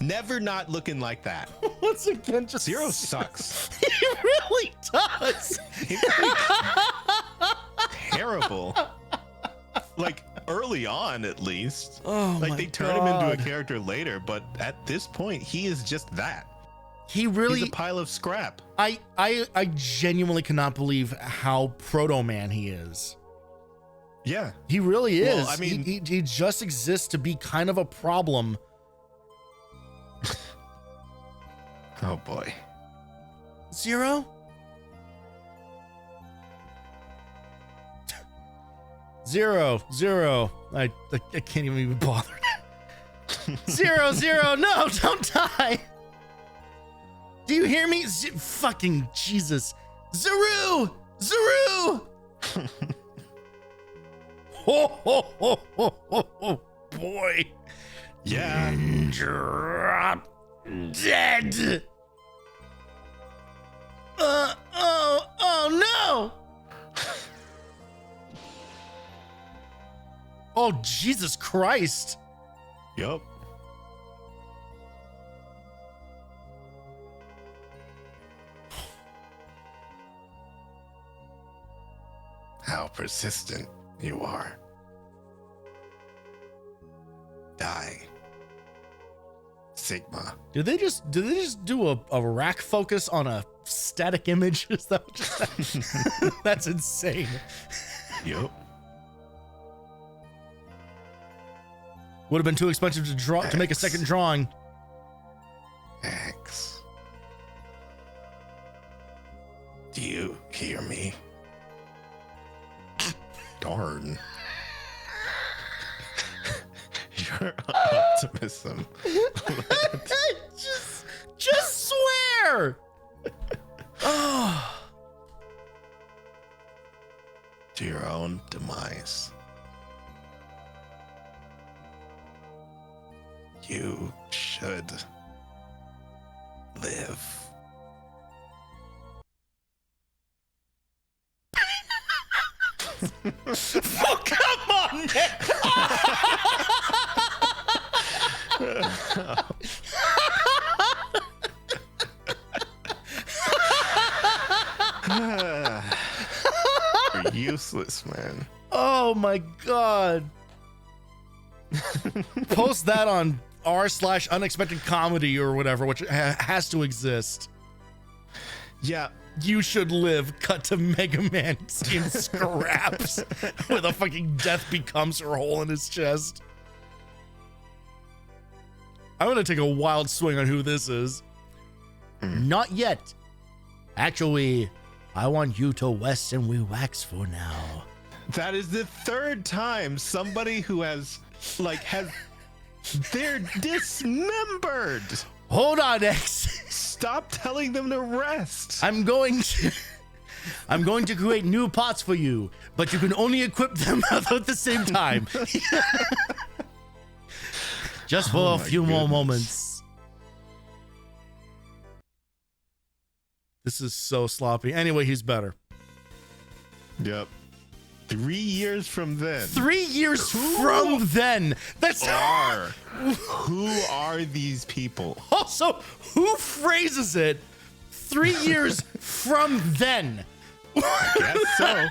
Never not looking like that. Once again, just Zero sucks. He really does. Terrible. Like early on, at least. Oh like my they turn him into a God. character later, but at this point, he is just that. He really. He's a pile of scrap. I genuinely cannot believe how Proto Man he is. Yeah. He really is. Well, I mean- he just exists to be kind of a problem. Oh boy. Zero? Zero. I can't even be bothered. Zero, no, don't die. Do you hear me? Fucking Jesus. Zaru! Ho, boy. Yeah. Drop dead. Oh no. Oh, Jesus Christ. Yup. How persistent you are. Die. Sigma. Did they just do a rack focus on a static image? Is that what just That's insane. Yup. Would have been too expensive to draw to make a second drawing. X. Do you hear me? Darn. Your optimism. just swear. Oh. To your own demise. You should live. Oh, come on, You're useless, man. Oh my God. Post that on r/unexpected comedy or whatever, which has to exist. Yeah. You should live. Cut to Mega Man in scraps with a fucking death becomes her hole in his chest. I'm gonna take a wild swing on who this is. Not yet. Actually, I want you to West and we wax for now. That is the third time somebody who they're dismembered. Hold on, X. Stop telling them to rest. I'm going I'm going to create new pots for you, but you can only equip them at the same time. Just for a few more moments. This is so sloppy. Anyway, he's better. Yep. 3 years from then. 3 years from then. Who are these people? Also, who phrases it 3 years from then? I guess so.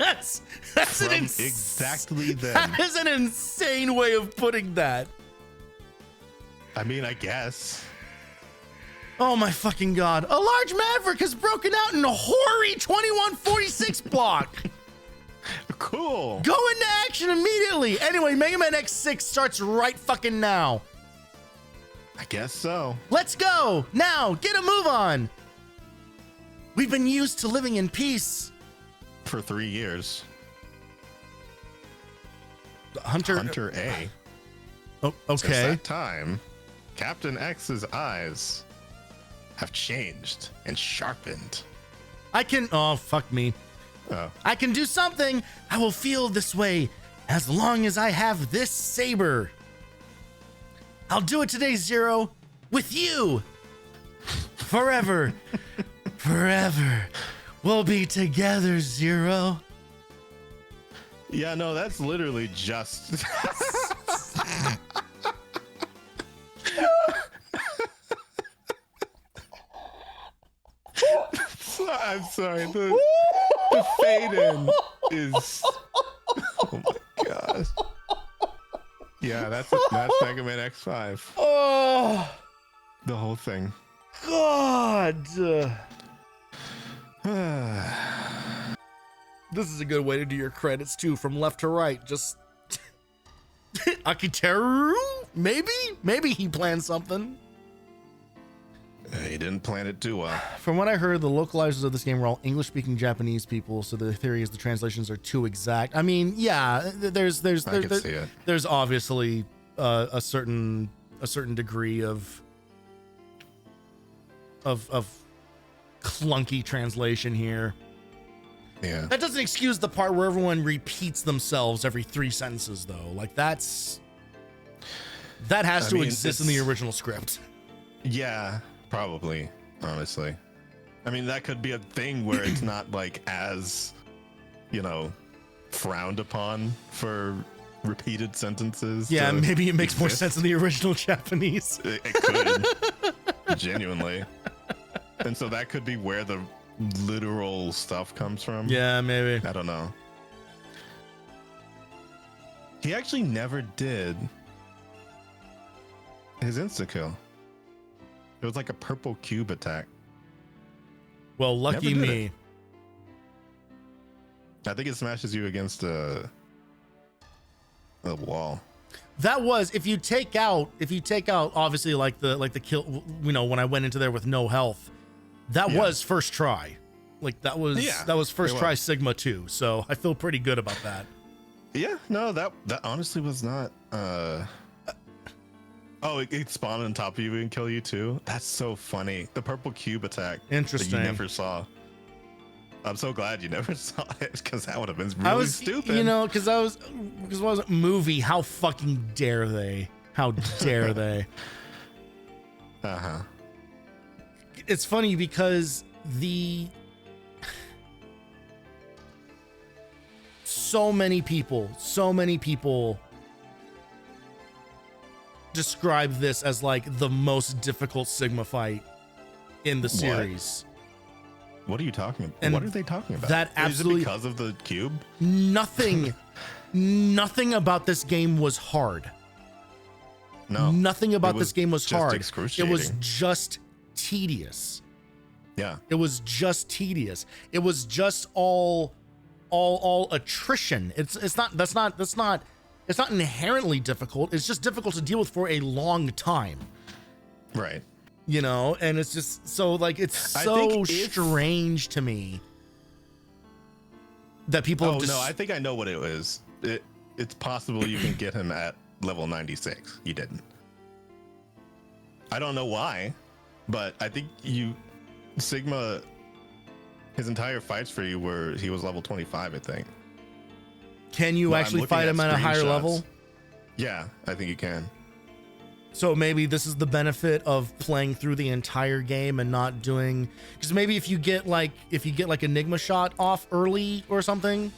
That's exactly then. That is an insane way of putting that. I mean, I guess. Oh my fucking god. A large maverick has broken out in a hoary 2146 block. Cool. Go into action immediately. Anyway, Mega Man X6 starts right fucking now. I guess so. Let's go. Now, get a move on. We've been used to living in peace. For 3 years. Hunter A. Oh, okay. Since that time, Captain X's eyes have changed and sharpened. Oh, fuck me. Oh. I can do something. I will feel this way as long as I have this saber. I'll do it today, Zero, with you. Forever. Forever. We'll be together, Zero. Yeah, no, that's literally just... I'm sorry. The fade in is. Oh my gosh. Yeah, that's Mega Man X5. Oh, The whole thing. God. This is a good way to do your credits too, from left to right. Just Akiteru? Maybe he planned something. He didn't plan it too well. From what I heard, the localizers of this game were all English-speaking Japanese people, so the theory is the translations are too exact. I mean, yeah, there's obviously a certain degree of clunky translation here. Yeah. That doesn't excuse the part where everyone repeats themselves every 3 sentences, though. Like that has to exist in the original script. Yeah. Probably, honestly. I mean, that could be a thing where it's not like as, frowned upon for repeated sentences. Yeah, maybe it makes more sense in the original Japanese. It could, genuinely. And so that could be where the literal stuff comes from. Yeah, maybe. I don't know. He actually never did his insta-kill. It was like a purple cube attack. Well, lucky me. I think it smashes you against a wall. That was if you take out obviously like the kill, when I went into there with no health, that was first try. Like that was first try Sigma 2. So I feel pretty good about that. Yeah, no, that honestly was not Oh, it spawned on top of you and kill you too? That's so funny. The purple cube attack. Interesting. That you never saw. I'm so glad you never saw it, because that would have been really stupid. Because I was movie. How fucking dare they? How dare they? Uh-huh. It's funny because so many people describe this as like the most difficult Sigma fight in the series. What are you talking about? And what are they talking about? That absolutely, is it because of the cube? Nothing about this game was hard. No. Nothing about this game was hard. Excruciating. It was just tedious. Yeah. It was just tedious. It was just all attrition. It's not inherently difficult. It's just difficult to deal with for a long time. Right. And it's just so like it's so strange to me that people I think I know what it is. It's possible you can get him at level 96. You didn't. I don't know why, but I think Sigma His entire fights for you he was level 25, I think. Can you actually fight him at a higher level? Yeah, I think you can. So maybe this is the benefit of playing through the entire game and not doing, because maybe if you get like Enigma shot off early or something,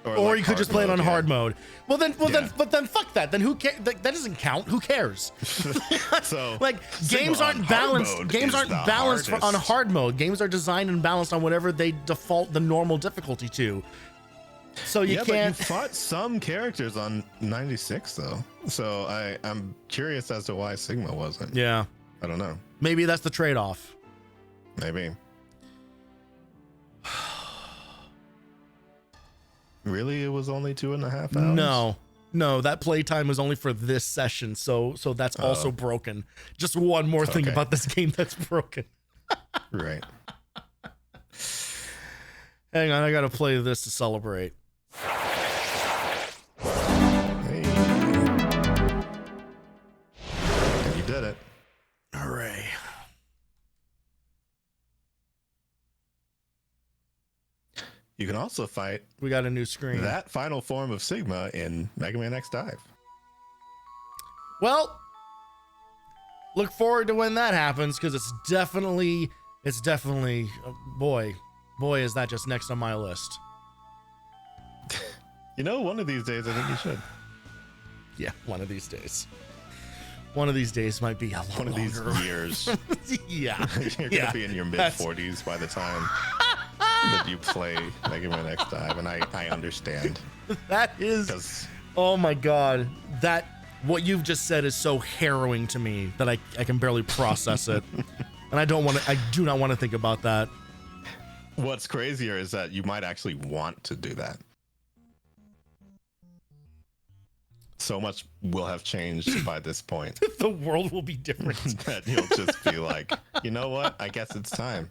or like you could just play it on hard mode. Well then fuck that. Then who cares? That doesn't count. Who cares? So like games aren't balanced. Games aren't balanced on hard mode. Games are designed and balanced on whatever they default the normal difficulty to. So you can't. But you fought some characters on 96 though. So I'm curious as to why Sigma wasn't. Yeah. I don't know. Maybe that's the trade-off. Maybe. Really, it was only 2.5 hours? No, that playtime was only for this session, so that's also broken. Just one more thing about this game that's broken. Right. Hang on, I gotta play this to celebrate. Hey. You did it. Hooray. You can also fight. We got a new screen. That final form of Sigma in Mega Man X Dive. Well, look forward to when that happens, because it's definitely, boy, is that just next on my list. You know, one of these days, I think you should. Yeah, one of these days. One of these days might be a lot one of longer. These years. Yeah. You're going to be in your mid-40s by the time that you play Mega Man X Dive, and I understand. That is, oh my God, what you've just said is so harrowing to me that I can barely process it. And I do not want to think about that. What's crazier is that you might actually want to do that. So much will have changed by this point. The world will be different. That you'll just be like, you know what? I guess it's time.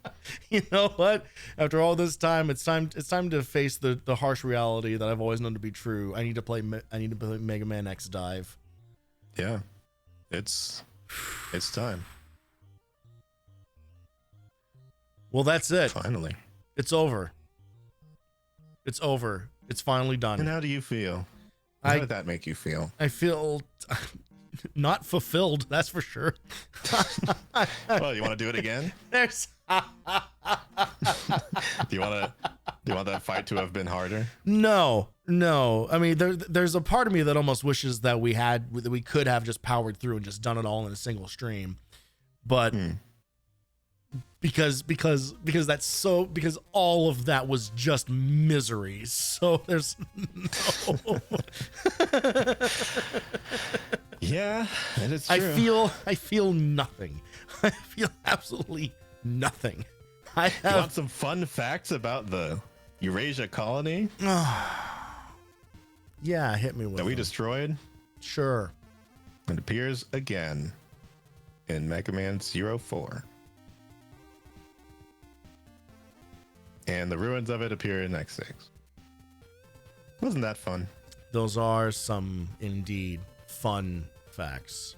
You know what? After all this time, it's time to face the harsh reality that I've always known to be true. I need to play Mega Man X Dive. Yeah, it's time. Well, that's it. Finally, it's over. It's over. It's finally done. And how do you feel? How did that make you feel? I feel not fulfilled, that's for sure. Well, you want to do it again? There's do you want that fight to have been harder? No. I mean, there's a part of me that almost wishes that we could have just powered through and just done it all in a single stream. But because all of that was just misery. So there's no. Yeah, that is true. I feel nothing. I feel absolutely nothing. You want some fun facts about the Eurasia colony? Yeah, hit me with that we destroyed? Sure. It appears again in Mega Man 04. And the ruins of it appear in X6. Wasn't that fun? Those are some indeed fun facts.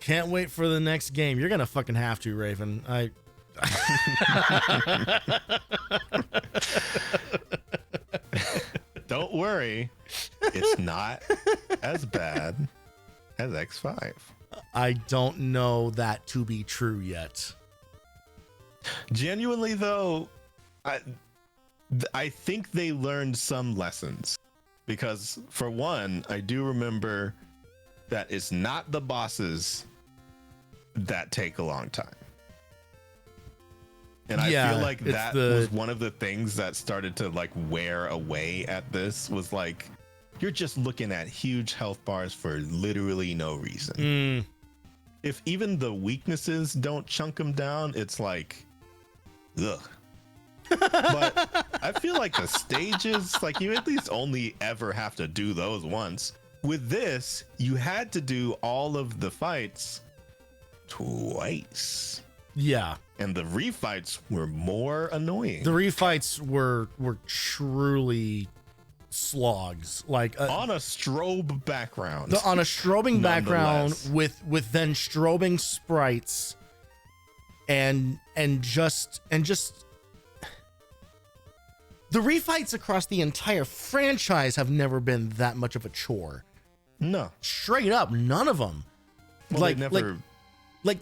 Can't wait for the next game. You're gonna fucking have to, Raven. Don't worry. It's not as bad as X5. I don't know that to be true yet. Genuinely, though, I think they learned some lessons. Because, for one, I do remember that it's not the bosses that take a long time. And I feel like that was one of the things that started to like wear away at this, was like, you're just looking at huge health bars for literally no reason. If even the weaknesses don't chunk them down, it's like, ugh. But I feel like the stages, like, you at least only ever have to do those once. With this, you had to do all of the fights twice. Yeah. And the refights were more annoying. The refights were truly slogs, like on a strobe background. On a strobing background with then strobing sprites and just the refights across the entire franchise have never been that much of a chore. No, straight up, none of them. Well, like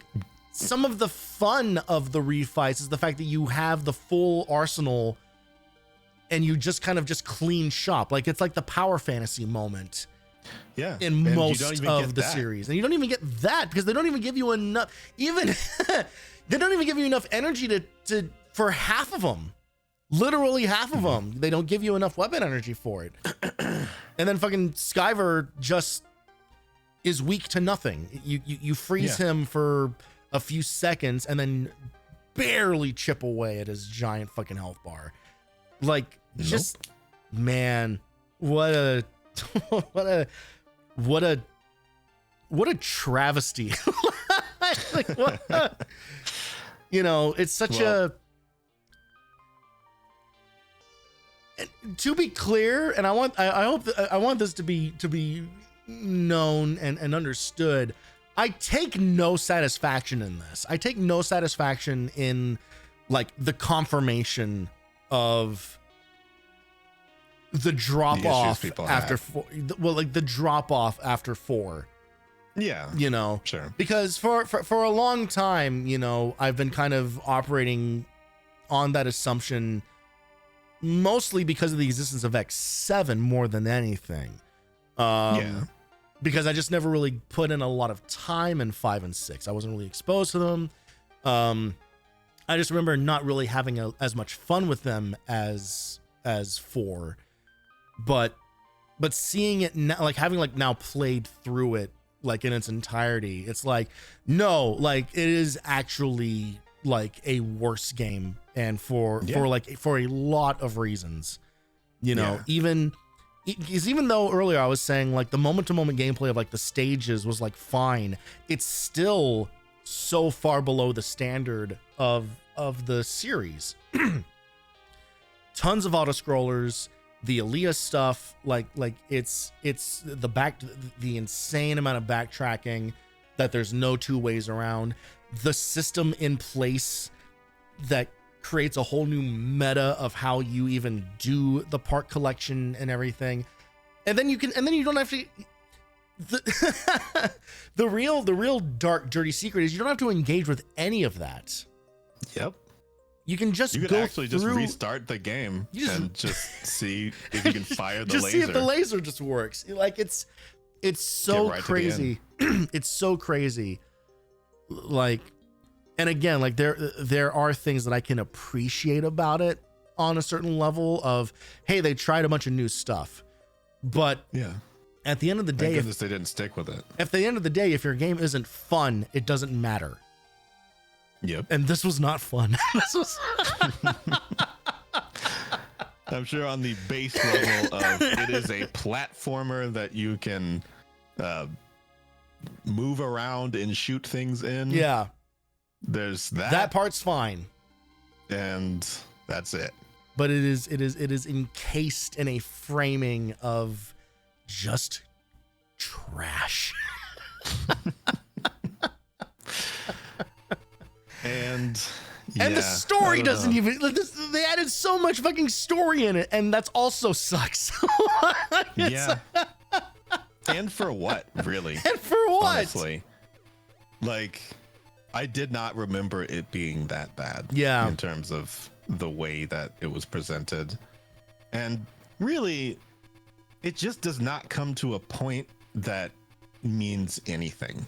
some of the fun of the refights is the fact that you have the full arsenal and you just kind of just clean shop. Like it's like the power fantasy moment. Yeah. In and most of the series. And you don't even get that because they don't even give you enough, even they don't even give you enough energy to for half of them. Literally half of them. They don't give you enough weapon energy for it. And then fucking Skyver just is weak to nothing. You freeze him for a few seconds and then barely chip away at his giant fucking health bar. Like, just, man, what a travesty. Like, what it's such to be clear, and I want this to be known and understood. I take no satisfaction in this. I take no satisfaction in like the confirmation of the drop off after 4. Well, like the drop off after 4. Yeah, sure. Because for a long time, I've been kind of operating on that assumption, mostly because of the existence of X7 more than anything. Because I just never really put in a lot of time in 5 and 6. I wasn't really exposed to them. I just remember not really having as much fun with them as 4, but seeing it now, like having like now played through it like in its entirety, it's like, no, like it is actually like a worse game, and for a lot of reasons, even though earlier I was saying like the moment to moment gameplay of like the stages was like fine, it's still so far below the standard of the series. Tons of auto scrollers, the Aaliyah stuff, like it's the insane amount of backtracking that there's no two ways around. The system in place that creates a whole new meta of how you even do the part collection and everything. And then you don't have to the real dark dirty secret is you don't have to engage with any of that. Yep. You can just just restart the game and just see if you can fire the laser. See if the laser just works. Like it's so crazy. It's so crazy. Like, and again, like there are things that I can appreciate about it on a certain level of, hey, they tried a bunch of new stuff, but at the end of the day, if they didn't stick with it. At the end of the day, if your game isn't fun, it doesn't matter. Yep. And this was not fun. This was. I'm sure on the base level of it is a platformer that you can move around and shoot things in. Yeah. There's that. That part's fine. And that's it. But it is encased in a framing of just trash. And the story doesn't even. They added so much fucking story in it, and that's also sucks. And for what, really? And for what? Honestly, like, I did not remember it being that bad. Yeah. In terms of the way that it was presented, and really, it just does not come to a point that means anything.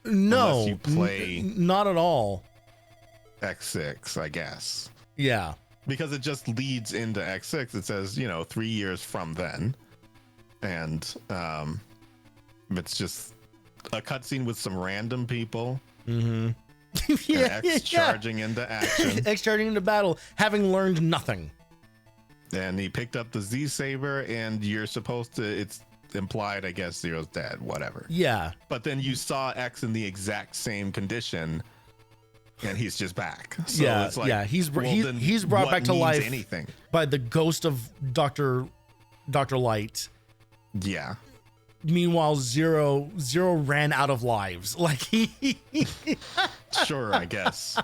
No, unless you play not at all. X6, I guess. Yeah. Because it just leads into X6. It says, 3 years from then. And it's just a cutscene with some random people. Mm-hmm. X charging into action. X charging into battle, having learned nothing. And he picked up the Z Saber, and you're supposed to, it's implied, I guess, Zero's dead, whatever. Yeah. But then you saw X in the exact same condition. And he's just back. So it's like, he's brought back to life anything by the ghost of Dr. Light. Yeah. Meanwhile, Zero ran out of lives. Like Sure, I guess.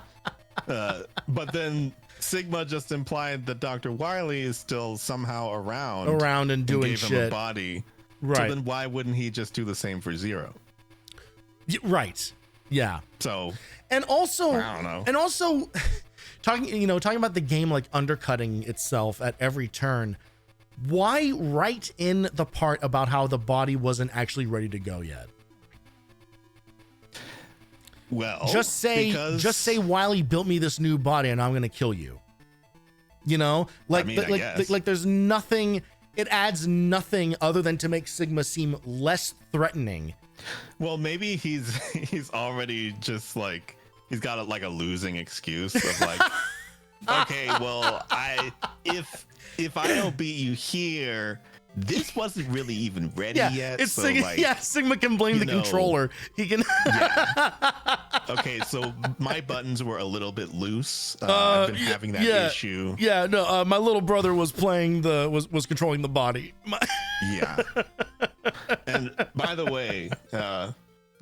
But then Sigma just implied that Dr. Wily is still somehow around and doing gave shit. him a body. Right. So then why wouldn't he just do the same for Zero? Right. Yeah. So and also I don't know. And also talking about the game like undercutting itself at every turn. Why write in the part about how the body wasn't actually ready to go yet? Well, just say Wily built me this new body and I'm gonna kill you. You know, like like there's nothing. It adds nothing other than to make Sigma seem less threatening. Well, maybe he's already just like he's got a losing excuse of like, okay, well if I don't beat you here, this wasn't really even ready yet. It's so Sigma can blame the controller. He can. Okay, so my buttons were a little bit loose. I've been having that issue. Yeah, no, my little brother was playing was controlling the body. Yeah. And by the way, the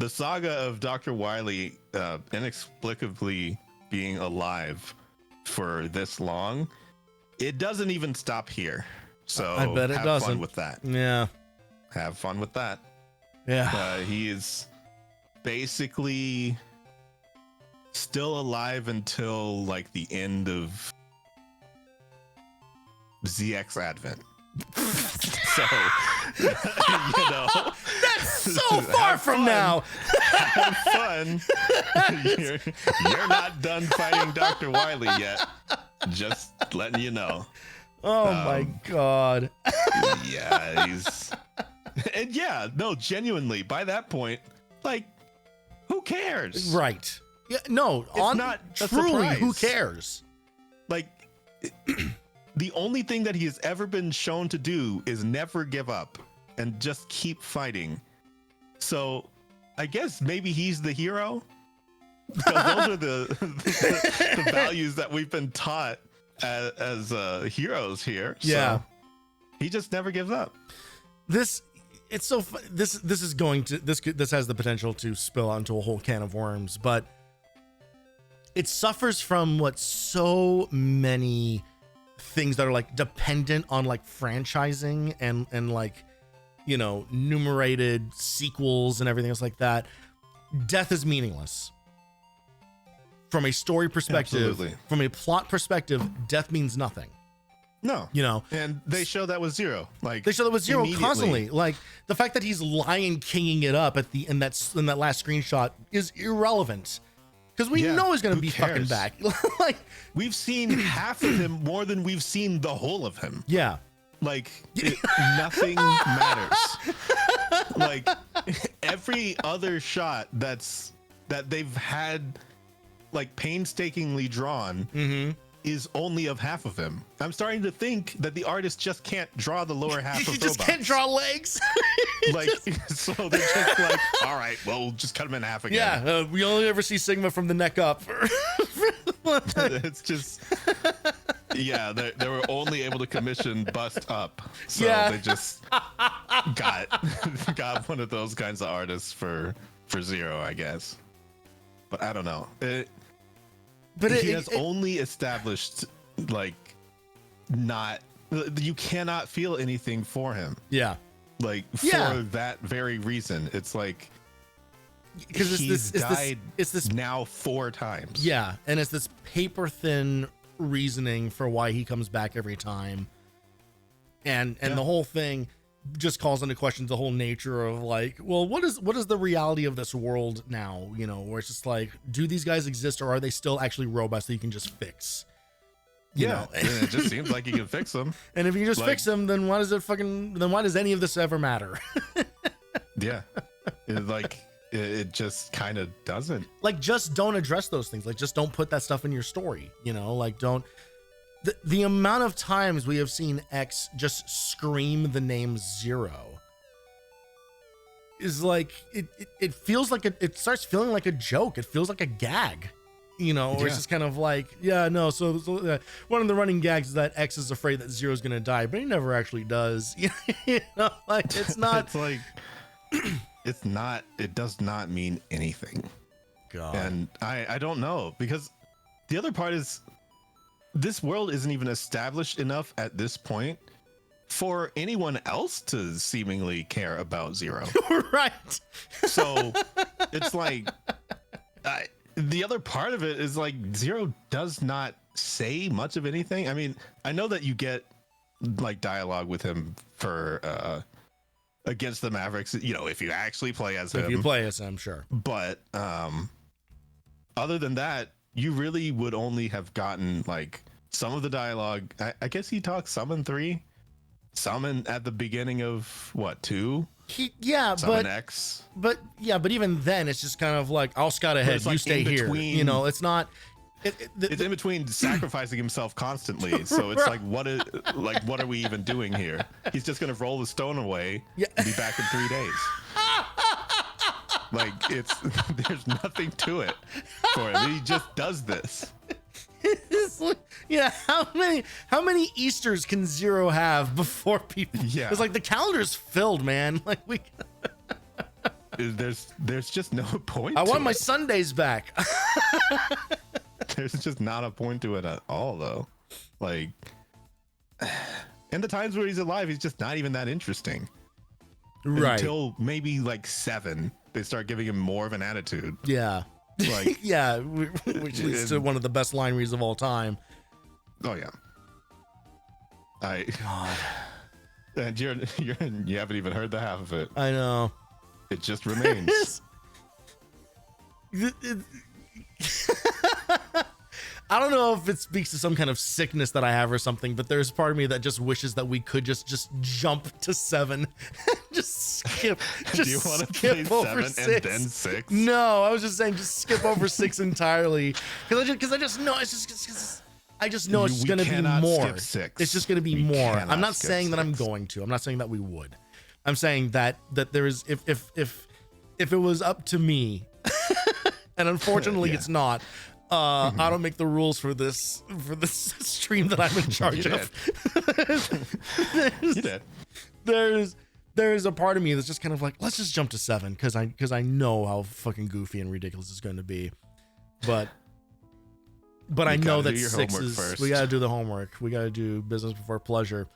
saga of Dr. Wily inexplicably being alive for this long, it doesn't even stop here. So I bet it have doesn't. fun with that. Yeah. Have fun with that. Yeah. He is basically still alive until like the end of ZX Advent. So, that's so far from now. Have fun. You're not done fighting Dr. Wily yet. Just letting you know. Oh my God. Yeah, genuinely, by that point, like, who cares? Right. Yeah, no, it's not truly, who cares? Like, the only thing that he has ever been shown to do is never give up and just keep fighting. So I guess maybe he's the hero, because those are the values that we've been taught as heroes here. Yeah. So he just never gives up. This has the potential to spill onto a whole can of worms, but it suffers from what so many things that are like dependent on like franchising and like, numerated sequels and everything else like that. Death is meaningless. From a story perspective, Absolutely. From a plot perspective, death means nothing. No, and they show that with Zero. Like they show that with Zero constantly. Like the fact that he's Lion Kinging it up in that last screenshot is irrelevant, because we know he's gonna be fucking back. Like we've seen half of him more than we've seen the whole of him. Yeah, like nothing matters. Like every other shot that they've had, like painstakingly drawn, is only of half of him. I'm starting to think that the artist just can't draw the lower half of robots. He just can't draw legs. So they're just like, all right, well, we'll just cut him in half again. Yeah, we only ever see Sigma from the neck up. It's just, they were only able to commission bust up. So they just got one of those kinds of artists for Zero, I guess. But I don't know. He has only established, like, you cannot feel anything for him. Yeah. Like, for that very reason. It's like, because he's died now 4 times. Yeah, and it's this paper thin reasoning for why he comes back every time. And the whole thing just calls into question the whole nature of like, well, what is the reality of this world now, where it's just like, do these guys exist, or are they still actually robots that you can just fix? You know? It just seems like you can fix them. And if you just fix them, then why does any of this ever matter? Yeah. It just kind of doesn't. Like, just don't address those things. Like, just don't put that stuff in your story, like don't. The amount of times we have seen X just scream the name Zero is like, it feels like it starts feeling like a joke. It feels like a gag, or it's just kind of like, so one of the running gags is that X is afraid that Zero's going to die, but he never actually does. Like, it's not. It's like, it does not mean anything. God. And I don't know, because the other part is this world isn't even established enough at this point for anyone else to seemingly care about Zero. Right. So it's like the other part of it is like Zero does not say much of anything. I mean, I know that you get like dialogue with him for against the Mavericks, you know, if you actually play as him. If you play as him, sure. But other than that, you really would only have gotten like some of the dialogue. I guess he talks some in 3, some at the beginning of what, 2? Some in X. But even then, it's just kind of like, I'll scout ahead. You stay here. You know, it's not. It's in between sacrificing himself constantly, so it's right. What are we even doing here? He's just gonna roll the stone away and be back in 3 days. Like there's nothing to it for him. He just does this. Yeah, how many Easters can Zero have before people? Yeah, it's like the calendar's filled, man. Like there's just no point. I want my it. Sundays back. There's just not a point to it at all, though. Like, and the times where he's alive, he's just not even that interesting. Right. Until maybe like 7, they start giving him more of an attitude. Yeah. Like, yeah, which leads to one of the best line reads of all time. Oh yeah. God. And you haven't even heard the half of it. I know. It just remains. I don't know if it speaks to some kind of sickness that I have or something, but there's part of me that just wishes that we could just jump to 7. Just skip. Just Do you want to skip play over 7 6. and then 6? No, I was just saying just skip over 6 entirely. Because I just know it's just going to be more. It's just going to be more. I'm not saying that I'm going to. I'm not saying that we would. I'm saying that there is if it was up to me, and unfortunately it's not. I don't make the rules for this stream that I'm in charge of. You did. There's a part of me that's just kind of like, let's just jump to 7 because I know how fucking goofy and ridiculous it's going to be, but I know that 6 is first. We got to do the homework. We got to do business before pleasure.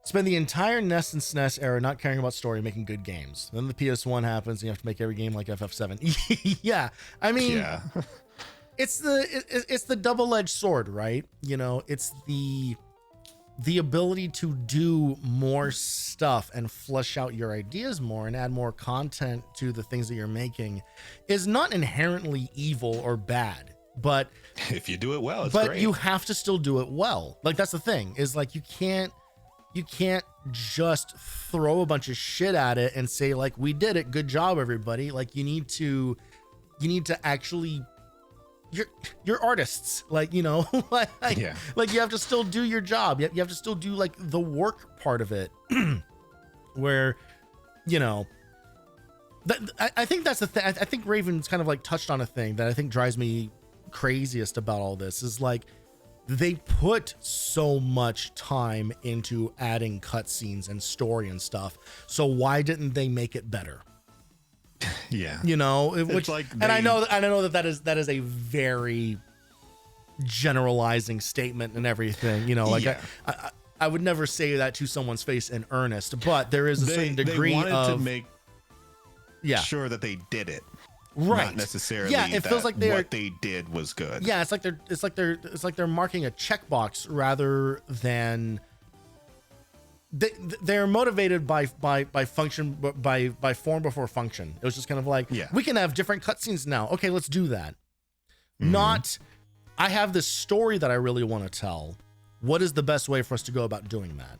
Spend the entire NES and SNES era not caring about story, making good games. Then the PS1 happens, and you have to make every game like FF7. Yeah, I mean, yeah. it's the double-edged sword, right? You know, it's the ability to do more stuff and flesh out your ideas more and add more content to the things that you're making is not inherently evil or bad, but if you do it well, it's but great. You have to still do it well. Like that's the thing is like you can't just throw a bunch of shit at it and say like, we did it, good job everybody. Like you need to actually, you're artists, like, you know, like you have to still do your job. You have to still do like the work part of it where, you know, I think that's the thing. I think Raven's kind of like touched on a thing that I think drives me craziest about all this is like, they put so much time into adding cutscenes and story and stuff. So why didn't they make it better? Yeah, you know, which like and I know that is a very generalizing statement and everything. You know, like I would never say that to someone's face in earnest, but there is a certain degree they wanted of to make sure that they did it. Right. Not necessarily. Yeah, it feels like what they did was good. Yeah, it's like they're marking a checkbox rather than they're motivated by function by form before function. It was just kind of like, we can have different cutscenes now. Okay, let's do that. Mm-hmm. Not, I have this story that I really want to tell. What is the best way for us to go about doing that?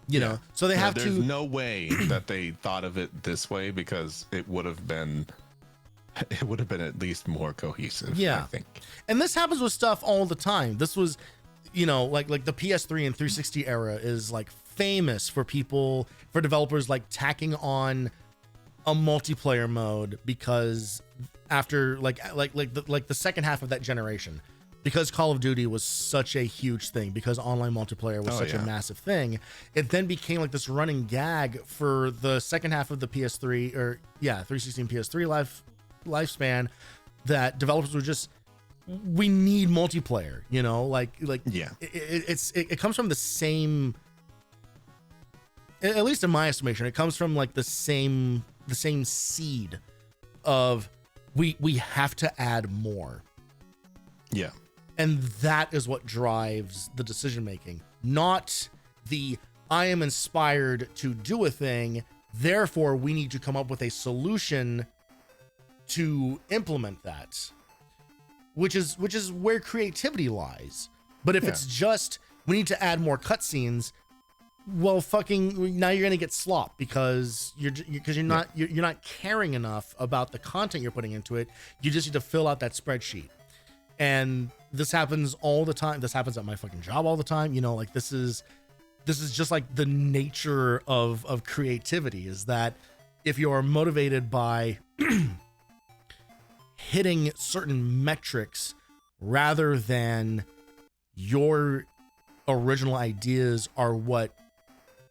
You know, so they have to. There's no way that they thought of it this way because it would have been at least more cohesive. Yeah, I think. And this happens with stuff all the time. This was, you know, like the PS3 and 360 era is like famous for developers like tacking on a multiplayer mode because after like the second half of that generation, because Call of Duty was such a huge thing, because online multiplayer was such a massive thing, it then became like this running gag for the second half of the PS3 or 360 and PS3 lifespan, that developers were just, we need multiplayer, you know, like it comes from the same, at least in my estimation, it comes from like the same seed of we have to add more. Yeah. And that is what drives the decision making, not the I am inspired to do a thing, therefore we need to come up with a solution to implement that, which is where creativity lies. But if it's just we need to add more cutscenes, well, fucking now you're gonna get slop because you're not caring enough about the content you're putting into it. You just need to fill out that spreadsheet. And this happens all the time. This happens at my fucking job all the time. You know, like this is just like the nature of creativity, is that if you're motivated by hitting certain metrics rather than your original ideas are what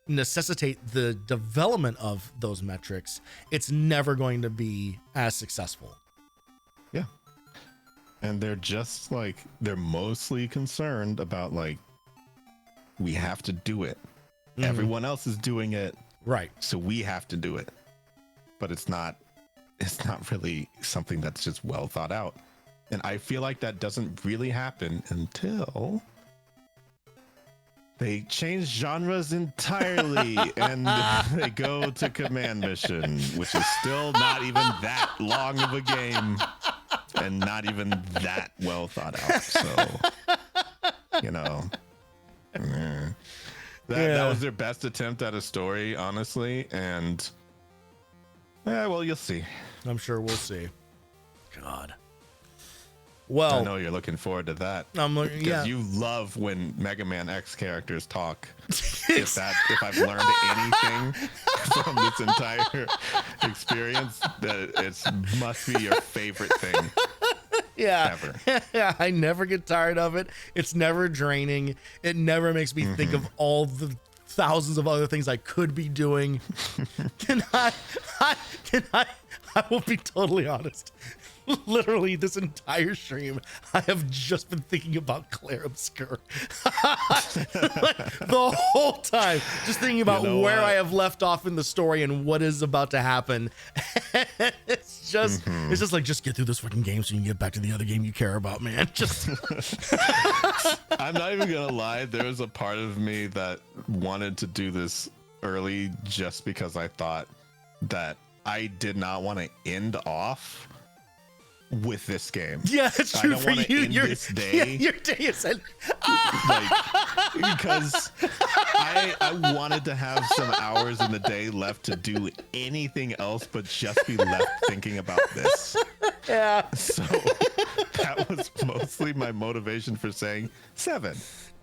necessitate the development of those metrics, it's never going to be as successful. Yeah. And they're just like, they're mostly concerned about like, we have to do it. Mm-hmm. Everyone else is doing it. Right. So we have to do it. But it's not really something that's just well thought out. And I feel like that doesn't really happen until they change genres entirely and they go to command mission, which is still not even that long of a game and not even that well thought out. So, you know, that was their best attempt at a story, honestly. And well, you'll see. I'm sure we'll see. God. Well, I know you're looking forward to that. Because you love when Mega Man X characters talk. If I've learned anything from this entire experience, that it must be your favorite thing. Yeah. Ever. Yeah, I never get tired of it. It's never draining. It never makes me think of all the thousands of other things I could be doing. I will be totally honest. Literally this entire stream, I have just been thinking about Claire Obscure. Like, the whole time, just thinking about where I have left off in the story and what is about to happen. It's just like, just get through this fucking game so you can get back to the other game you care about, man. Just I'm not even gonna lie, there was a part of me that wanted to do this early just because I thought that I did not want to end off with this game. Yeah, it's true for you. Your day is like, because I wanted to have some hours in the day left to do anything else but just be left thinking about this. Yeah. So that was mostly my motivation for saying 7.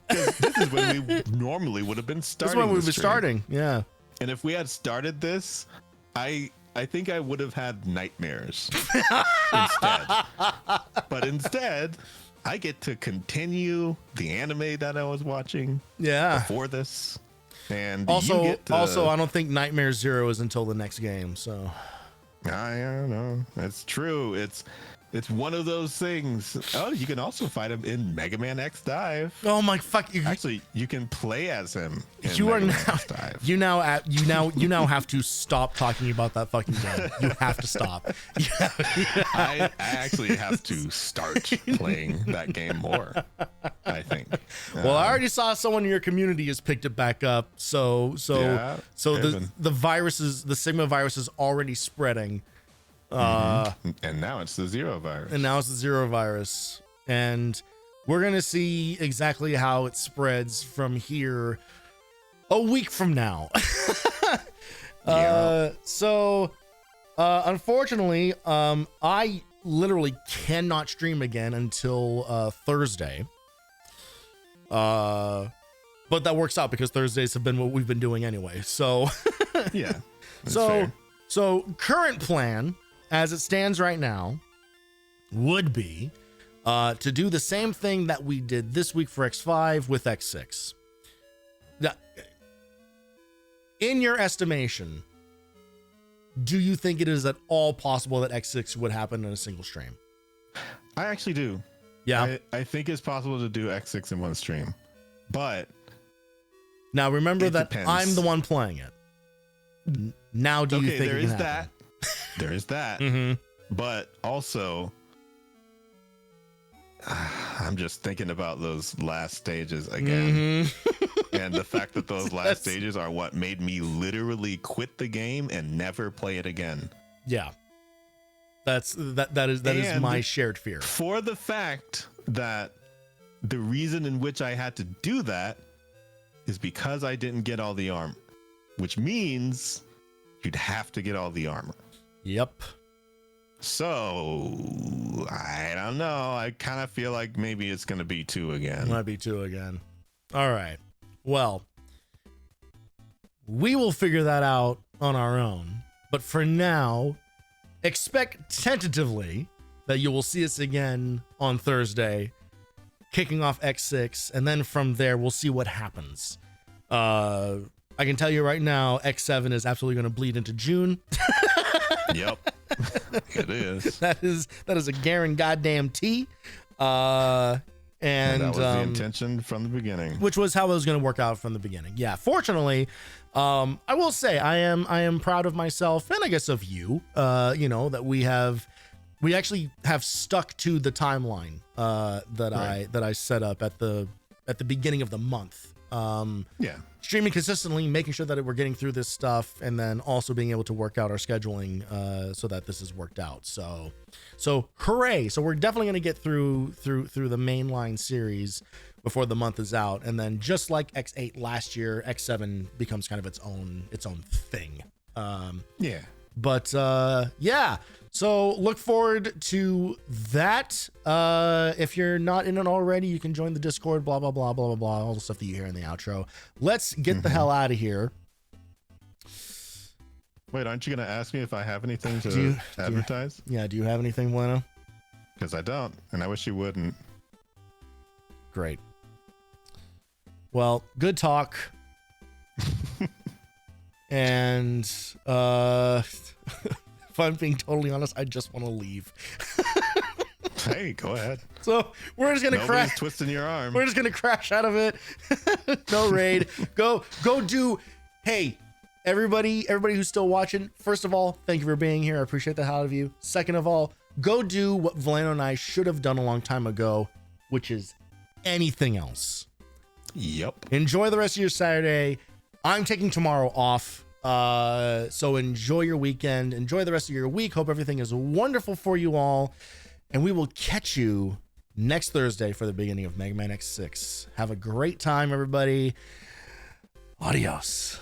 Because this is when we normally would have been starting. This is when we've been starting. Yeah. And if we had started this, I think I would have had nightmares instead. But instead, I get to continue the anime that I was watching before this. And also, I don't think Nightmare Zero is until the next game. So I don't know. That's true. It's one of those things. Oh, you can also fight him in Mega Man X Dive. Oh my fuck! Actually, you can play as him. You are now. You now have to stop talking about that fucking game. You have to stop. I actually have to start playing that game more, I think. Well, I already saw someone in your community has picked it back up. So the Sigma virus is already spreading. And now it's the Zero virus. And we're going to see exactly how it spreads from here a week from now. Unfortunately, I literally cannot stream again until Thursday. But that works out because Thursdays have been what we've been doing anyway. So yeah. So current plan, as it stands right now, would be to do the same thing that we did this week for X5 with X6. Now, in your estimation, do you think it is at all possible that X6 would happen in a single stream? I actually do. Yeah. I think it's possible to do X6 in one stream, but now remember that depends. I'm the one playing it. Now, do you think there it is can happen? there is that, but also I'm just thinking about those last stages again, and the fact that those last stages are what made me literally quit the game and never play it again. Yeah, that is my shared fear. For the fact that the reason in which I had to do that is because I didn't get all the armor, which means you'd have to get all the armor. Yep. So I don't know. I kind of feel like maybe it's going to be 2 again. Might be 2 again. All right. Well, we will figure that out on our own. But for now, expect tentatively that you will see us again on Thursday, kicking off X6, and then from there we'll see what happens. I can tell you right now, X7 is absolutely going to bleed into June. Yep. It is. That is a guarantee. And that was the intention from the beginning, which was how it was going to work out from the beginning. Yeah. Fortunately, I will say I am proud of myself, and I guess of you. That we actually have stuck to the timeline that I set up at the beginning of the month. Streaming consistently, making sure that we're getting through this stuff, and then also being able to work out our scheduling so that this is worked out. So hooray! So we're definitely going to get through the mainline series before the month is out, and then just like X8 last year, X7 becomes kind of its own thing. But yeah. So look forward to that. If you're not in it already, you can join the Discord, blah, blah, blah, blah, blah, blah, all the stuff that you hear in the outro. Let's get the hell out of here. Wait, aren't you going to ask me if I have anything to advertise? Do you have anything, Voleno? Because I don't, and I wish you wouldn't. Great. Well, good talk. And, if I'm being totally honest, I just want to leave. Hey, go ahead. So we're just gonna crash. Twisting your arm. We're just gonna crash out of it. No raid. Go do. Hey, everybody who's still watching. First of all, thank you for being here. I appreciate the hell out of you. Second of all, go do what Voleno and I should have done a long time ago, which is anything else. Yep. Enjoy the rest of your Saturday. I'm taking tomorrow off. So enjoy your weekend, enjoy the rest of your week. Hope everything is wonderful for you all, and we will catch you next Thursday for the beginning of Mega Man X6. Have a great time, everybody. Adios.